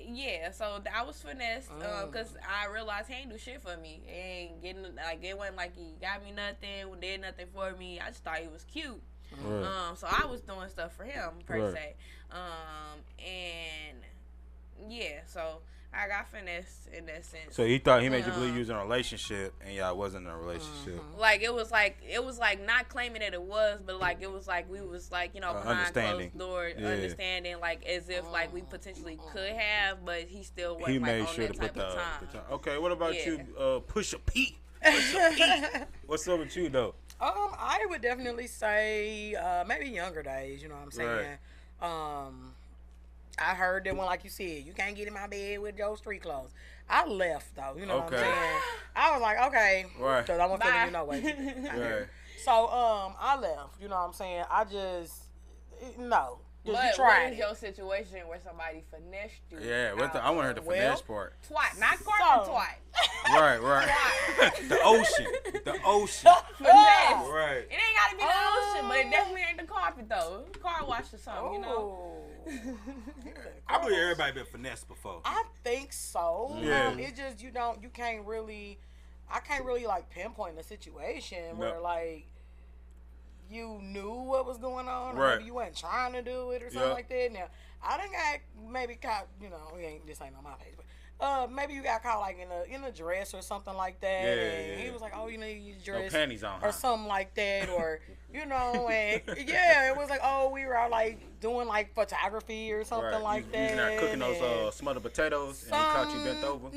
yeah, so I was finessed because I realized he ain't do shit for me. He ain't getting, like, it wasn't like he got me nothing, did nothing for me. I just thought he was cute. Right. So I was doing stuff for him, per Right. se. And, yeah, so I got finessed in that sense. So he thought he made you believe you was in a relationship and y'all wasn't in a relationship. Like it was like not claiming that it was, but like it was like we was like, you know, behind Understanding. closed doors, Yeah. understanding, like as if like we potentially could have, but he still wasn't He like made on sure that to put type of the time. Okay, what about Yeah. you, Pusha P? What's up with you though? I would definitely say maybe younger days. You know what I'm saying? I heard that one, like you said, you can't get in my bed with your street clothes. I left though. You know what I'm Okay. saying? I was like, okay, Right. because I wasn't feeling Bye. you no way. Right. So I left. You know what I'm saying? I just no. Just But you what tried is it. your situation where somebody finessed you? Yeah, I want to hear the Well, finesse part. Twat, not carpet So- twat. Right. The ocean. Finesse. Right. It ain't gotta be the ocean, but it definitely ain't the carpet though. Car wash or something, you know. I believe everybody been finessed before. I think so. Yeah. It just you can't really, I can't really like pinpoint a situation where No. like you knew what was going on, or Right. maybe you weren't trying to do it or something Yeah. like that. Now I done got maybe caught, you know, this ain't on my page, but maybe you got caught like in a dress or something like that, Yeah, and yeah. he was like, oh, you need your No dress panties on, or huh? something like that, or you know, and yeah, it was like, oh, we were out like doing like photography or something Right. like you that. was not cooking and those smothered potatoes and he caught you bent over.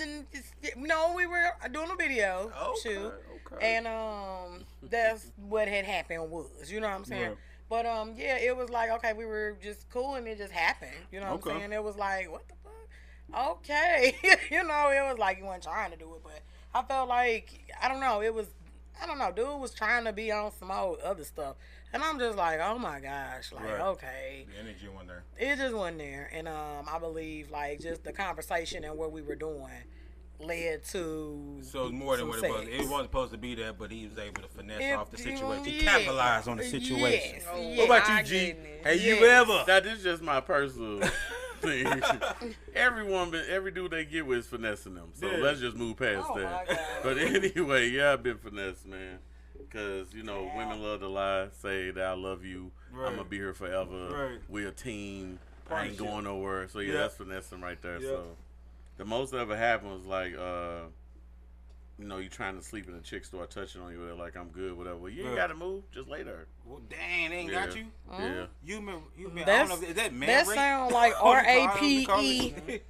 No, we were doing a video shoot, Okay. and that's what had happened was, you know what I'm saying. Right. But yeah, it was like, okay, we were just cool and it just happened, you know what I'm Okay. saying. It was like, what the fuck? Okay, you know, it was like you weren't trying to do it, but I felt like I don't know, dude was trying to be on some old other stuff, and I'm just like, oh my gosh, like Right. okay. The energy went there. It just wasn't there, and I believe like just the conversation and what we were doing led to. So it's more than some what it was. sex. It wasn't supposed to be there, but he was able to finesse It- off the situation. He yeah. capitalized on the situation. Yes, Oh, yes. What about my you, G? goodness. Hey, you Yes. ever? That is just my personal thing. Every dude they get with is finessing them. So Yeah. let's just move past Oh, that. my God. But anyway, yeah, I've been finessed, man. Because, you know, Yeah. women love to lie, say that I love you, Right. I'm going to be here forever, Right. we're a team, I ain't Partnership. going nowhere. So, yeah, Yeah. that's finessing right there. Yeah. So, the most that ever happened was like, you know, you trying to sleep and the chick start touching on you, like, I'm good, whatever. Well, you ain't Yeah. got to move, just lay there. Well, dang, they ain't Yeah. got you. Yeah. You been. I don't That's- know. Is that man That rape? sound like What do you RAPE. call it?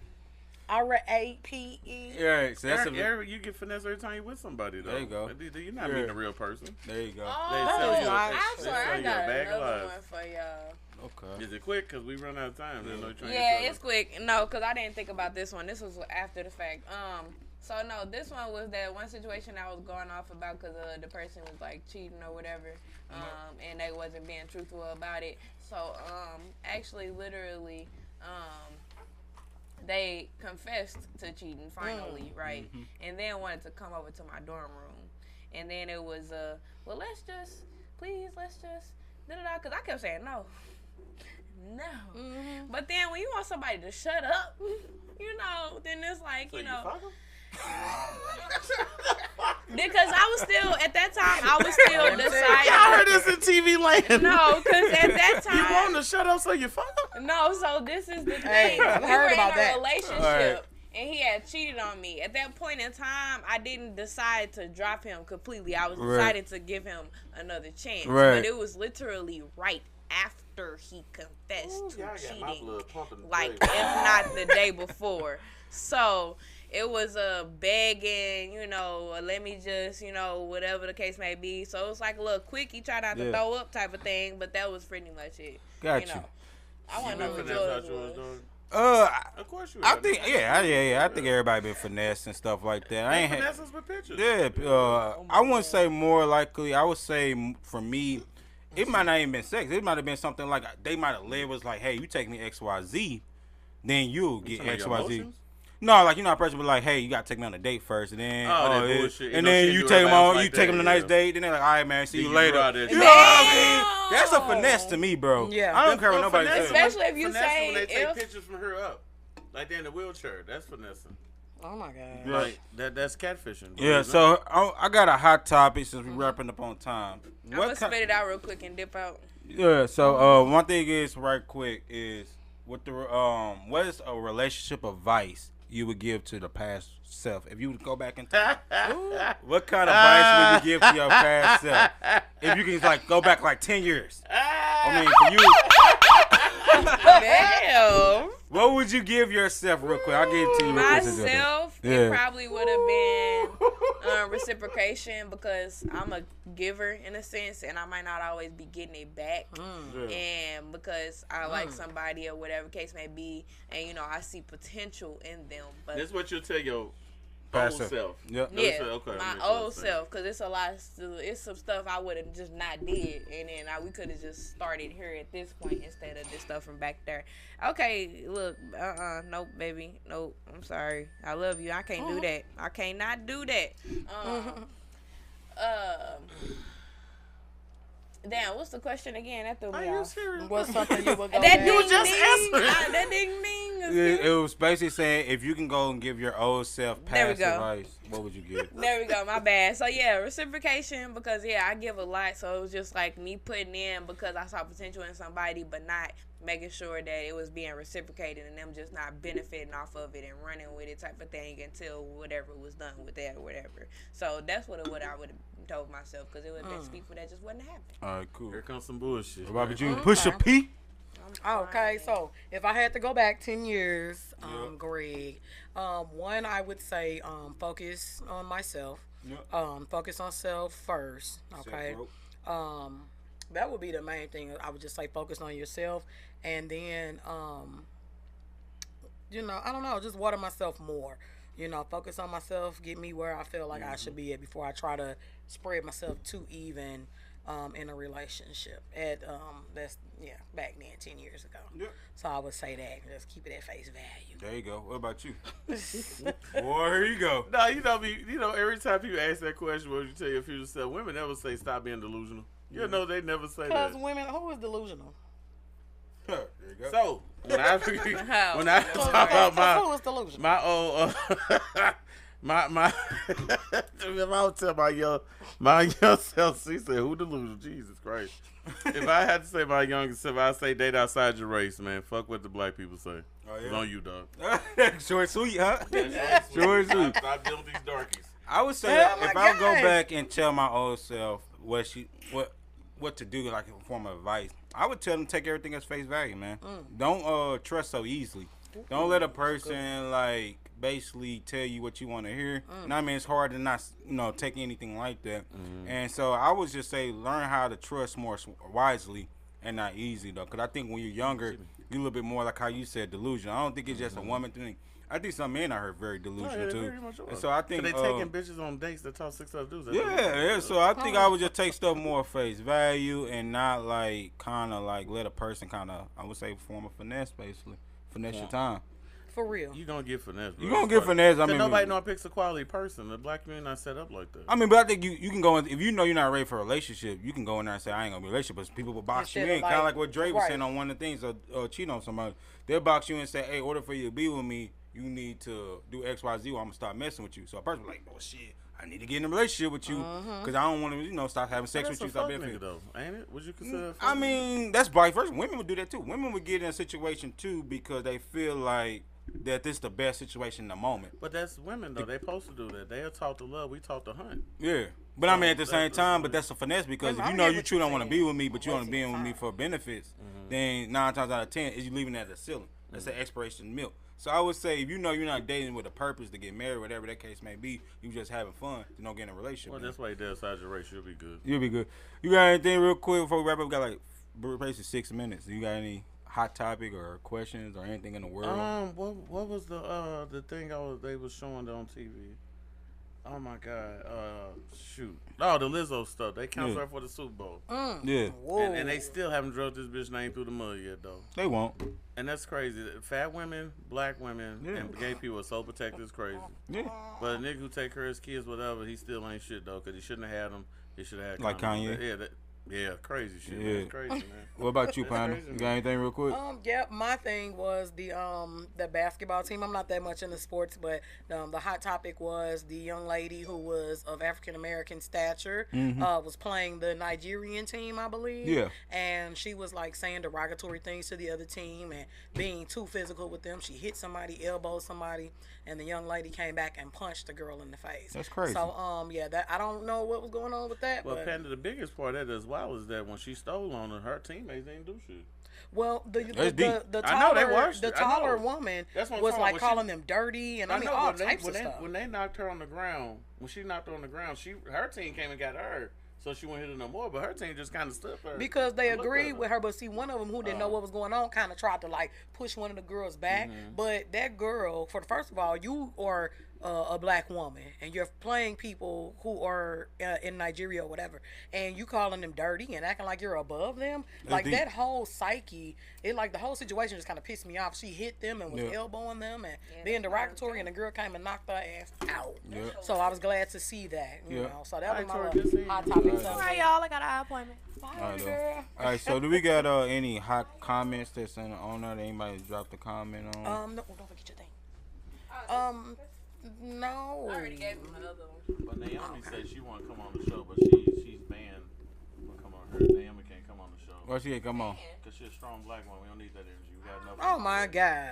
RAPE. Yeah, so that's You get finesse every time you with somebody, though. There you go. You're not Yeah. meeting a real person. there you go. Oh, They sell you- nice. I'm they sorry, sell I you a got bag of another lies. one for y'all. Okay. Is it quick? Because we run out of time. There's no trying Yeah, it's quick. No, because I didn't think about this one. This was after the fact. So no, this one was that one situation I was going off about because the person was like cheating or whatever, and they wasn't being truthful about it. So actually, literally, they confessed to cheating finally, right? And then wanted to come over to my dorm room, and then it was well, let's just da-da-da, because I kept saying no. But then when you want somebody to shut up, you know, then it's like, So you you know, fuck 'em? because I was still, at that time, I was still Y'all deciding. heard this in TV land. No, because at that You want time, to shut up so you fuck 'em? no, so this is the Hey, thing. I've We heard were about in that. a relationship. Alright. and he had cheated on me. At that point in time, I didn't decide to drop him completely. I was decided to give him another chance. Right. But it was literally right after he confessed to cheating. Like, if not the day before. So it was a begging, let me just, whatever the case may be. So it was like a little quickie, try not to throw up type of thing, but that was pretty much it. Gotcha. I want to know what yours was. Of course you. I think, I think everybody been finessed and stuff like that. I ain't finesse with pictures. Yeah, I wouldn't say more likely. I would say for me, it might not even been sex. It might have been something like they might have led was like, hey, you take me XYZ, then you'll get XYZ. No, like a person be like, hey, you gotta take me on a date first, and then and then you take them on, you take them on a nice date, then they're like, all right, man, see you later. You know what I mean? That's a finesse to me, bro. Yeah, I don't care what nobody says. Especially if you say when they take pictures from her up, like they're in the wheelchair. That's finessing. Oh my god. Like that's catfishing. Bro. Yeah, so I got a hot topic since we're wrapping up on time. I'm gonna spit it out real quick and dip out. Yeah, so one thing is right quick is what is a relationship advice you would give to the past self if you would go back in time? What kind of advice would you give to your past self if you can go back 10 years? I mean, for you. Damn. What would you give yourself real quick? I'll give it to you real quick. Myself, it probably would have been reciprocation because I'm a giver in a sense and I might not always be getting it back. And because I like somebody or whatever case may be and, I see potential in them. But this is what you'll tell your old self. Yep. Yeah, okay, my old self, because it's a lot. It's some stuff I would have just not did, and then we could have just started here at this point instead of this stuff from back there. Okay, look, nope, baby, nope. I'm sorry, I love you. I can't do that. I cannot do that. Damn, what's the question again? That threw me off. What's something you would go that you just answered? That ding ding. It was basically saying if you can go and give your old self past advice, what would you give? There we go. My bad. So yeah, reciprocation because I give a lot. So it was just like me putting in because I saw potential in somebody, but not making sure that it was being reciprocated and them just not benefiting off of it and running with it type of thing until whatever was done with that or whatever. So that's what I would have told myself because it would have been people that just wouldn't happen. All right, cool. Here comes some bullshit. What about you? Push a P. Okay, so if I had to go back 10 years, Greg, one, I would say focus on myself. Focus on self first. Okay. That would be the main thing. I would just say focus on yourself, and then I don't know, just water myself more. Focus on myself, get me where I feel like I should be at before I try to spread myself too even in a relationship. That's back then 10 years ago. Yep. So I would say that just keep it at face value. There you go. What about you? Boy, here you go. No, every time people ask that question, what would you tell your future self? Women never say stop being delusional. You know they never say that. Because women, who is delusional? There you go. So when I talk about who is delusional? My old my if I would tell my young self, she said, "Who delusional? Jesus Christ!" If I had to say my youngest self, I'd say date outside your race, man. Fuck what the black people say. Oh, yeah? It's on you, dog. Short sweet, huh? Short sweet. Stop dealing with these darkies. I would say if I go back and tell my old self what to do, like in form of advice, I would tell them take everything as face value, man. Don't trust so easily. Don't let a person basically tell you what you want to hear. And I mean, it's hard to not take anything like that. And so I would just say learn how to trust more wisely and not easy though, because I think when you're younger, you're a little bit more like how you said delusional. I don't think it's just a woman thing. I think some men are very delusional too. And so I think they taking bitches on dates that talk 6 other dudes. Yeah. So I think I would just take stuff more face value and not let a person I would say form a finesse basically. Finesse your time. For real. You gonna get finesse, bro. You gonna get finesse. I mean, nobody know picks a quality person. The black community not set up like that. I mean, but I think you can go in, if you know you're not ready for a relationship, you can go in there and say I ain't gonna be in a relationship. But people will box you in, kind of like what Dre was saying on one of the things, or cheat on somebody. They'll box you in and say, hey, in order for you to be with me, you need to do X, Y, Z, or I'm gonna start messing with you. So a person like, oh shit, I need to get in a relationship with you because I don't want to, start having sex with you. Stop being nigga though, ain't it? Would you consider? I mean, that's vice versa. Women would do that too. Women would get in a situation too because they feel like that this is the best situation in the moment. But that's women though. They supposed to do that. They are taught to love. We taught to hunt. Yeah. But I mean, at the same time, but that's a finesse because if you know you truly don't want to be with me, but you want to be with me for benefits, then 9 times out of 10 is you leaving that at the ceiling. That's an expiration milk. So I would say if you know you're not dating with a purpose to get married, whatever that case may be, you just having fun, you don't get in a relationship. Well, that's why you decide your race. You'll be good. You'll be good. You got anything real quick before we wrap up? We got like basically 6 minutes. You got any hot topic or questions or anything in the world? What was the thing they was showing on TV? Oh my God! Shoot! Oh, the Lizzo stuff. They counseled her for the Super Bowl. Yeah. And they still haven't drugged this bitch name through the mud yet, though. They won't. And that's crazy. Fat women, black women, and gay people are so protected. It's crazy. Yeah. But a nigga who take care of his kids, whatever, he still ain't shit though, because he shouldn't have had them. He should have had like Kanye. Yeah, crazy shit. Yeah. Man. Crazy, man. What about you, Panda? You got anything real quick? Yeah, my thing was the basketball team. I'm not that much into sports, but the hot topic was the young lady who was of African American stature was playing the Nigerian team, I believe. Yeah. And she was like saying derogatory things to the other team and being too physical with them. She hit somebody, elbowed somebody, and the young lady came back and punched the girl in the face. That's crazy. So that I don't know what was going on with that. Well, but Panda, the biggest part of that as well is that when she stole on her teammates didn't do shit. Well, the taller woman was like calling them dirty and all types of stuff. When they knocked her on the ground, her team came and got her. So she wouldn't hit her no more, but her team just kind of stood for her. Because they agreed with her, but see, one of them who didn't know what was going on kind of tried to like push one of the girls back. But that girl, first of all, you are a black woman and you're playing people who are in Nigeria or whatever, and you calling them dirty and acting like you're above them. Like that whole psyche, the whole situation just kind of pissed me off. She hit them and was elbowing them and being derogatory, and the girl came and knocked her ass out. So I was glad to see that. You know, so that was my hot topic. All right, y'all. I got an eye appointment. Girl. All right, so do we got any hot comments that's on there that anybody dropped a comment on? No, don't forget your thing. No. I already gave him another one. But Naomi said she want to come on the show, but she's banned from coming on her. Naomi can't come on the show. Why she can't come on? Because she's a strong black woman. We don't need that energy. We got enough. Oh my God.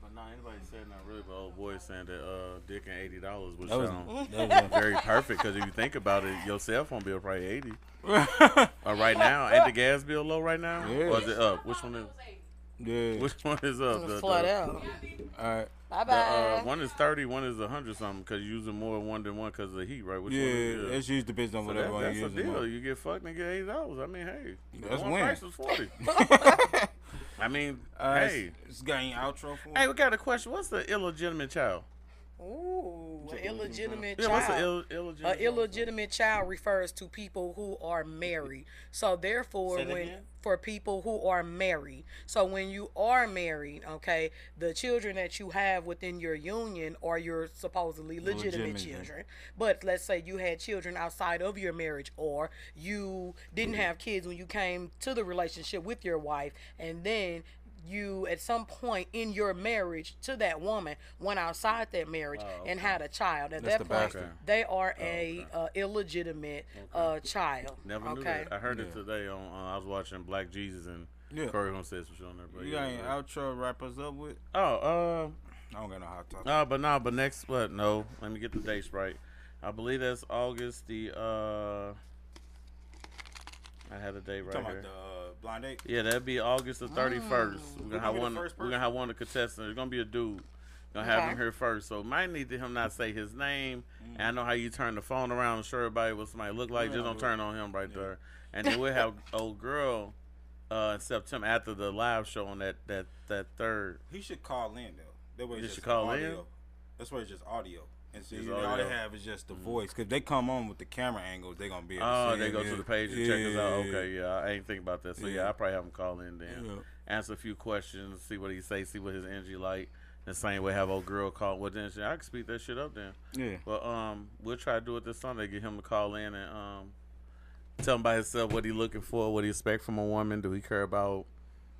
But anybody said nothing really, but old boy saying that dick and $80 was very perfect, because if you think about it, your cell phone bill probably $80. Right now, ain't the gas bill low right now? Yeah. Or is it up? Which one is? Yeah. Which one is up? Flat out. All right. Bye-bye. One is 30, one is 100 something, because you're using more one than one because of the heat, right? Which one It's usually depends on whatever one you're using. using. That's a deal. You get fucked and get $80. I mean, hey, that's one win. price was 40. I mean, hey. It's got any outro for? Hey, we got a question. What's the illegitimate child? Ooh, an illegitimate Yeah, child. what's an illegitimate? An illegitimate child refers to people who are married. So therefore, for people who are married. So when you are married, okay, the children that you have within your union are your supposedly legitimate children. But let's say you had children outside of your marriage, or you didn't have kids when you came to the relationship with your wife, and then you at some point in your marriage to that woman went outside that marriage and had a child. At that point, they are a illegitimate child. Never knew that. I heard it today on I was watching Black Jesus, and Corey Holmes said some shit on there. But you got any outro to wrap us up with? I don't got no hot topic. But next what? No, let me get the dates right. I believe that's August the I had a date right here. About the blind date? Yeah, that'd be August the 31st. We're gonna have one. We're gonna have one of the contestants. It's gonna be a dude. Gonna have him here first. So might need to him not say his name. And I know how you turn the phone around and show everybody what somebody look like. Just don't turn on him right there. And then we'll have old girl in September after the live show on that third. He should call in though. That way he should call audio. in. That's why it's just audio. And so all they have is just the voice. Because they come on with the camera angles, they're going to be able to see they go to the page and check us out. Okay, I ain't think about that. So, I probably have him call in then. Answer a few questions, see what he say, see what his energy like. The same way have old girl call. Well, then I can speed that shit up then. Yeah. But we'll try to do it this Sunday. Get him to call in and tell him by himself what he looking for, what he expect from a woman. Do he care about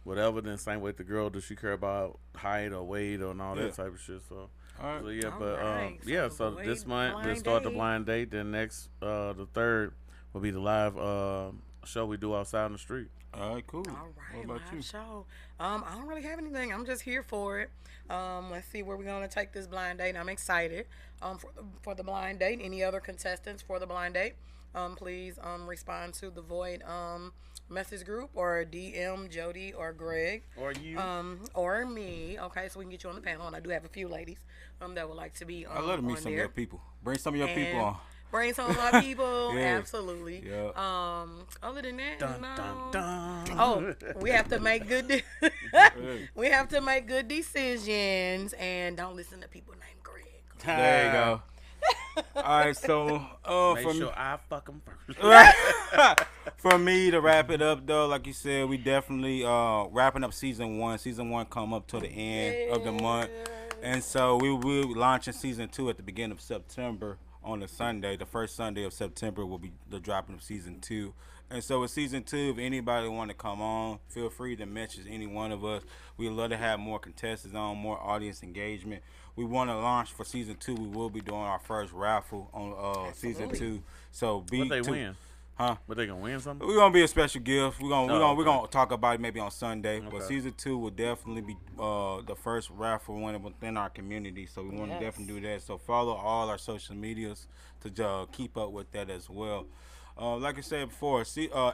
whatever? Then same way with the girl. Does she care about height or weight or all that type of shit? So. All right. So so this month we'll start the blind date. Then next the third will be the live show we do outside in the street. All right, cool. All right, What about you? live show. I don't really have anything. I'm just here for it. Let's see where we're gonna take this blind date. I'm excited. For the blind date. Any other contestants for the blind date? Please respond to the Void message group or DM Jody or Greg Or you. or me. Okay, so we can get you on the panel. And I do have a few ladies that would like to be I love to meet on some of there. your people. Bring some of your people And on. Bring some of my people. Yeah. Absolutely. Yeah. Other than that, Dun, no. dun, dun. Oh, we have to make good. We have to make good decisions, and don't listen to people named Greg. There you go. All right, so Make for sure I fuck them first. for me to wrap it up though, like you said, we definitely wrapping up season 1. Season 1 come up to the end of the month, and so we will be launching season 2 at the beginning of September on a Sunday. The first Sunday of September will be the dropping of season 2. And so with season 2, if anybody want to come on, feel free to message any one of us. We'd love to have more contestants on, more audience engagement. We want to launch for season 2. We will be doing our first raffle on season 2. So What they win? Huh? But they gonna win something? We're gonna be a special gift. We're okay. gonna talk about it maybe on Sunday. But Okay. season 2 will definitely be the first raffle winner within our community. So we want to Yes. definitely do that. So follow all our social medias to keep up with that as well. Like I said before,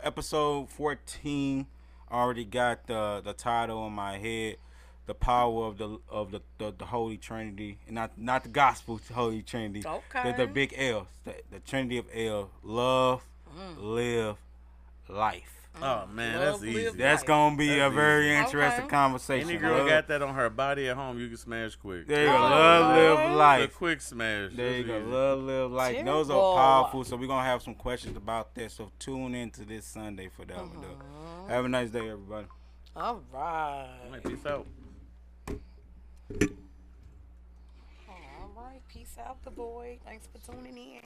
episode 14 already got the title in my head. The power of the Holy Trinity, and not the gospel Holy Trinity. Okay. The big L, the Trinity of L. Love, live, life. Oh man, Love, that's easy. live, That's Right. gonna be That's a very easy. interesting Okay. conversation. Any girl Love- got that on her body at home, you can smash quick. There you go. Oh, Love, live, okay. It's a life. quick smash. There you That's go. easy. Love, live, life. Those are Terrible. powerful. So we're gonna have some questions about that. So tune into this Sunday for that one. Though. Have a nice day, everybody. All right. All right, peace out. All right. Peace out, the boy. Thanks for tuning in.